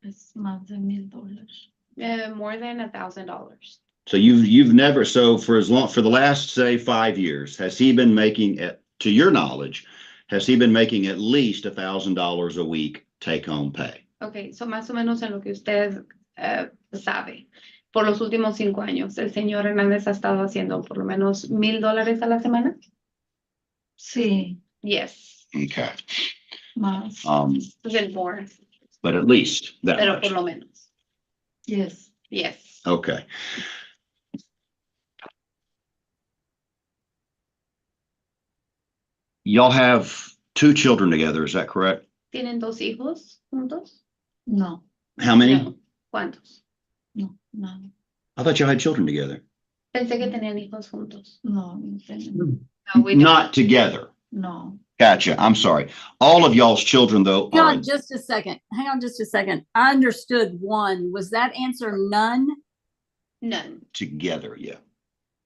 Es más de $1,000. More than $1,000. So you've never, so for the last, say, 5 years, has he been making, to your knowledge, has he been making at least $1,000 a week take home pay? Okay, so más o menos en lo que usted sabe, por los últimos 5 años, el señor Hernández ha estado haciendo por lo menos $1,000 a la semana. Sí. Yes. Okay. Más. Then more, But at least that pero much. por lo menos. Yes. Yes. Okay. Y'all have 2 children together, is that correct? ¿Tienen 2 hijos juntos? No. How many? No. ¿Cuántos? No. Nada. I thought y'all had children together. Pensé que tenían hijos juntos. No. No tenemos. No, we don't. Not together. No. Gotcha. I'm sorry. All of y'all's children, though, Hang are on just a second. Hang on just a second. I understood one. Was that answer none? None. together. Yeah.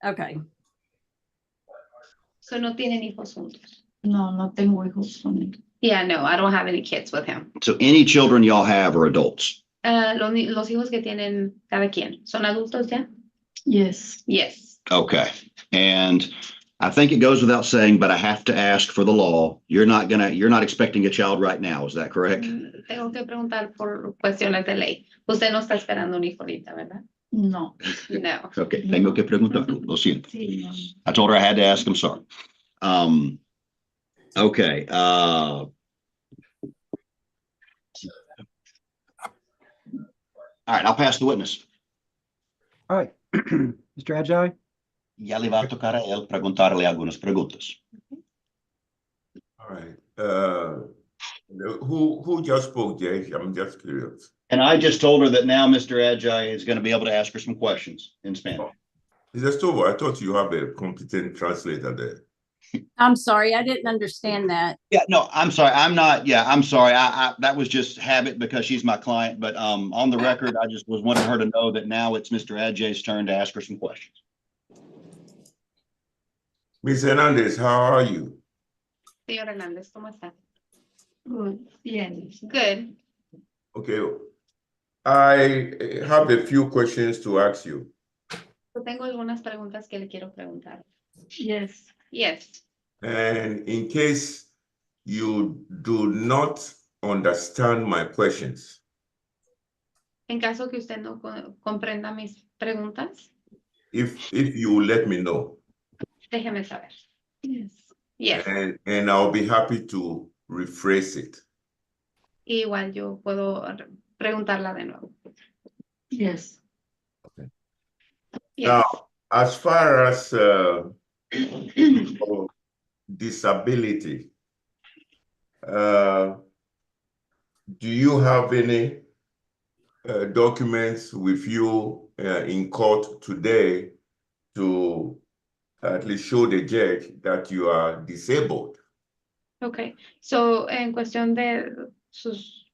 Okay. So no tienen hijos juntos. No, no tengo hijos con él. Yeah, no, I don't have any kids with him. So any children y'all have are adults. Los hijos que tienen cada quien, ¿son adultos ya? Yes. Yes. Okay. And I think it goes without saying, but I have to ask for the law. You're not expecting a child right now. Is that correct? Tengo que preguntar por cuestiones de ley. Usted no está esperando un hijo ahorita, ¿verdad? No. No. Okay. Tengo que preguntar. Lo siento. Sí, no. I told her I had to ask. I'm sorry. Okay. All right. I'll pass the witness. All right. Mr. Ajay? Ya le va a tocar a él preguntarle algunas preguntas. All right. Who just spoke, Jay? I'm just curious. And I just told her that now Mr. Ajay is going to be able to ask her some questions in Spanish. Is that over? I thought you have a competent translator there. I'm sorry, I didn't understand that. Yeah, no, I'm sorry. I'm not. Yeah, I'm sorry. I that was just habit because she's my client. But on the record, I just was wanting her to know that now it's Mr. Ajay's turn to ask her some questions. Ms. Hernandez, how are you? Señor Hernández, ¿cómo está? Good. Bien. Good. Okay, I have a few questions to ask you. Yo tengo algunas preguntas que le quiero preguntar. Yes. Yes. And in case you do not understand my questions, En caso que usted no comprenda mis preguntas, if you let me know, déjeme saber. Yes. Yes. and I'll be happy to rephrase it. Igual yo puedo preguntarla de nuevo. Yes. Yes. Now, as far as disability, do you have any documents with you in court today to at least show the judge that you are disabled? Okay. So, en cuestión de sus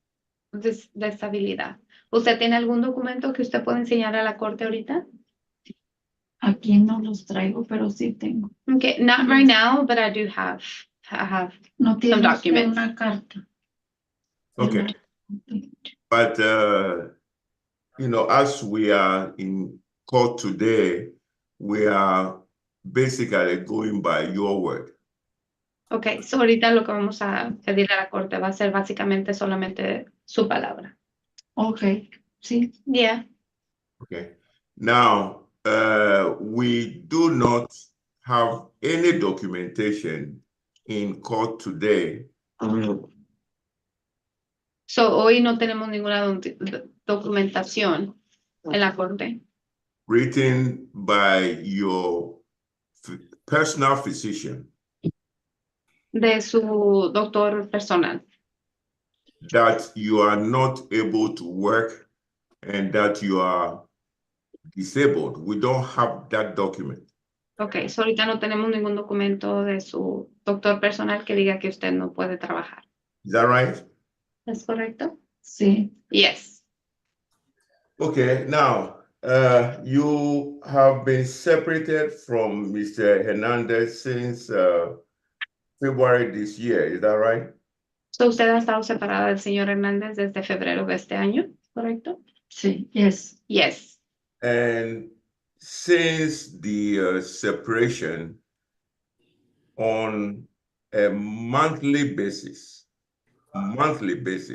de estabilidad, ¿usted tiene algún documento que usted pueda enseñar a la corte ahorita? Aquí no los traigo, pero sí tengo. Okay, not right now, but I do have No some tiene usted documents. una carta. Okay. But, you know, as we are in court today, we are basically going by your word. Okay, so ahorita lo que vamos a pedir a la corte va a ser básicamente solamente su palabra. Okay, sí. Yeah. Okay. Now, we do not have any documentation in court today. So hoy no tenemos ninguna documentación en la corte Written by your personal physician de su doctor personal that you are not able to work and that you are disabled. We don't have that document. Okay, so ahorita no tenemos ningún documento de su doctor personal que diga que usted no puede trabajar. Is that right? ¿Es correcto? Sí. Yes. Okay, now, you have been separated from Mr. Hernandez since February this year, is that right? So usted ha estado separada del señor Hernández desde febrero de este año, ¿correcto? Sí. Yes. Yes. And since the separation, on a monthly basis, Mr.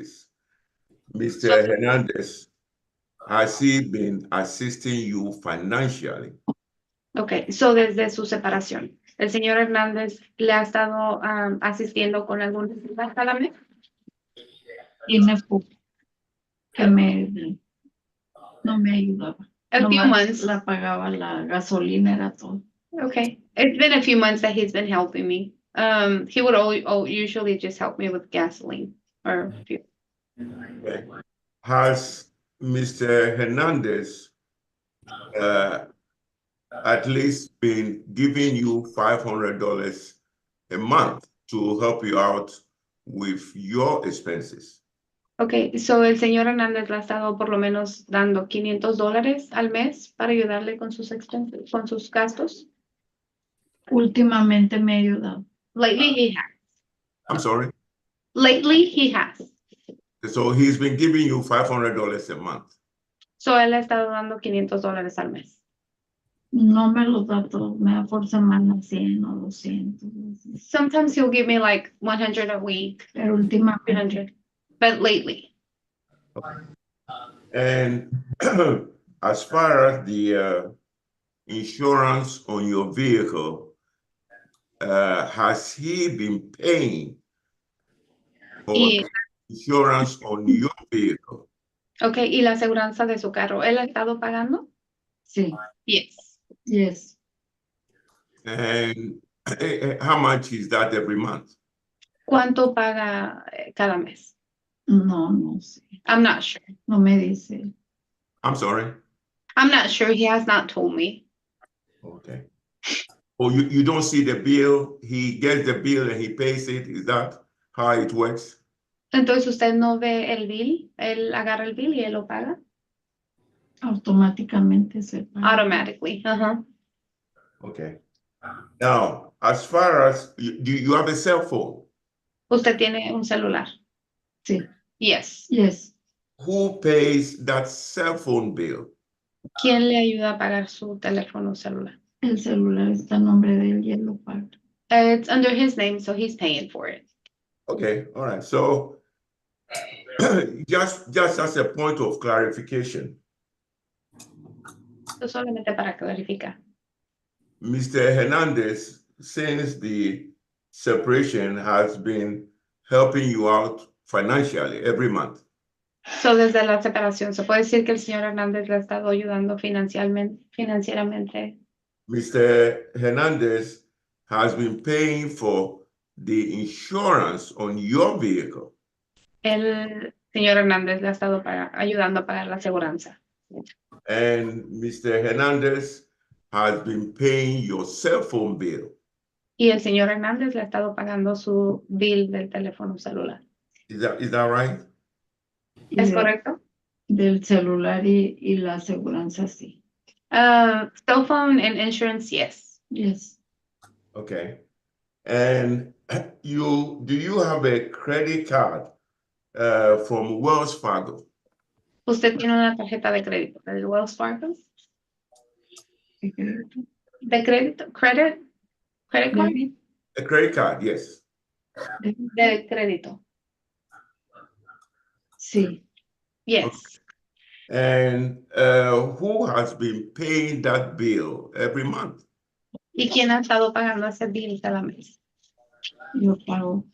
Hernandez, has he been assisting you financially? Okay, so desde su separación, ¿el señor Hernández le ha estado asistiendo con alguna ayuda cada mes? Tiene poco que no me ayudaba. A few Nomás months. la pagaba la gasolina, era todo. Okay, it's been a few months that he's been helping me. He would usually just help me with gasoline or fuel. Okay. Has Mr. Hernandez at least been giving you $500 a month to help you out with your expenses? Okay, so el señor Hernández le ha estado por lo menos dando $500 al mes para ayudarle con sus expenses, con sus gastos. Últimamente me ha ayudado. Lately he has. I'm sorry. Lately he has. So he's been giving you $500 a month. So él ha estado dando $500 al mes. No me los da todos, me da por semana 100 o 200. Sometimes he'll give me like 100 a week. Pero últimamente. 300. But lately. And as far as the insurance on your vehicle, has he been paying for insurance on your vehicle? Okay, ¿y la aseguranza de su carro? ¿Él ha estado pagando? Sí. Yes. Yes. And how much is that every month? ¿Cuánto paga cada mes? No sé. I'm not sure. No me dice. I'm sorry? I'm not sure. He has not told me. Okay. Oh, you don't see the bill? He gets the bill and he pays it? Is that how it works? Entonces, ¿usted no ve el bill? Él agarra el bill y él lo paga. Automáticamente se paga. Automatically. Okay. Now, as far as, do you have a cell phone? Usted tiene un celular. Sí. Yes. Yes. Who pays that cell phone bill? ¿Quién le ayuda a pagar su teléfono celular? El celular está a nombre de él y él lo paga. It's under his name, so he's paying for it. Okay, all right. So just as a point of clarification, Esto solamente para clarificar. Mr. Hernandez, since the separation, has been helping you out financially every month. So, desde la separación, ¿se puede decir que el señor Hernández le ha estado ayudando financieramente? Mr. Hernandez has been paying for the insurance on your vehicle. El señor Hernández le ha estado ayudando a pagar la aseguranza. And Mr. Hernandez has been paying your cell phone bill. Y el señor Hernández le ha estado pagando su bill del teléfono celular. Is that right? ¿Es correcto? Del celular y la aseguranza, sí. Cell phone and insurance, yes. Yes. Okay. And do you have a credit card from Wells Fargo? ¿Usted tiene una tarjeta de crédito del Wells Fargo? ¿De crédito? ¿Credit card? A credit card, yes. De crédito. Sí. Yes. And who has been paying that bill every month? ¿Y quién ha estado pagando ese bill cada mes? Yo pago.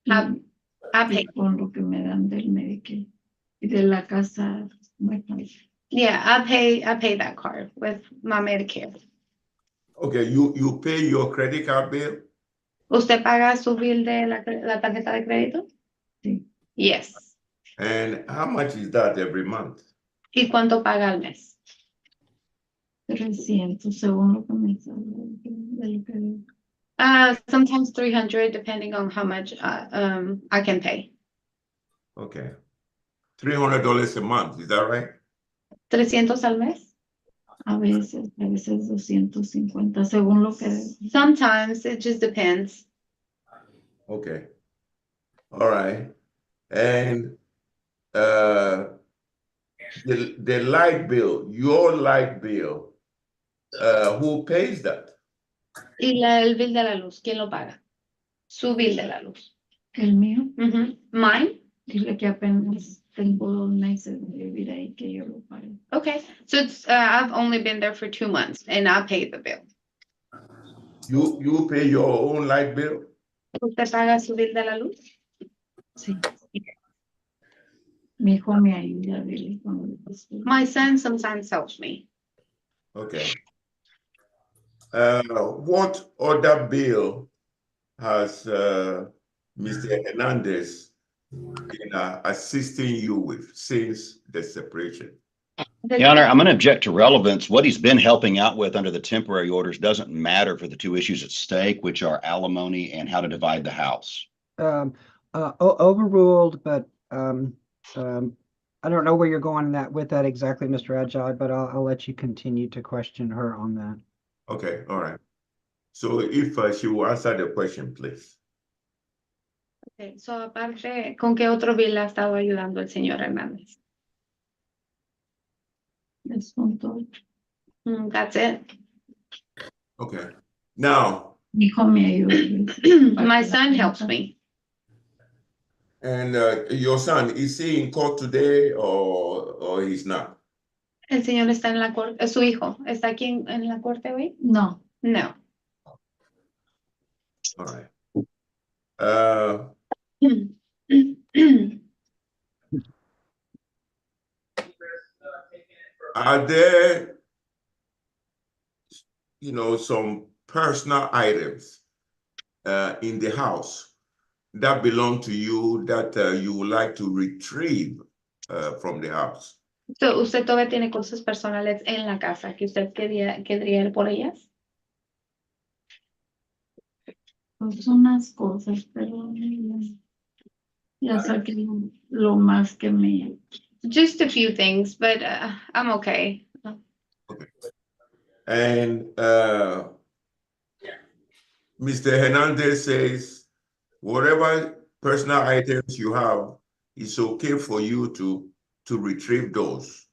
Y con lo que me dan del Medicaid. Y de la casa. Yeah, I pay that card with my Medicare. Okay, you pay your credit card bill? ¿Usted paga su bill de la tarjeta de crédito? Sí. Yes. And how much is that every month? ¿Y cuánto paga al mes? 300, según lo que me sale. Sometimes 300, depending on how much I can pay. Okay. $300 a month, is that right? 300 al mes? A veces 250, según lo que. Sometimes it just depends. Okay. All right. And the light bill, your light bill, who pays that? ¿Y el bill de la luz? ¿Quién lo paga? Su bill de la luz. ¿El mío? Mine? Dile que apenas tengo 2 meses de vivir ahí que yo lo pago. Okay, so it's I've only been there for 2 months and I paid the bill. You pay your own light bill? ¿Usted paga su bill de la luz? Sí. Mi hijo me ayuda, dile. My son sometimes helps me. Okay. What other bill has Mr. Hernandez been assisting you with since the separation? Your Honor, I'm going to object to relevance. What he's been helping out with under the temporary orders doesn't matter for the 2 issues at stake, which are alimony and how to divide the house. Overruled, but I don't know where you're going with that exactly, Mr. Ajay, but I'll let you continue to question her on that. Okay, all right. So if she will answer the question, please. Okay, so aparte, ¿con qué otro bill ha estado ayudando el señor Hernández? Es con todo. That's it. Okay. Now. Mi hijo me ayuda. My son helps me. And your son, is he in court today or he's not? El señor está en la corte, su hijo, ¿está aquí en la corte hoy? No. No. All right. Are there, some personal items in the house that belong to you that you would like to retrieve from the house? So, ¿usted todavía tiene cosas personales en la casa que usted quería ir por ellas? Pues unas cosas, pero ya saqué lo más que me. Just a few things, but I'm okay. Okay. And Mr. Hernandez says, whatever personal items you have, it's okay for you to retrieve those.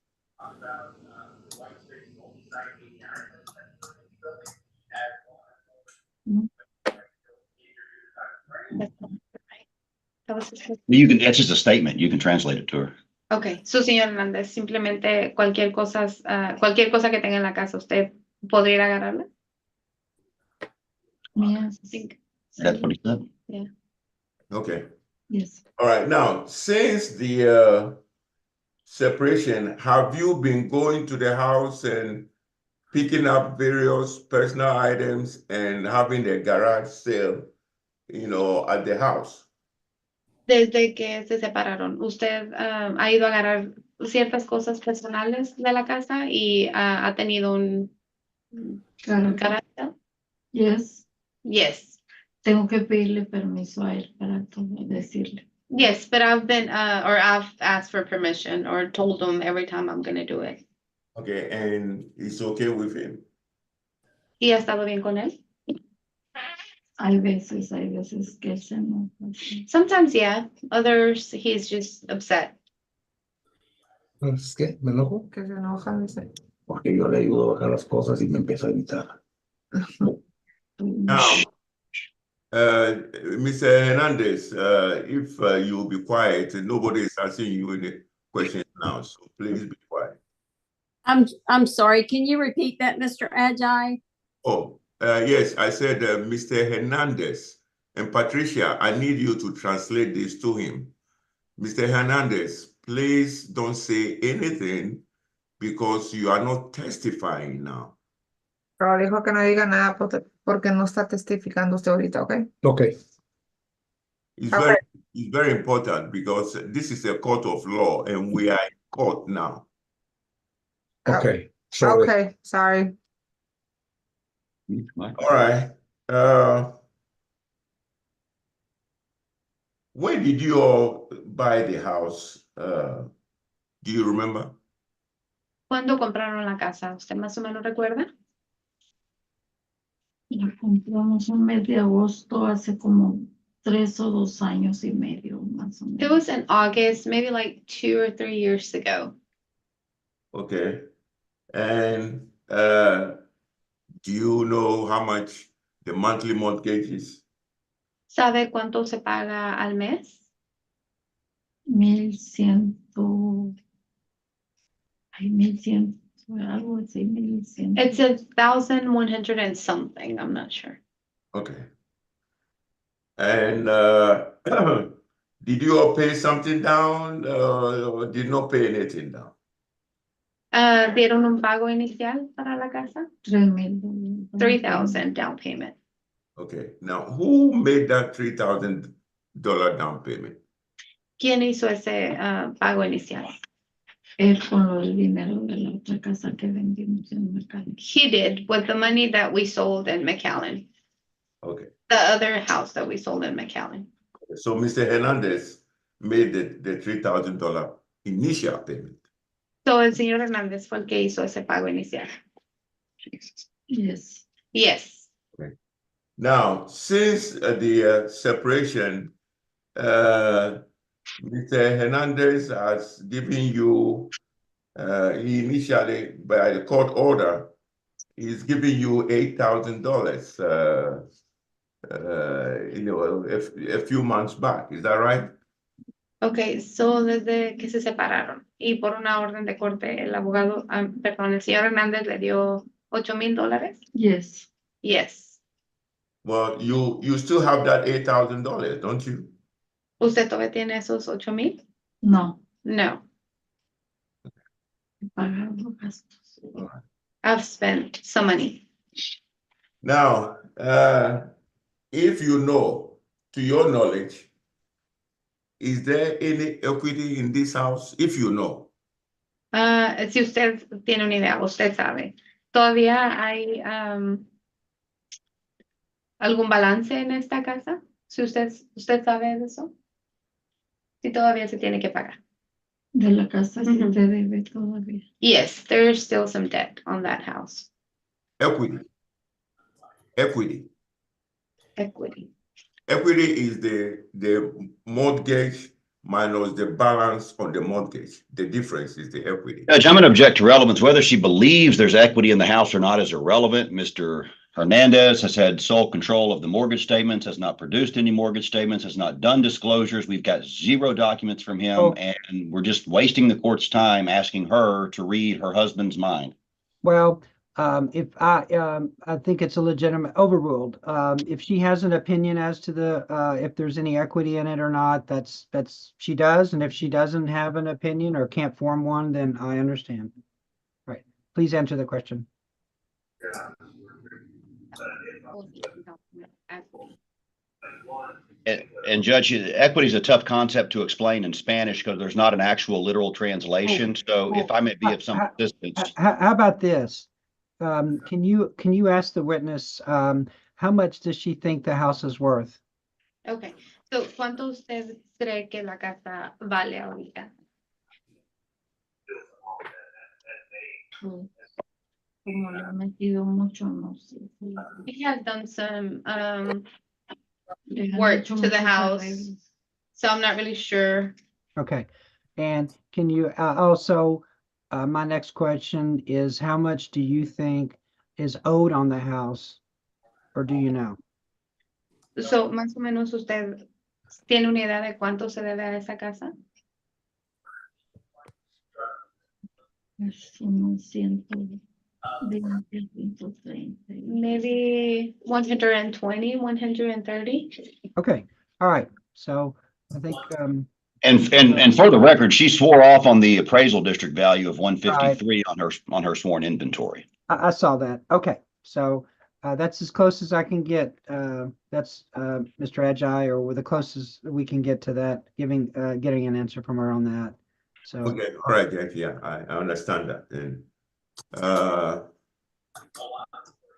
You can, that's just a statement. You can translate it to her. Ok, su señor Hernández, simplemente cualquier cosa que tenga en la casa, ¿usted podría ir a agarrarla? Yes. I think so. That's what he said. Yeah. Okay. Yes. All right. Now, since the separation, have you been going to the house and picking up various personal items and having the garage sale, at the house? Desde que se separaron, ¿usted ha ido a agarrar ciertas cosas personales de la casa y ha tenido un garage sale? Yes. Yes. Tengo que pedirle permiso a él para decirle. Yes, but I've asked for permission or told him every time I'm going to do it. Okay, and it's okay with him? ¿Y ha estado bien con él? Hay veces que él se enoja. Sometimes, yeah. Others, he's just upset. ¿Es que me enojo? Que se enoja, dice. Porque yo le ayudo a bajar las cosas y me empieza a gritar. Now, Mr. Hernandez, if you'll be quiet, nobody is asking you any questions now, so please be quiet. I'm sorry, can you repeat that, Mr. Ajay? Oh, yes, I said Mr. Hernandez and Patricia, I need you to translate this to him. Mr. Hernandez, please don't say anything because you are not testifying now. Pero dijo que no diga nada porque no está testificando usted ahorita, ¿ok? Okay. It's Okay. very important because this is a court of law and we are in court now. Okay. Sorry. Okay, sorry. All right. When did you all buy the house? Do you remember? ¿Cuándo compraron la casa? ¿Usted más o menos recuerda? La compramos un mes de agosto hace como 3 o 2 años y medio, más o menos. It was in August, maybe like 2 or 3 years ago. Okay. And do you know how much the monthly mortgage is? ¿Sabe cuánto se paga al mes? 1100. Ay, 1100. Algo así, 1100. It's 1,100 and something. I'm not sure. Okay. And did you all pay something down or did not pay anything down? ¿Dieron un pago inicial para la casa? $3,000. 3,000 down payment. Okay. Now, who made that $3,000 down payment? ¿Quién hizo ese pago inicial? Él con el dinero de la otra casa que vendimos en McAllen. He did with the money that we sold in McAllen. Okay. The other house that we sold in McAllen. So Mr. Hernandez made the $3,000 initial payment. So el señor Hernández fue el que hizo ese pago inicial. Yes. Yes. Okay. Now, since the separation, Mr. Hernandez has given you, he initially, by the court order, he's giving you $8,000, a few months back. Is that right? Okay, so desde que se separaron y por una orden de corte, el abogado, perdón, el señor Hernández le dio $8,000. Yes. Yes. Well, you still have that $8,000, don't you? ¿Usted todavía tiene esos 8,000? No. No. Pagar los gastos. I've spent some money. Now, if you know, to your knowledge, is there any equity in this house? If you know. Si usted tiene una idea, usted sabe. ¿Todavía hay algún balance en esta casa? Si usted sabe de eso. Si todavía se tiene que pagar. De la casa sí te debe todavía. Yes, there's still some debt on that house. Equity. Equity. Equity is the mortgage minus the balance on the mortgage. The difference is the equity. Judge, I'm going to object to relevance. Whether she believes there's equity in the house or not is irrelevant. Mr. Hernandez has had sole control of the mortgage statements, has not produced any mortgage statements, has not done disclosures. We've got 0 documents from him, Oh. and we're just wasting the court's time asking her to read her husband's mind. Well, if I think it's a legitimate overruled. If she has an opinion as to the if there's any equity in it or not, that's she does. And if she doesn't have an opinion or can't form one, then I understand. Right. Please answer the question. And Judge, equity is a tough concept to explain in Spanish because there's not an actual literal translation. So if I may be of some assistance. How about this? Can you ask the witness how much does she think the house is worth? Okay. So, ¿cuánto usted cree que la casa vale ahorita? Como le ha metido mucho, no sé. He has done some Le han work hecho to the muchos house, arreglos. so I'm not really sure. Okay. And can you also, my next question is how much do you think is owed on the house? Or do you know? So, más o menos usted tiene una idea de cuánto se debe a esa casa? Es unos 120, 130. Maybe 120, 130. Okay. All right. So I think And for the record, she swore off on the appraisal district value of 153 on her sworn inventory. I saw that. Okay. So that's as close as I can get. That's Mr. Agi, or the closest we can get to that, getting an answer from her on that. So Okay, all right, Judge. Yeah, I understand that. And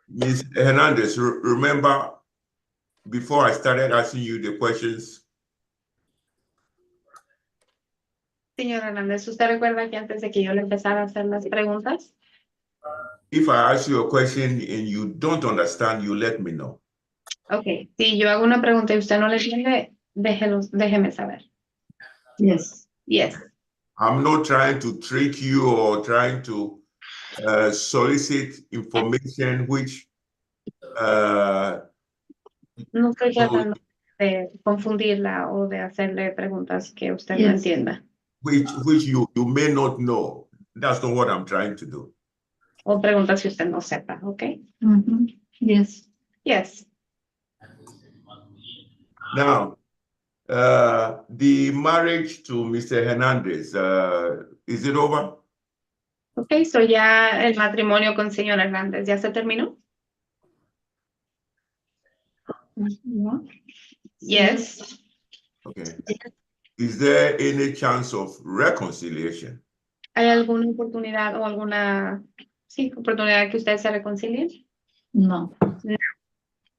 Ms. Hernandez, remember before I started asking you the questions? Señor Hernández, ¿usted recuerda que antes de que yo le empezara a hacer las preguntas? If I ask you a question and you don't understand, you let me know. Okay, si yo hago una pregunta y usted no le entiende, déjeme saber. Yes. Yes. I'm not trying to trick you or trying to solicit information which No estoy tratando de confundirla o de hacerle preguntas que usted no Yes. entienda. which you may not know. That's not what I'm trying to do. O preguntas que usted no sepa, okay? Yes. Yes. Now, the marriage to Mr. Hernandez, is it over? Okay, so ya el matrimonio con señor Hernández ya se terminó. No. Yes. Okay. Is there any chance of reconciliation? ¿Hay alguna oportunidad o alguna oportunidad que ustedes se reconcilien? No.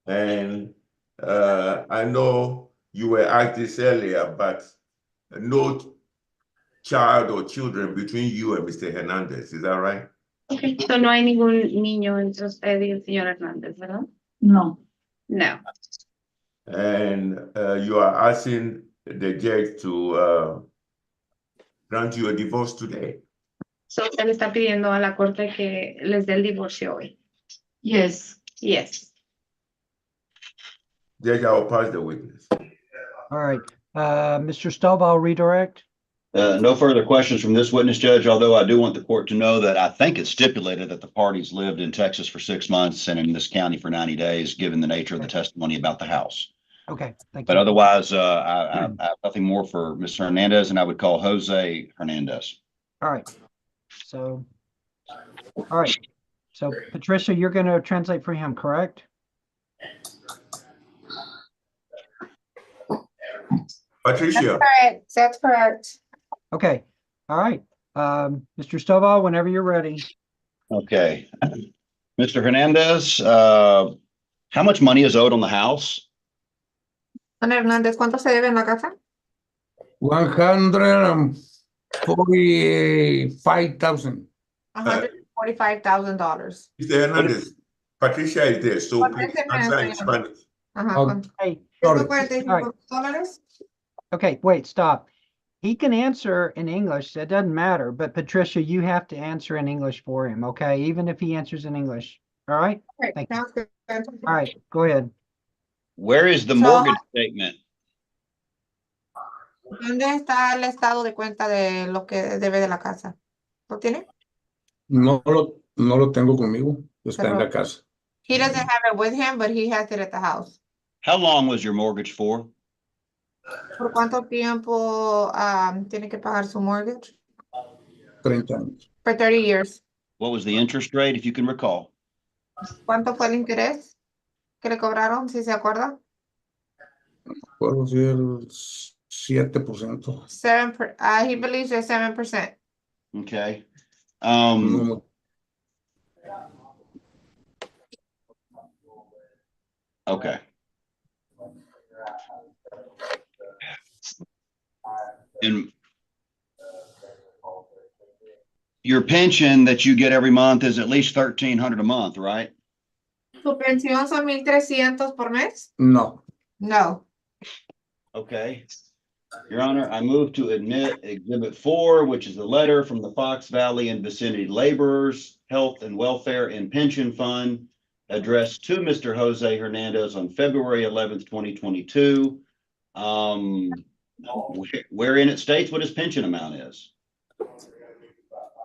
And I know you were asked this earlier, but no child or children between you and Mr. Hernandez, is that right? Okay, so no hay ningún niño entre usted y el señor Hernández, ¿verdad? No. No. And you are asking the judge to grant you a divorce today. So usted le está pidiendo a la corte que les dé el divorcio hoy. Yes. Yes. Judge, I will pass the witness. all right. Mr. Stovall, redirect. No further questions from this witness, Judge, although I do want the court to know that I think it's stipulated that the parties lived in Texas for 6 months and in this county for 90 days, given the nature of the testimony about the house. Okay, thank But you. otherwise, I have nothing more for Mr. Hernandez, and I would call Jose Hernandez. All right. So, all right. So Patricia, you're going to translate for him, correct? Patricia. Correct. That's correct. Okay. All right. Mr. Stovall, whenever you're ready. Okay. Mr. Hernandez, how much money is owed on the house? Don Hernández, ¿cuánto se debe en la casa? $145,000. $145,000. Mr. Hernandez, Patricia is there, so please Contésteme, answer in señor. Spanish. Ajá, Oh, con Hey, sorry. $145. okay, wait, stop. He can answer in English, it doesn't matter, but Patricia, you have to answer in English for him, okay? Even if he answers in English, all right? Okay, Thank you. sounds good. All right, go ahead. Where is the So- mortgage statement? ¿Dónde está el estado de cuenta de lo que debe de la casa? ¿Lo tiene? No lo tengo conmigo, está en Pero- la casa. He doesn't have it with him, but he has it at the house. How long was your mortgage for? ¿Por cuánto tiempo tiene que pagar su mortgage? 30 años. For 30 years. What was the interest rate, if you can recall? ¿Cuánto fue el interés que le cobraron, si se acuerda? Puedo decir 7%. He believes it's 7%. Okay. No, Okay. And your pension that you get every month is at least 1,300 a month, right? ¿Su pensión son 1,300 por mes? no. No. Okay. Your Honor, I move to admit Exhibit 4, which is the letter from the Fox Valley and Vicinity Laborers Health and Welfare and Pension Fund addressed to Mr. Jose Hernandez on February 11th, 2022. Wherein it states what his pension amount is.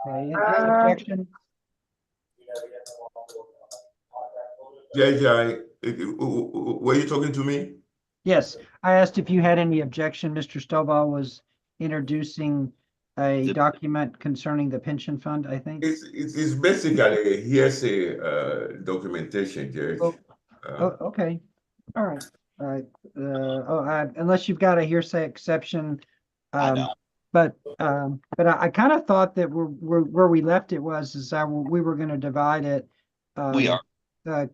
Okay, objection? Judge, were you talking to me? Yes, I asked if you had any objection. Mr. Stovall was introducing a document concerning the pension fund, I think. It's basically a hearsay documentation, Judge. Oh, okay, all right, all right. Unless you've got a hearsay exception. I don't. But I kind of thought that where we left it was we were going to divide it. We are.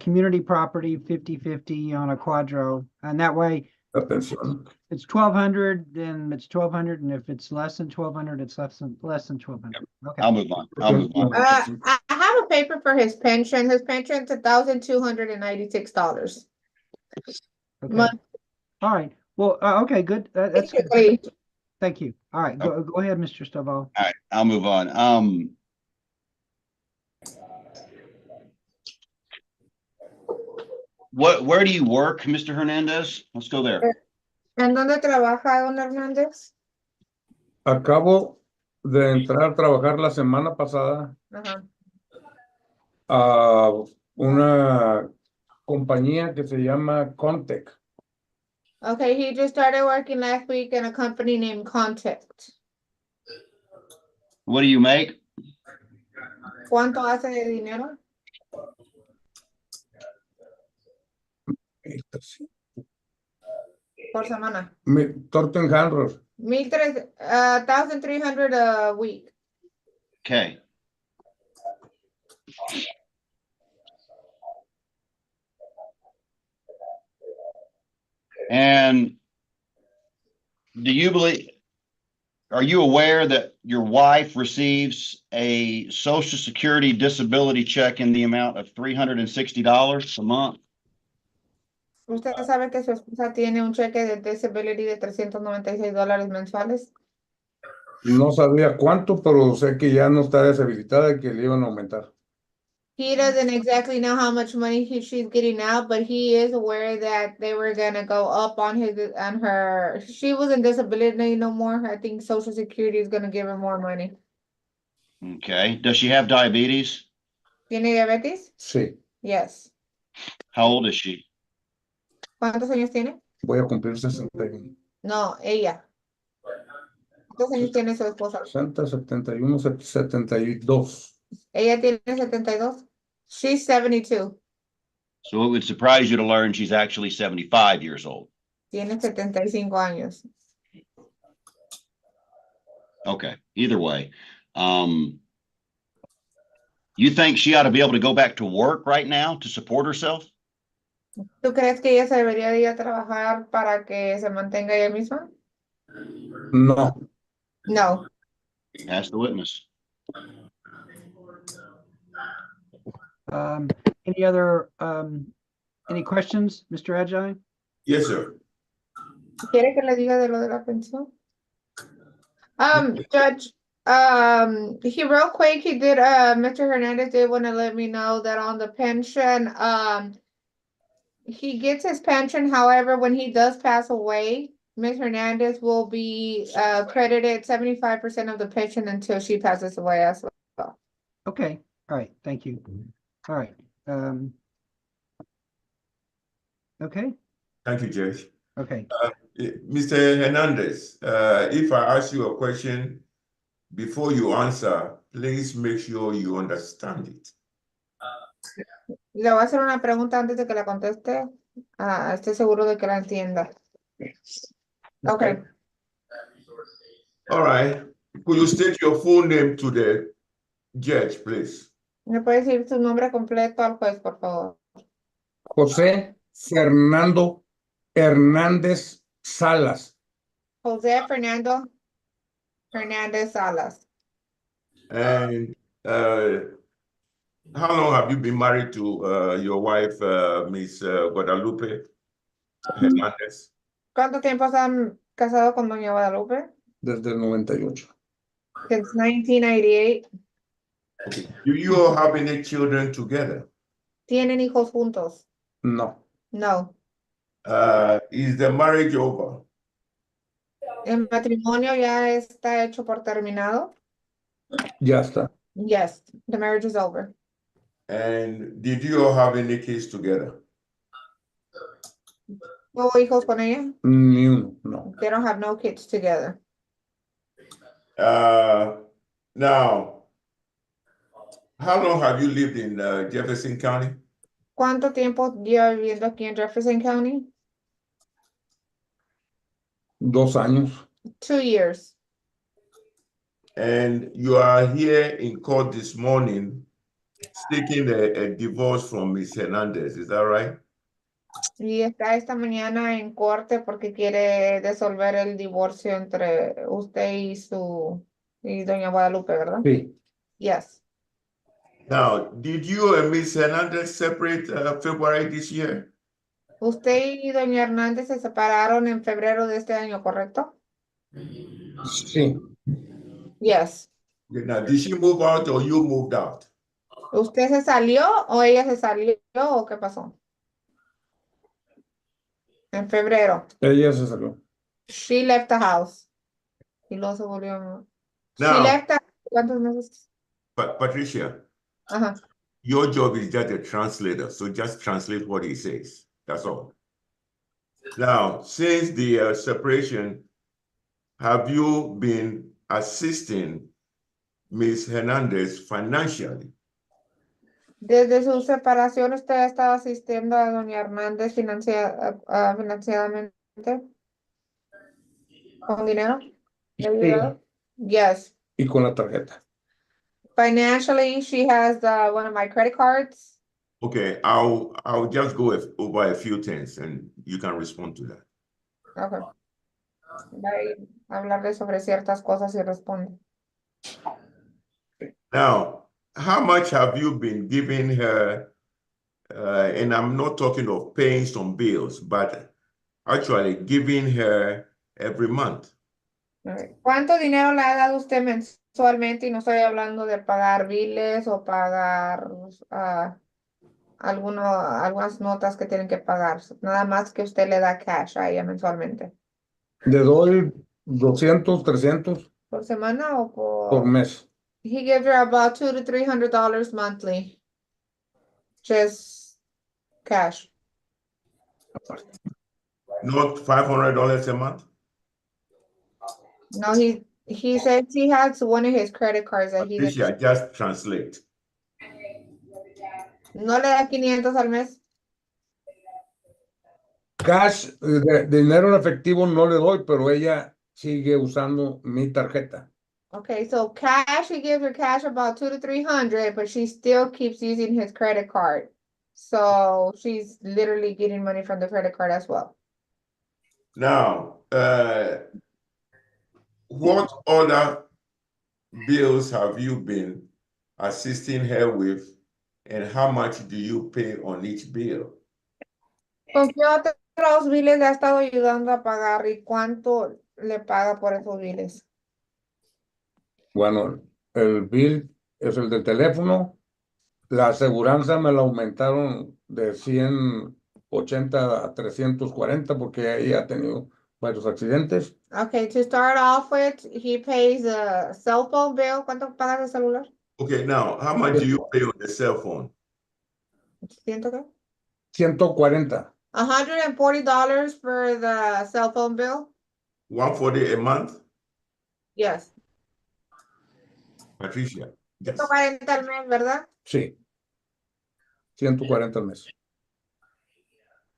Community property 50-50 on a quadro, and that way Atención. it's 1,200, then it's 1,200, and if it's less than 1,200, it's less than 1,200. Okay. I'll move on. I'll move on. I have a paper for his pension. His pension's $1,296. Okay. All right. Well, okay, good. That's good. Thank you. All right, go ahead, Mr. Stovall. All right, I'll move on. Where do you work, Mr. Hernandez? Let's go there. ¿En dónde trabaja don Hernández? Acabo de entrar a trabajar la semana pasada Ajá. a una compañía que se llama Contec. Okay, he just started working last week in a company named Contact. What do you make? ¿Cuánto hace de dinero? Por semana. Thornton Handler. 1,300 a week. Okay. And do you believe, are you aware that your wife receives a Social Security disability check in the amount of $360 a month? ¿Usted sabe que su esposa tiene un cheque de disability de $396 mensuales? No sabía cuánto, pero sé que ya no está deshabilitada y que le iban a aumentar. He doesn't exactly know how much money she's getting now, but he is aware that they were gonna go up on her. She wasn't disability no more. I think Social Security is gonna give her more money. Okay. Does she have diabetes? ¿Tiene diabetes? Sí. Yes. How old is she? ¿Cuántos años tiene? Voy a cumplir 61. No, ella. ¿Cuántos años tiene su esposa? 60, 71, 72. Ella tiene 72. She's 72. So it would surprise you to learn she's actually 75 years old. Tiene 75 años. Okay. Either way. You think she ought to be able to go back to work right now to support herself? ¿Tú crees que ella se debería de ir a trabajar para que se mantenga ella misma? No. No. Ask the witness. Any other Any questions, Mr. Ajay? Yes, sir. ¿Quiere que le diga de lo de la pensión? Judge, he real quick, he did, Mr. Hernandez did want to let me know that on the pension, he gets his pension, however, when he does pass away, Ms. Hernandez will be, credited 75% of the pension until she passes away as well. Okay, all right, thank you. All right. Okay, Thank you, Judge. okay. Mr. Hernandez, if I ask you a question, before you answer, please make sure you understand it. Le voy a hacer una pregunta antes de que la conteste. Estoy seguro de que la entienda. Okay. All right. Could you state your full name to the judge, please? ¿Me puede decir su nombre completo al juez, por favor? José Fernando Hernández Salas. José Fernando Hernández Salas. And how long have you been married to your wife, Miss Guadalupe Hernandez? ¿Cuánto tiempo se han casado con doña Guadalupe? Desde el 98. Since 1998. Okay. Do you all have any children together? ¿Tienen hijos juntos? No. No. Is the marriage over? ¿El matrimonio ya está hecho por terminado? Ya está. Yes, the marriage is over. And did you all have any kids together? ¿Tuvo hijos con ella? Ni uno, no. They don't have no kids together. Now, how long have you lived in Jefferson County? ¿Cuánto tiempo lleva viviendo aquí en Jefferson County? 2 años. 2 years. And you are here in court this morning seeking a divorce from Ms. Hernandez, is that right? Y está esta mañana en corte porque quiere disolver el divorcio entre usted y doña Guadalupe, ¿verdad? Sí. Yes. Now, did you and Ms. Hernandez separate February this year? Usted y doña Hernández se separaron en febrero de este año, ¿correcto? Sí. Yes. Okay, now, did she move out or you moved out? ¿Usted se salió o ella se salió o qué pasó? En febrero. Ella se salió. She left the house. Y luego se volvió. She Now, left the ¿Cuántos meses? Patricia, Ajá. your job is just a translator, so just translate what he says. That's all. Now, since the separation, have you been assisting Ms. Hernandez financially? Desde su separación, ¿usted ha estado asistiendo a doña Hernández financieramente? ¿Con dinero? ¿Le ha ayudado? Yes. Y con la tarjeta. Financially, she has one of my credit cards. Okay, I'll just go over a few things and you can respond to that. Okay. Va a hablarle sobre ciertas cosas y responde. Now, how much have you been giving her? And I'm not talking of paying some bills, but actually giving her every month. ¿Cuánto dinero le ha dado usted mensualmente? Y no estoy hablando de pagar biles o pagar algunas notas que tienen que pagar. Nada más que usted le da cash a ella mensualmente. Le doy 200, 300 ¿Por semana o por por? mes. He gives her about $200 to $300 monthly. Just cash. Not $500 a month? No, he said he has one of his credit cards that he Patricia, just translate. no le da 500 al mes. Cash, dinero en efectivo no le doy, pero ella sigue usando mi tarjeta. Okay, so cash, he gives her cash about $200 to $300, but she still keeps using his credit card. So she's literally getting money from the credit card as well. Now, what other bills have you been assisting her with, and how much do you pay on each bill? ¿Con qué otros biles le ha estado ayudando a pagar y cuánto le paga por esos biles? Bueno, el bill es el del teléfono. La aseguranza me la aumentaron de 180 a 340 porque ella ha tenido varios accidentes. Okay, to start off with, he pays a cell phone bill. ¿Cuánto pagas de celular? Okay, now, how much do you pay on the cell phone? ¿Ciento qué? 140. $140 for the cell phone bill? 140 a month? Yes. Patricia, yes. 140 al mes, ¿verdad? Sí. 140 al mes.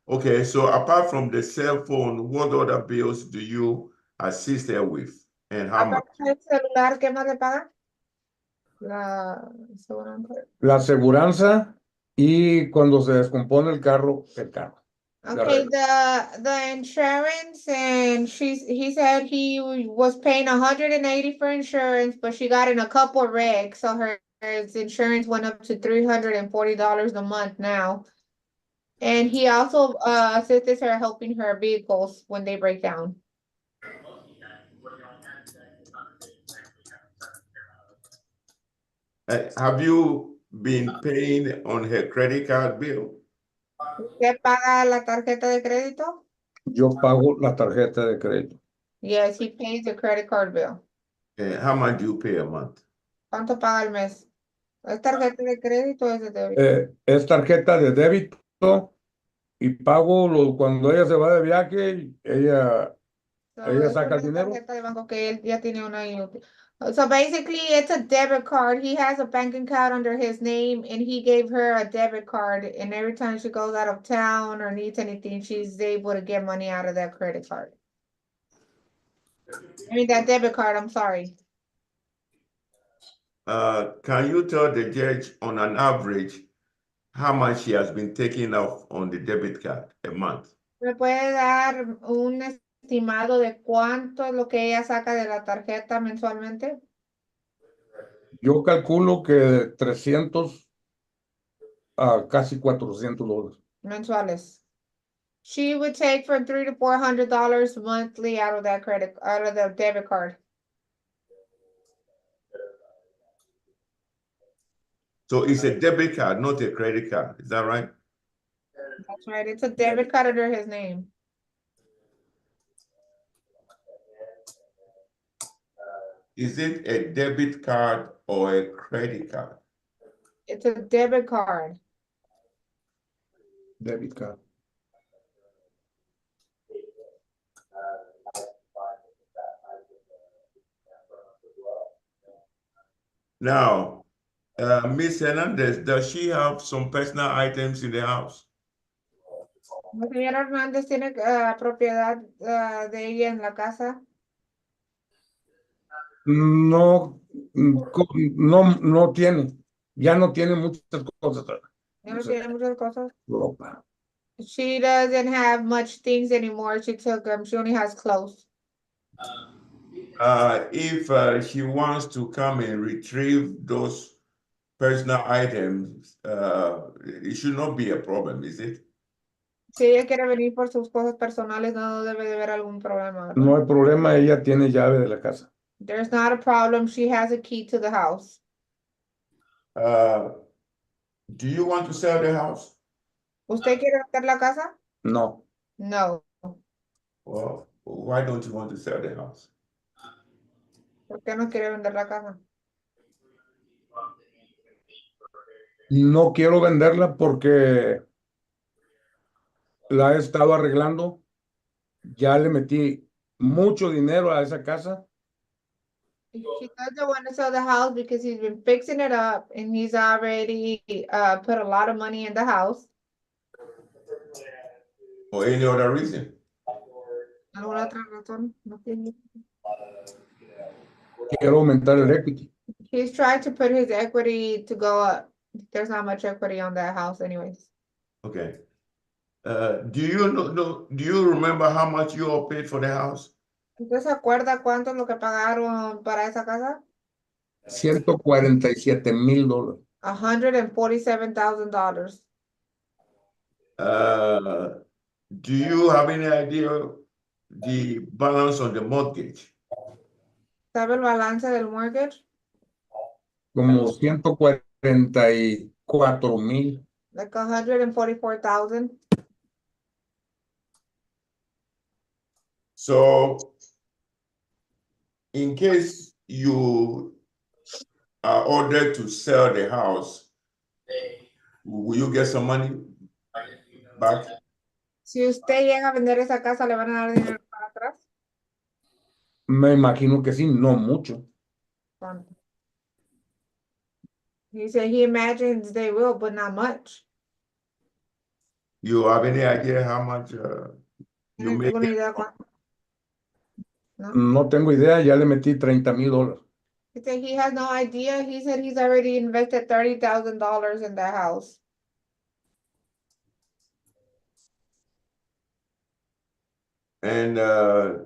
Okay, so apart from the cell phone, what other bills do you assist her with? And how much? Aparte del celular, ¿qué más le pagan? La aseguranza. La aseguranza y cuando se descompone el carro, el carro. de Okay, arreglo. the insurance, and he said he was paying 180 for insurance, but she got in a couple wrecks, so her insurance went up to $340 a month now. And he also assisted her helping her vehicles when they break down. Have you been paying on her credit card bill? ¿Usted paga la tarjeta de crédito? Yo pago la tarjeta de crédito. Yes, he pays the credit card bill. How much do you pay a month? ¿Cuánto paga al mes? ¿Es tarjeta de crédito o es de débito? Es tarjeta de débito y pago cuando ella se va de viaje, ella Es saca el una dinero. tarjeta de banco que él ya tiene una. So basically, it's a debit card. He has a bank account under his name, and he gave her a debit card. And every time she goes out of town or needs anything, she's able to get money out of that credit card. I mean, that debit card, I'm sorry. Can you tell the judge on an average how much she has been taking off on the debit card a month? ¿Me puede dar un estimado de cuánto es lo que ella saca de la tarjeta mensualmente? Yo calculo que de 300 a casi $400. Mensuales. She would take from $300 to $400 monthly out of the debit card. So it's a debit card, not a credit card. Is that right? That's right. It's a debit card under his name. Is it a debit card or a credit card? It's a debit card. Debit card. Now, Miss Hernandez, does she have some personal items in the house? La señora Hernández tiene propiedad de ella en la casa. No, no tiene. Ya no tiene muchas cosas. Ya no tiene muchas cosas. Ropa. She doesn't have much things anymore. She only has clothes. If she wants to come and retrieve those personal items, it should not be a problem, is it? Si ella quiere venir por sus cosas personales, no debe de haber algún problema, ¿verdad? No hay problema, ella tiene llave de la casa. There's not a problem. She has a key to the house. Do you want to sell the house? ¿Usted quiere vender la casa? No. No. Well, why don't you want to sell the house? ¿Por qué no quiere vender la casa? No quiero venderla porque la he estado arreglando. Ya le metí mucho dinero a esa casa. She doesn't want to sell the house because he's been fixing it up and he's already put a lot of money in the house. Or any other reason? ¿Alguna otra razón? No tiene. Quiero aumentar el equity. He's trying to put his equity to go up. There's not much equity on that house anyways. Okay. Do you remember how much you all paid for the house? ¿Usted se acuerda cuánto es lo que pagaron para esa casa? $147,000. $147,000. Do you have any idea the balance on the mortgage? ¿Sabe el balance del mortgage? Como 144,000. Like 144,000. So in case you are ordered to sell the house, will you get some money back? Si usted llega a vender esa casa, ¿le van a dar dinero para atrás? Me imagino que sí, no mucho. ¿Cuánto? He said he imagines they will, but not much. You have any idea how much you No make? tengo ni idea cuánto. No. No tengo idea, ya le metí $30,000. He said he has no idea. He said he's already invested $30,000 in the house. And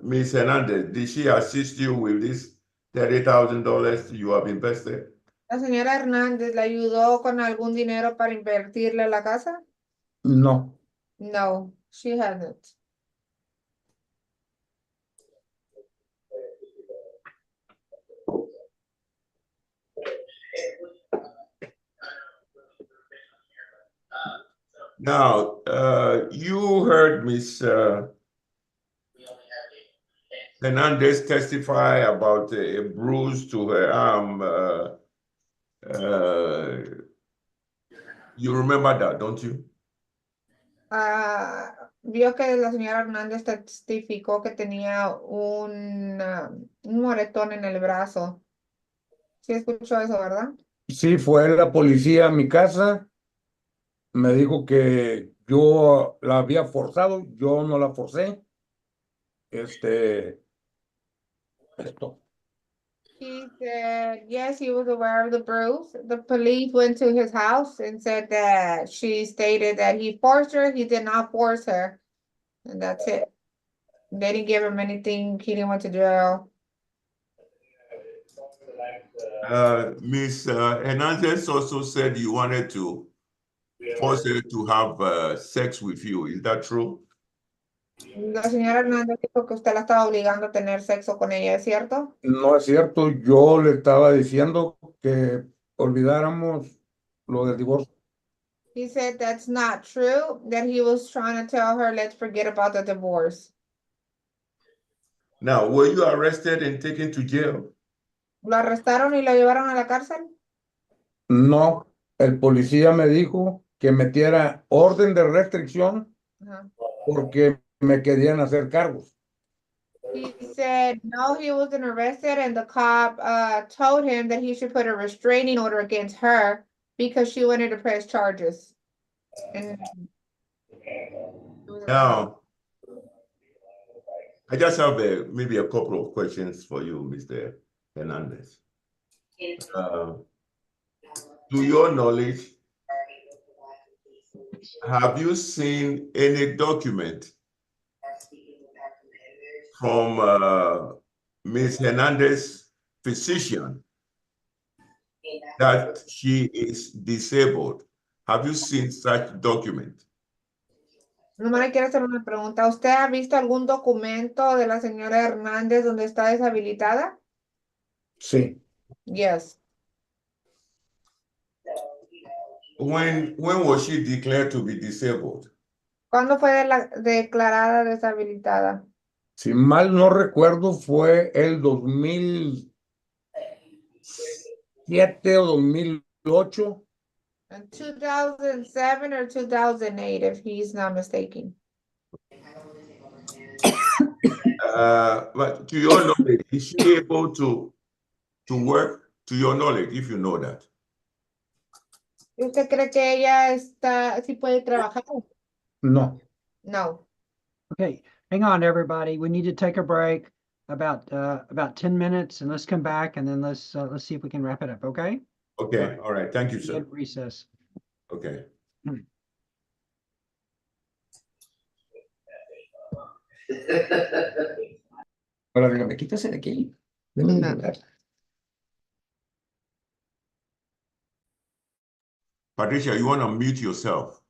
Ms. Hernandez, did she assist you with this $30,000 you have invested? ¿La señora Hernández le ayudó con algún dinero para invertirle en la casa? No. No, she hasn't. Now, you heard Ms. Hernandez testify about a bruise to her arm. You remember that, don't you? Vio que la señora Hernández testificó que tenía un moretón en el brazo. Sí escuchó eso, ¿verdad? Sí, fue la policía a mi casa, me dijo que yo la había forzado, yo no la forcé. Esto. He said, yes, he was aware of the bruise. The police went to his house and said that she stated that he forced her. He did not force her. And that's it. They didn't give him anything. He didn't went to jail. Ms. Hernandez also said you wanted to force her to have sex with you. Is that true? La señora Hernández dijo que usted la estaba obligando a tener sexo con ella, ¿es cierto? No es cierto, yo le estaba diciendo que olvidáramos lo del divorcio. He said that's not true, that he was trying to tell her, let's forget about the divorce. Now, were you arrested and taken to jail? ¿Lo arrestaron y lo llevaron a la cárcel? No, el policía me dijo que metiera orden de restricción porque me querían hacer cargos. He said no, he wasn't arrested, and the cop told him that he should put a restraining order against her because she wanted to press charges. And now, I just have maybe a couple of questions for you, Mr. Hernandez. To your knowledge, have you seen any document from Ms. Hernandez's physician that she is disabled? Have you seen such document? nomás le quiero hacer una pregunta. ¿Usted ha visto algún documento de la señora Hernández donde está deshabilitada? Sí. Yes. When was she declared to be disabled? ¿Cuándo fue declarada deshabilitada? Si mal no recuerdo, fue el 2007 o 2008. In 2007 or 2008, if he's not mistaken. But to your knowledge, is she able to work? To your knowledge, if you know that. ¿Usted cree que ella sí puede trabajar? No. No. Okay, hang on, everybody. We need to take a break about 10 minutes, and let's come back, and then let's see if we can wrap it up. Okay. Okay. All right. Thank you, sir. Recess. Okay. Ahora dígame, quítase de aquí. Déjame hablar. Patricia, you want to mute yourself?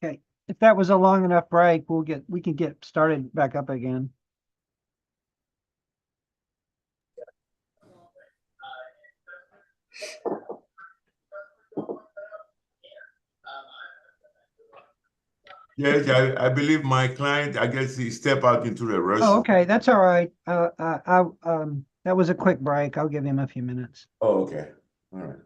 Okay, if that was a long enough break, we can get started back up again. Yes, I believe my client, I guess he stepped out into the restroom. Oh, okay, that's all right. That was a quick break. I'll give him a few minutes. Oh, okay. All right.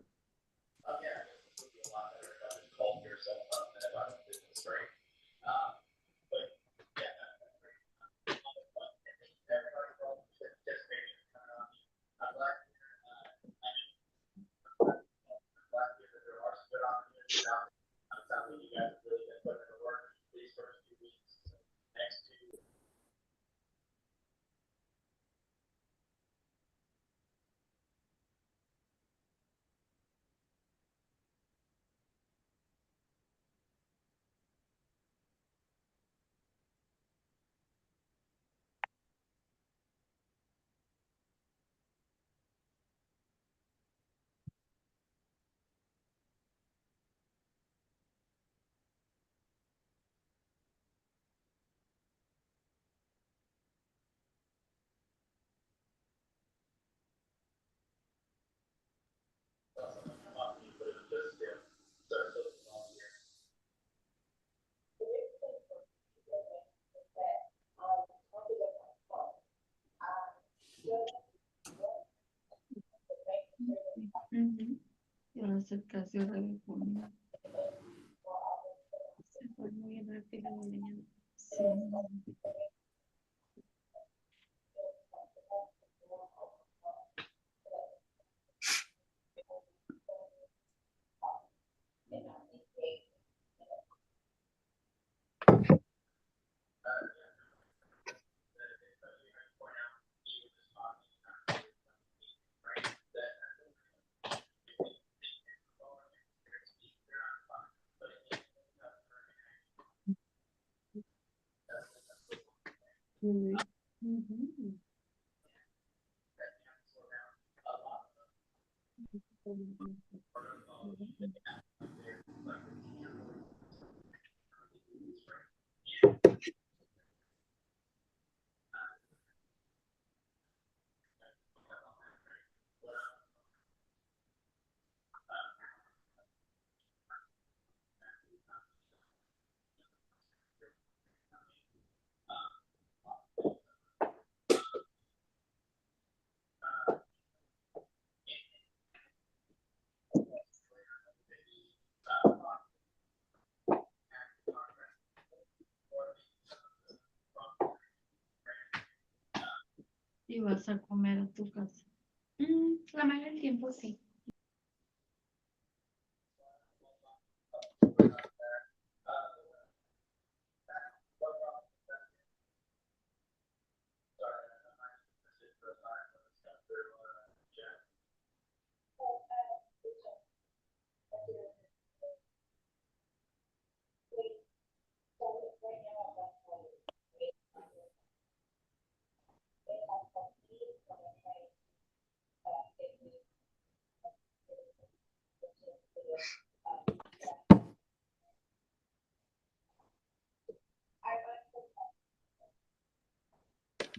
La aceptación de junio. Se fue muy rápido la mañana. Sí. Y vas a comer a tu casa. La mayoría del tiempo sí.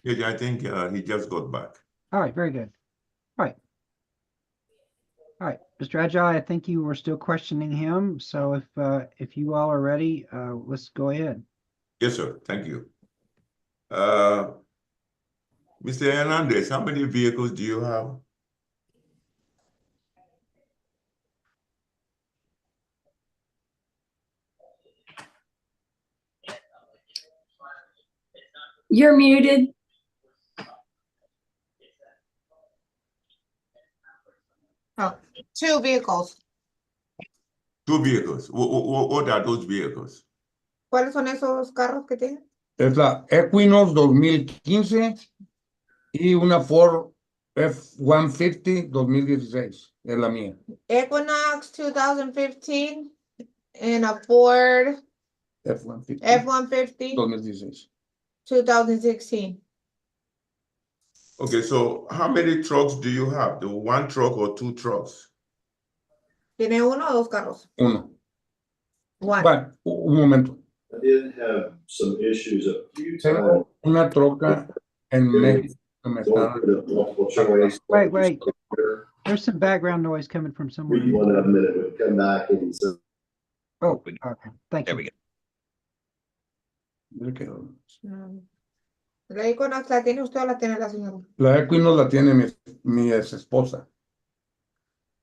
Yeah, I think he just got back. All right, very good. All right. All right, Mr. Ajay, I think you were still questioning him. So if you all are ready, let's go ahead. Yes, sir. Thank you. Mr. Hernandez, how many vehicles do you have? You're muted. Oh, 2 vehicles. 2 vehicles. What are those vehicles? ¿Cuáles son esos carros que tienen? Es la Equinox 2015 y una Ford F-150 2016. Es la mía. Equinox 2015 and a Ford F-150 F-150 2016. 2016. Okay, so how many trucks do you have? The 1 truck or 2 trucks? ¿Tiene uno o dos carros? Uno. One. Bueno, un momento. I did have some issues a few times. Tengo una troca en México que me Going está. through the multiple choice. Wait. There's some background noise coming from somewhere. Read one of them and it would come back and so. Oh, okay. Thank There you. we go. ¿La Equinox la tiene usted o la tiene la señora? La Equinox la tiene mi ex esposa.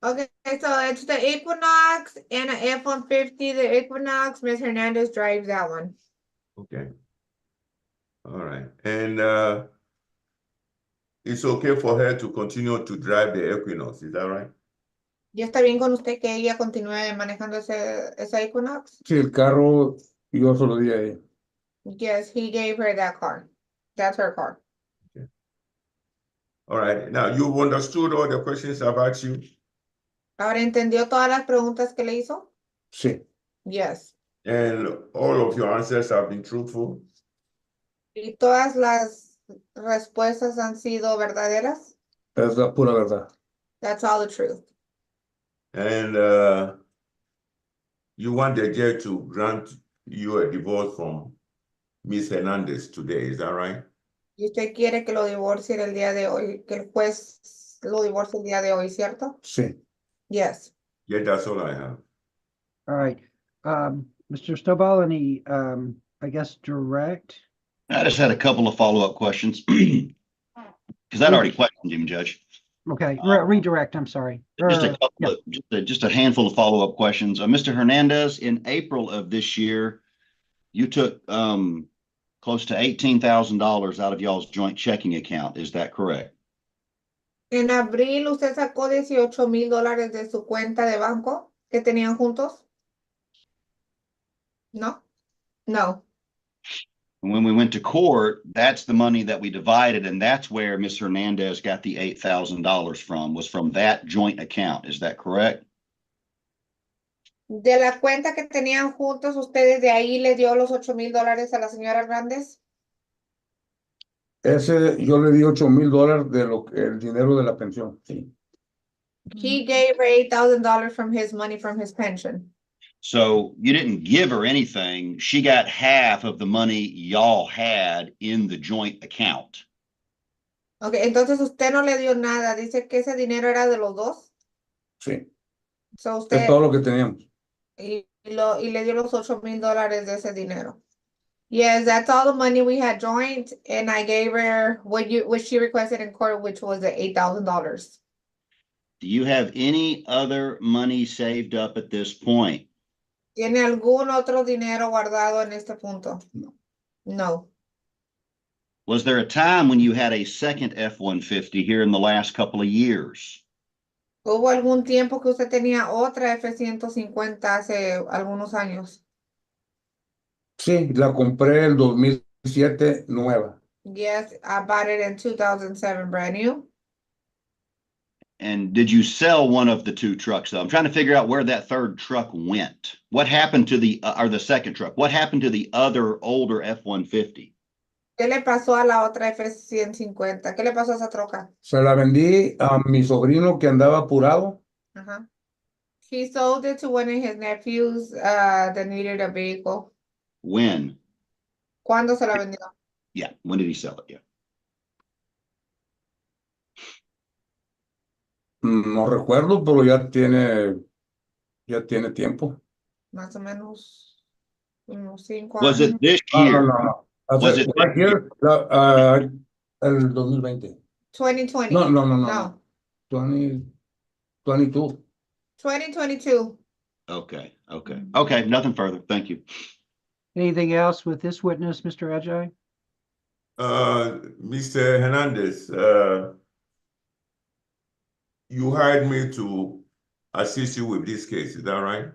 Okay, so it's the Equinox and an F-150. The Equinox, Ms. Hernandez drives that one. Okay. All right. And it's okay for her to continue to drive the Equinox, is that right? ¿Ya está bien con usted que ella continúe manejando esa Equinox? Sí, el carro yo se lo di a ella. Yes, he gave her that car. That's her car. All right. Now, you've understood all the questions about you? ¿Ahora entendió todas las preguntas que le hizo? Sí. Yes. And all of your answers have been truthful? ¿Y todas las respuestas han sido verdaderas? Es la pura verdad. That's all the truth. And you want the judge to grant you a divorce from Miss Hernandez today, is that right? Y usted quiere que lo divorcie el día de hoy, que el juez lo divorcie el día de hoy, ¿cierto? Sí. Yes. Yeah, that's all I have. All right. Mr. Stovall, any, I guess, direct? I just had a couple of follow-up questions. Because I'd already questioned him, Judge. Okay, redirect, I'm sorry. Just a couple of, just a handful of follow-up questions. Mr. Hernandez, in April of this year, you took close to $18,000 out of y'all's joint checking account. Is that correct? En abril usted sacó $18,000 de su cuenta de banco que tenían juntos. No? No. And when we went to court, that's the money that we divided, and that's where Ms. Hernandez got the $8,000 from, was from that joint account. Is that correct? De la cuenta que tenían juntos, ustedes de ahí le dio los $8,000 a la señora Hernández. Ese yo le di $8,000 de el dinero de la pensión. Sí. He gave her $8,000 from his money from his pension. So you didn't give her anything. She got half of the money y'all had in the joint account. Okay, entonces usted no le dio nada. Dice que ese dinero era de los dos. Sí. So usted, Es todo lo que teníamos. y le dio los $8,000 de ese dinero. Yes, that's all the money we had joint, and I gave her what she requested in court, which was the $8,000. Do you have any other money saved up at this point? ¿Tiene algún otro dinero guardado en este punto? No. Was there a time when you had a second F-150 here in the last couple of years? ¿Hubo algún tiempo que usted tenía otra F-150 hace algunos años? Sí, la compré en 2007 nueva. Yes, I bought it in 2007, brand new. And did you sell one of the two trucks, though? I'm trying to figure out where that third truck went. What happened to the second truck? What happened to the other older F-150? ¿Qué le pasó a la otra F-150? ¿Qué le pasó a esa troca? Se la vendí a mi sobrino que andaba apurado. Ajá. He sold it to one of his nephews that needed a vehicle. When? ¿Cuándo se la vendió? Yeah, when did he sell it? Yeah. No recuerdo, pero ya tiene tiempo. Más o menos unos 5 Was años. it this year? No. Was it right here, el 2020. 2020. No. 2022. 2022. Okay, nothing further. Thank you. Anything else with this witness, Mr. Ajay? Mr. Hernandez, you hired me to assist you with this case, is that right?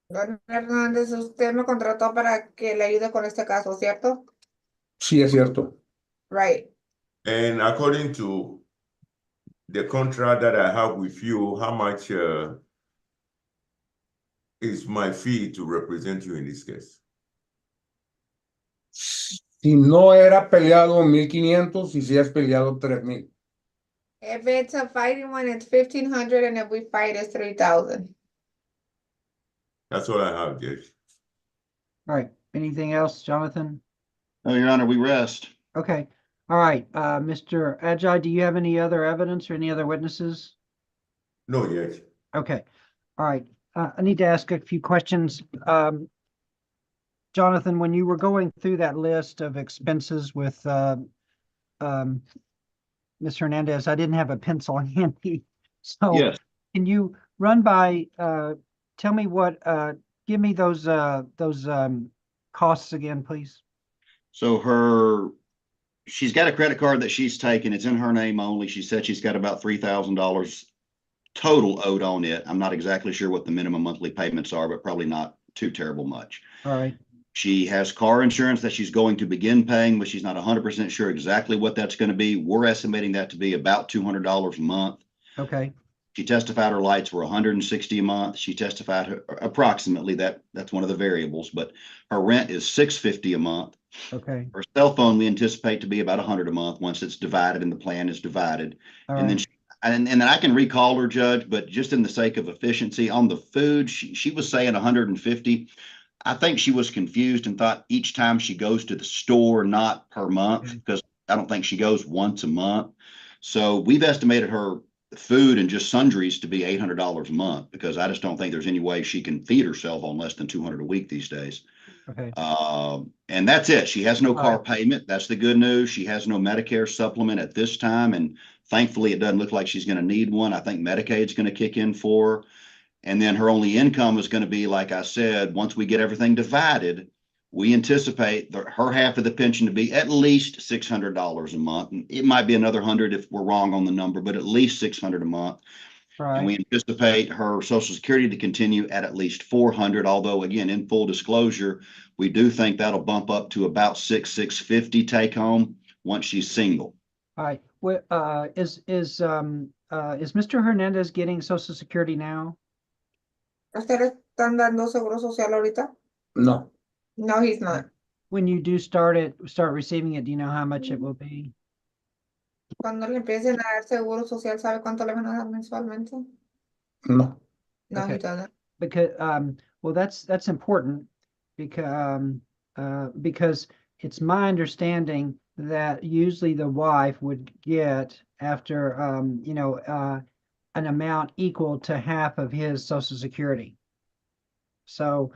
Don Hernández, usted me contrató para que le ayude con este caso, ¿cierto? Sí, es cierto. Right. And according to the contract that I have with you, how much is my fee to represent you in this case? Si no era peleado 1,500 y si es peleado 3,000. If it's a fighting one, it's 1,500, and if we fight, it's 3,000. That's all I have, Judge. All right, anything else, Jonathan? No, Your Honor, we rest. Okay, all right, Mr. Ajay, do you have any other evidence or any other witnesses? No, Judge. Okay, all right, I need to ask a few questions. Jonathan, when you were going through that list of expenses with Ms. Hernandez, I didn't have a pencil handy. So Yes. can you run by, tell me what, give me those costs again, please? So she's got a credit card that she's taken. It's in her name only. She said she's got about $3,000 total owed on it. I'm not exactly sure what the minimum monthly payments are, but probably not too terrible much. All right. She has car insurance that she's going to begin paying, but she's not 100% sure exactly what that's going to be. We're estimating that to be about $200 a month. Okay. She testified her lights were $160 a month. She testified approximately that's one of the variables, but her rent is $650 a month. Okay. Her cell phone, we anticipate to be about $100 a month once it's divided and the plan is divided. All and right. then and then I can recall her, Judge, but just in the sake of efficiency on the food, she was saying 150. I think she was confused and thought each time she goes to the store, not per month, because I don't think she goes once a month. So we've estimated her food and just sundries to be $800 a month, because I just don't think there's any way she can feed herself on less than 200 a week these days. Okay. And that's it. She has no All car right. payment. That's the good news. She has no Medicare supplement at this time. And thankfully, it doesn't look like she's going to need one. I think Medicaid's going to kick in for her. And then her only income is going to be, like I said, once we get everything divided, we anticipate her half of the pension to be at least $600 a month. It might be another 100 if we're wrong on the number, but at least 600 a month. Right. And we anticipate her Social Security to continue at least 400, although again, in full disclosure, we do think that'll bump up to about $650 take home once she's single. All right. What, is Mr. Hernandez getting Social Security now? ¿Ustedes están dando seguro social ahorita? No. No, he's not. When you do start receiving it, do you know how much it will be? Cuando le empiecen a dar seguro social, ¿sabe cuánto le van a dar mensualmente? No. No, he Okay. doesn't. Because well, that's important because it's my understanding that usually the wife would get after an amount equal to half of his Social Security. So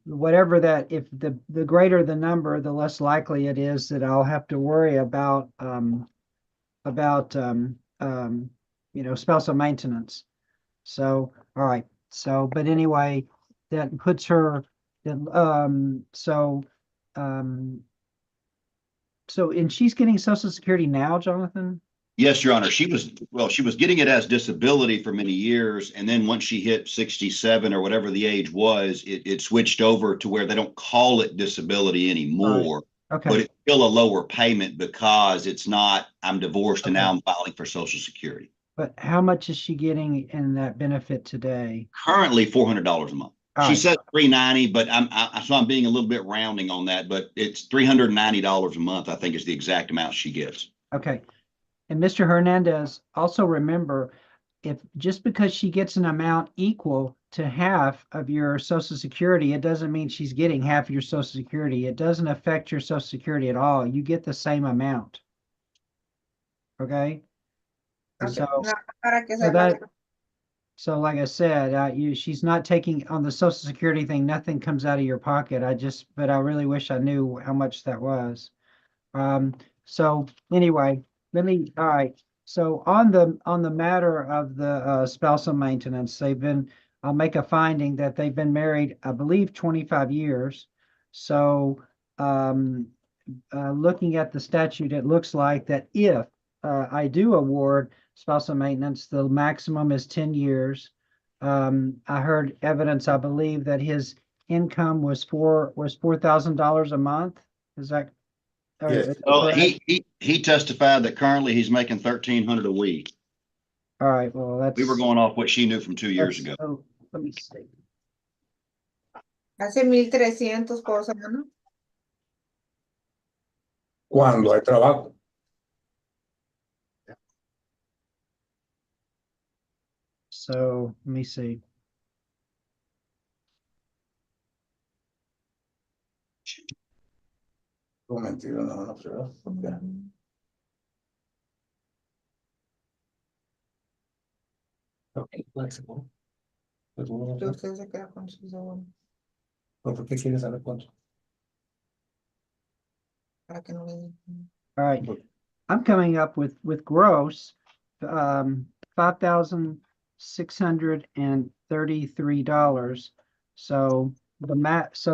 whatever that, if the greater the number, the less likely it is that I'll have to worry about spousal maintenance. So all right. So, but anyway, that puts her, and she's getting Social Security now, Jonathan? Yes, Your Honor. She was getting it as disability for many years. And then once she hit 67 or whatever the age was, it switched over to where they don't call it disability anymore. Right. Okay. But it's still a lower payment because it's not, I'm divorced and now I'm filing for Social Security. But how much is she getting in that benefit today? Currently $400 a month. All She right. said $390, but I'm being a little bit rounding on that, but it's $390 a month, I think is the exact amount she gets. Okay. And Mr. Hernandez, also remember, if just because she gets an amount equal to half of your Social Security, it doesn't mean she's getting half of your Social Security. It doesn't affect your Social Security at all. You get the same amount. Okay? So like I said, she's not taking on the Social Security thing, nothing comes out of your pocket. But I really wish I knew how much that was. So anyway, all right. So on the matter of the spousal maintenance, I'll make a finding that they've been married, I believe, 25 years. So looking at the statute, it looks like that if I do award spousal maintenance, the maximum is 10 years. I heard evidence, I believe, that his income was $4,000 a month. Is that? Yes. Well, he testified that currently he's making $1,300 a week. All right. Well, we were going off what she knew from 2 years ago. Oh, let me see. Hace 1,300 por semana. Cuando hay trabajo. So let me see. Un momentito, no sé, porque okay, flexible. Pues bueno, no sé. Usted se queda con su segundo ¿Por qué quieres saber cuánto? para que no le den. All right, I'm coming up with gross, $5,633. So the max,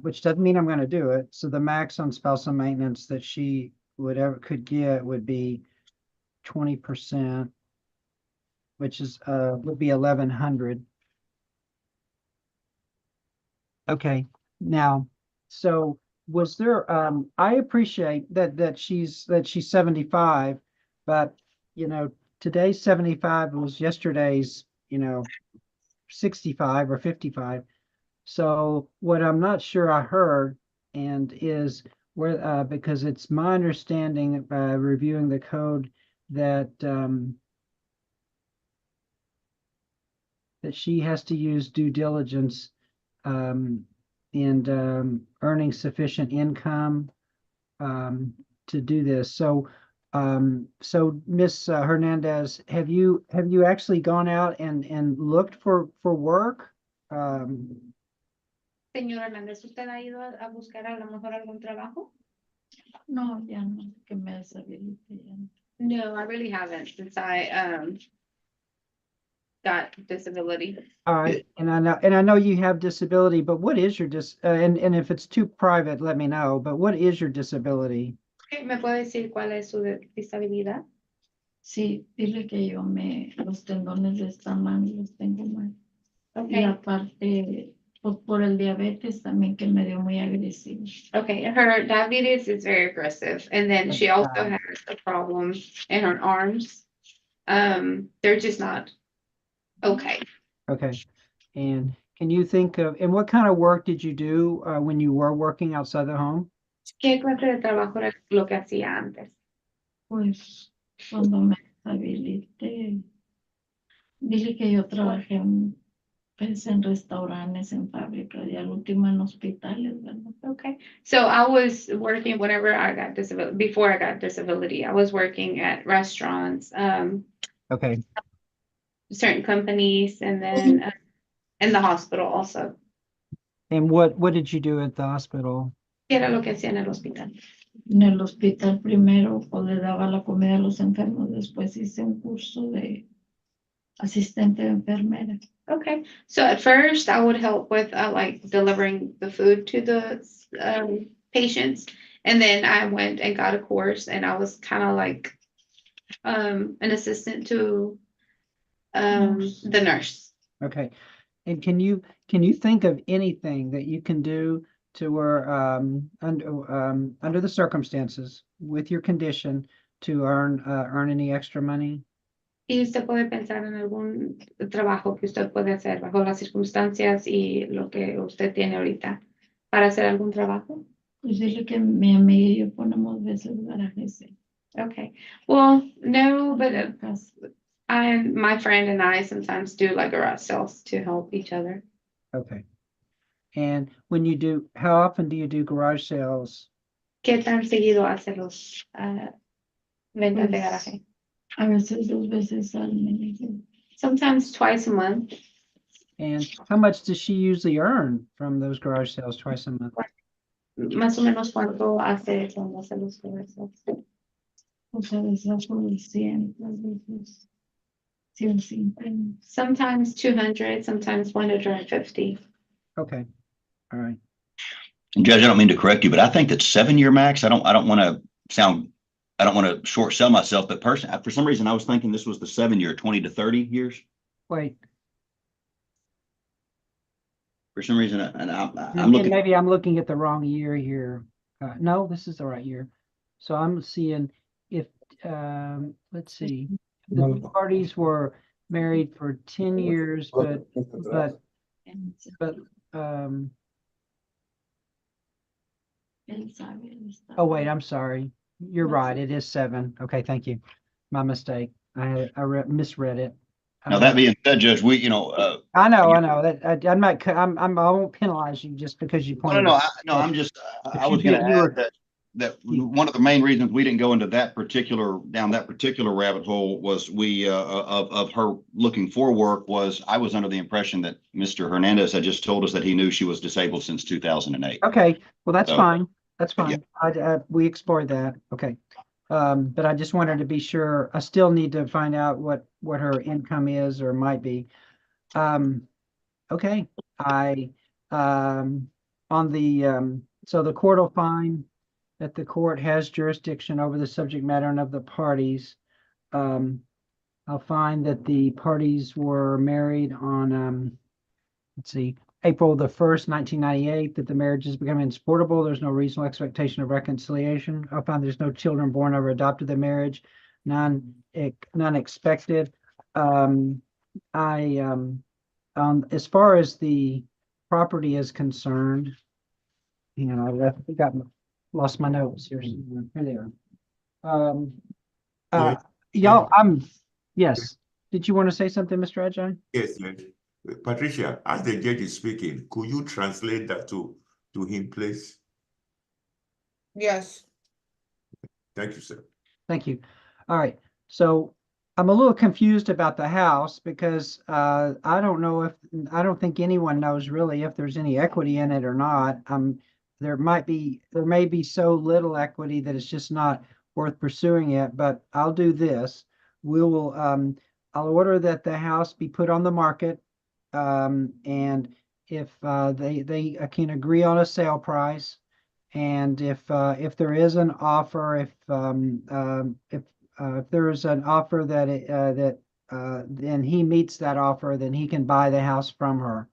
which doesn't mean I'm going to do it. So the max on spousal maintenance that she could get would be 20%, which is would be 1,100. Okay, now, so was there, I appreciate that she's 75, but today's 75 was yesterday's, 65 or 55. So what I'm not sure I heard and is where because it's my understanding reviewing the code that that she has to use due diligence and earning sufficient income to do this. So Miss Hernandez, have you actually gone out and looked for work? Señora Hernández, ¿usted ha ido a buscar a lo mejor algún trabajo? No, ya no, que me deshabilité ya. No, I really haven't since I got disability. All right, and I know you have disability, but what is your and if it's too private, let me know, but what is your disability? ¿Me puede decir cuál es su disabilidad? Sí, dile que los tendones de esta mano los tengo mal. Y Okay. aparte, por el diabetes también que me dio muy agresivo. Okay, her diabetes is very aggressive, and then she also has a problem in her arms. They're just not okay. Okay, and can you think of, and what kind of work did you do when you were working outside the home? ¿Qué clase de trabajo era lo que hacía antes? Pues cuando me deshabilité, dile que yo trabajé pues, en restaurantes, en fábricas y al último en hospitales, ¿verdad? Okay, so I was working whenever I got disability, before I got disability, I was working at restaurants, Okay, certain companies, and then in the hospital also. and what did you do at the hospital? ¿Qué era lo que hacía en el hospital? En el hospital primero pues, le daba la comida a los enfermos, después hice un curso de asistente de enfermera. Okay, so at first I would help with like delivering the food to the patients, and then I went and got a course, and I was kind of like an assistant to the nurse. Okay, and can you think of anything that you can do to where under the circumstances with your condition to earn any extra money? Y usted puede pensar en algún trabajo que usted puede hacer bajo las circunstancias y lo que usted tiene ahorita para hacer algún trabajo. Pues dile que mi amiga y yo ponemos veces garajes. Okay, well, no, but my friend and I sometimes do like garage sales to help each other. Okay, and when you do, how often do you do garage sales? ¿Qué tan seguido hace los ventas de Pues, garaje? a veces 2 veces al mes. Sometimes twice a month. And how much does she usually earn from those garage sales twice a month? Más o menos cuánto hace cuando hace los garage sales. Pues a veces por 100, a veces 150. Sometimes 200, sometimes 150. Okay, all right. And Judge, I don't mean to correct you, but I think that 7-year max, I don't want to short sell myself, but personally, for some reason, I was thinking this was the 7-year, 20 to 30 years. Wait, For some reason, and I'm and looking. maybe I'm looking at the wrong year here. No, this is the right year. So I'm seeing if, let's see, the parties were married for 10 years, but, oh, wait, I'm sorry. You're right. It is 7. Okay, thank you. My mistake. I misread it. Now, that being said, Judge, we, you know, I know that I'm not, I won't penalize you just because you no, pointed no, out. I'm just, I you was gonna did- you add were- that one of the main reasons we didn't go into that particular, down that particular rabbit hole was we, of her looking for work was, I was under the impression that Mr. Hernandez had just told us that he knew she was disabled since 2008. Okay, well, that's So, fine. That's but yeah. fine. We explored that. Okay. But I just wanted to be sure. I still need to find out what her income is or might be. Okay. On the, so the court will find that the court has jurisdiction over the subject matter and of the parties. I'll find that the parties were married on, let's see, April the 1st, 1998, that the marriage has become insupportable. There's no reasonable expectation of reconciliation. I find there's no children born or adopted the marriage, none expected. As far as the property is concerned, you know, lost my notes here. Here they are. Y'all, yes. Did you want to say something, Mr. Ajay? Yes, Judge. Patricia, as the judge is speaking, could you translate that to him, please? Yes. Thank you, sir. Thank you. All right. So I'm a little confused about the house because I don't think anyone knows really if there's any equity in it or not. There may be so little equity that it's just not worth pursuing it, but I'll do this. I'll order that the house be put on the market. And if they can agree on a sale price, and if there is an offer, if there is an offer then he meets that offer, then he can buy the house from her.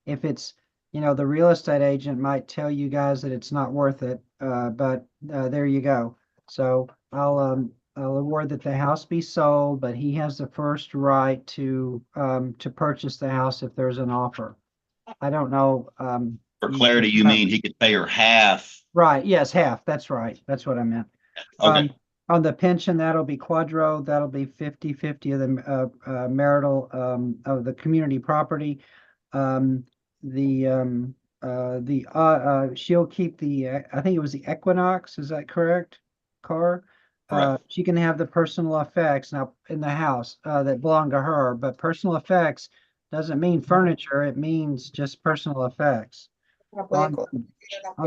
If it's, you know, the real estate agent might tell you guys that it's not worth it, but there you go. So I'll award that the house be sold, but he has the first right to purchase the house if there's an offer. I don't know. For clarity, you mean he could pay her half? Right. Yes, half. That's right. That's what I meant. Okay. On the pension, that'll be quadro. That'll be 50-50 of the marital of the community property. She'll keep the I think it was the Equinox. Is that correct? Car. She can have the personal effects now in the house that belong to her, but personal effects doesn't mean furniture. It means just personal effects. On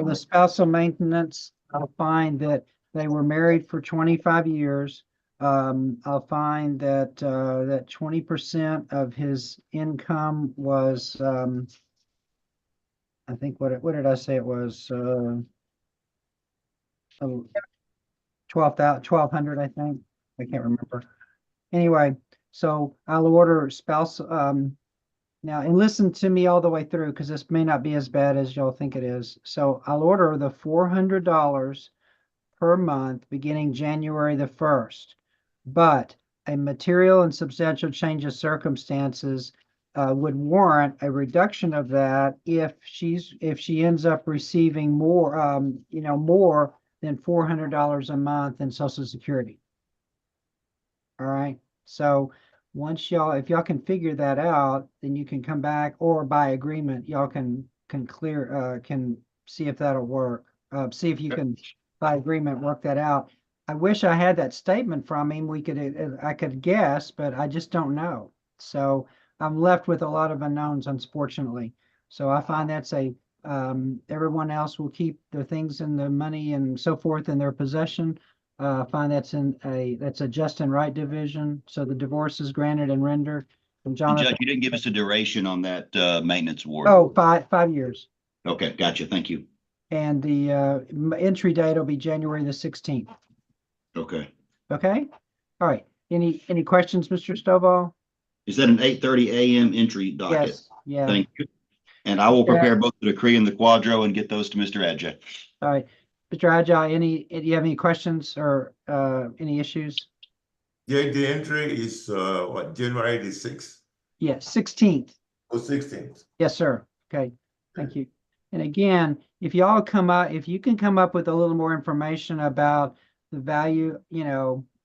the spousal maintenance, I'll find that they were married for 25 years. I'll find that 20% of his income was, I think, what did I say it was? 1,200, I think. I can't remember. Anyway, so I'll order spouse, now, and listen to me all the way through because this may not be as bad as y'all think it is. So I'll order the $400 per month beginning January the 1st. But a material and substantial change of circumstances would warrant a reduction of that if she ends up receiving more, more than $400 a month in Social Security. All right. So once if y'all can figure that out, then you can come back, or by agreement, y'all can see if that'll work. See if you can, by agreement, work that out. I wish I had that statement from him. I could guess, but I just don't know. So I'm left with a lot of unknowns, unfortunately. So I find that's everyone else will keep their things and the money and so forth in their possession. Find that's a just and right division. So the divorce is granted and rendered. And Jonathan, Judge, you didn't give us a duration on that maintenance award. Oh, 5 years. Okay, gotcha. Thank you. And the entry date will be January the 16th. Okay. Okay. All right. Any questions, Mr. Stovall? Is that an 8:30 a.m. entry docket? Yes. Yeah. Thank you. And I will prepare both the decree and the quadro and get those to Mr. Adjei. All right. Mr. Ajay, do you have any questions or any issues? Yeah, the entry is January the 6th? Yes, 16th. Oh, 16th. Yes, sir. Okay, thank you. And again, if you can come up with a little more information about the value,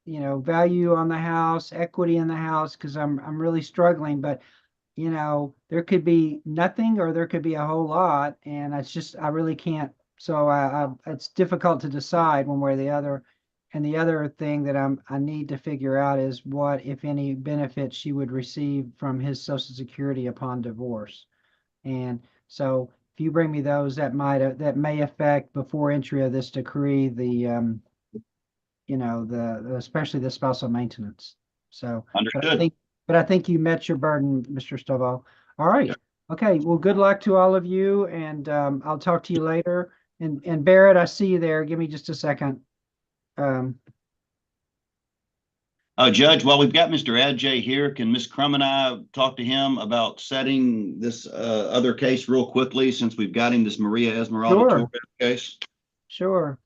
you know, value on the house, equity in the house, because I'm really struggling, but you know, there could be nothing or there could be a whole lot, and it's just I really can't. So it's difficult to decide one way or the other. And the other thing that I need to figure out is what, if any, benefits she would receive from his Social Security upon divorce. And so if you bring me those, that may affect before entry of this decree, the you know, especially the spousal maintenance. So, Understood. but I think you met your burden, Mr. Stovall. All right. Okay. Well, good luck to all of you, and I'll talk to you later. And Barrett, I see you there. Give me just a second. Judge, while we've got Mr. Adjay here, can Ms. Crum and I talk to him about setting this other case real quickly, since we've got him, this Maria Esmeralda Sure. Torres case? Sure.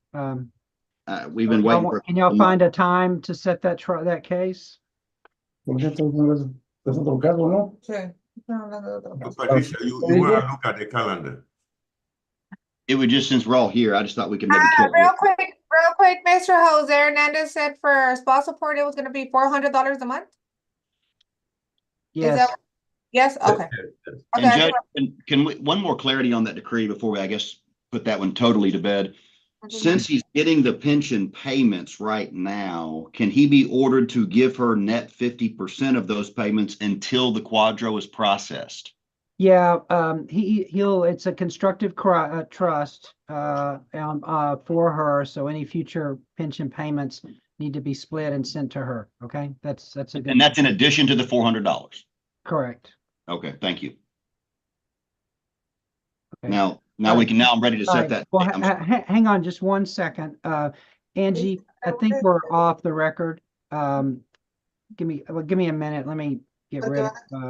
We've been waiting for. Can y'all find a time to set that that case? Es otro caso, ¿no? Sí. Patricia, you want to look at the calendar. It would just, since we're all here, I just thought we could maybe kill Real it. quick, Mr. Jose Hernandez said for spouse support, it was gonna be $400 a month? Yes. Yes, okay. And Okay, Judge, can we, one more clarity on that decree before we, I guess, put that one totally to bed. Since he's getting the pension payments right now, can he be ordered to give her net 50% of those payments until the quadro is processed? Yeah, he'll, it's a constructive trust for her, so any future pension payments need to be split and sent to her. Okay, that's a good. And that's in addition to the $400. Correct. Okay, thank you. Okay. Now I'm ready to set that. Well, hang on just one second. Angie, I think we're off the record. Give me a minute. Let me get rid of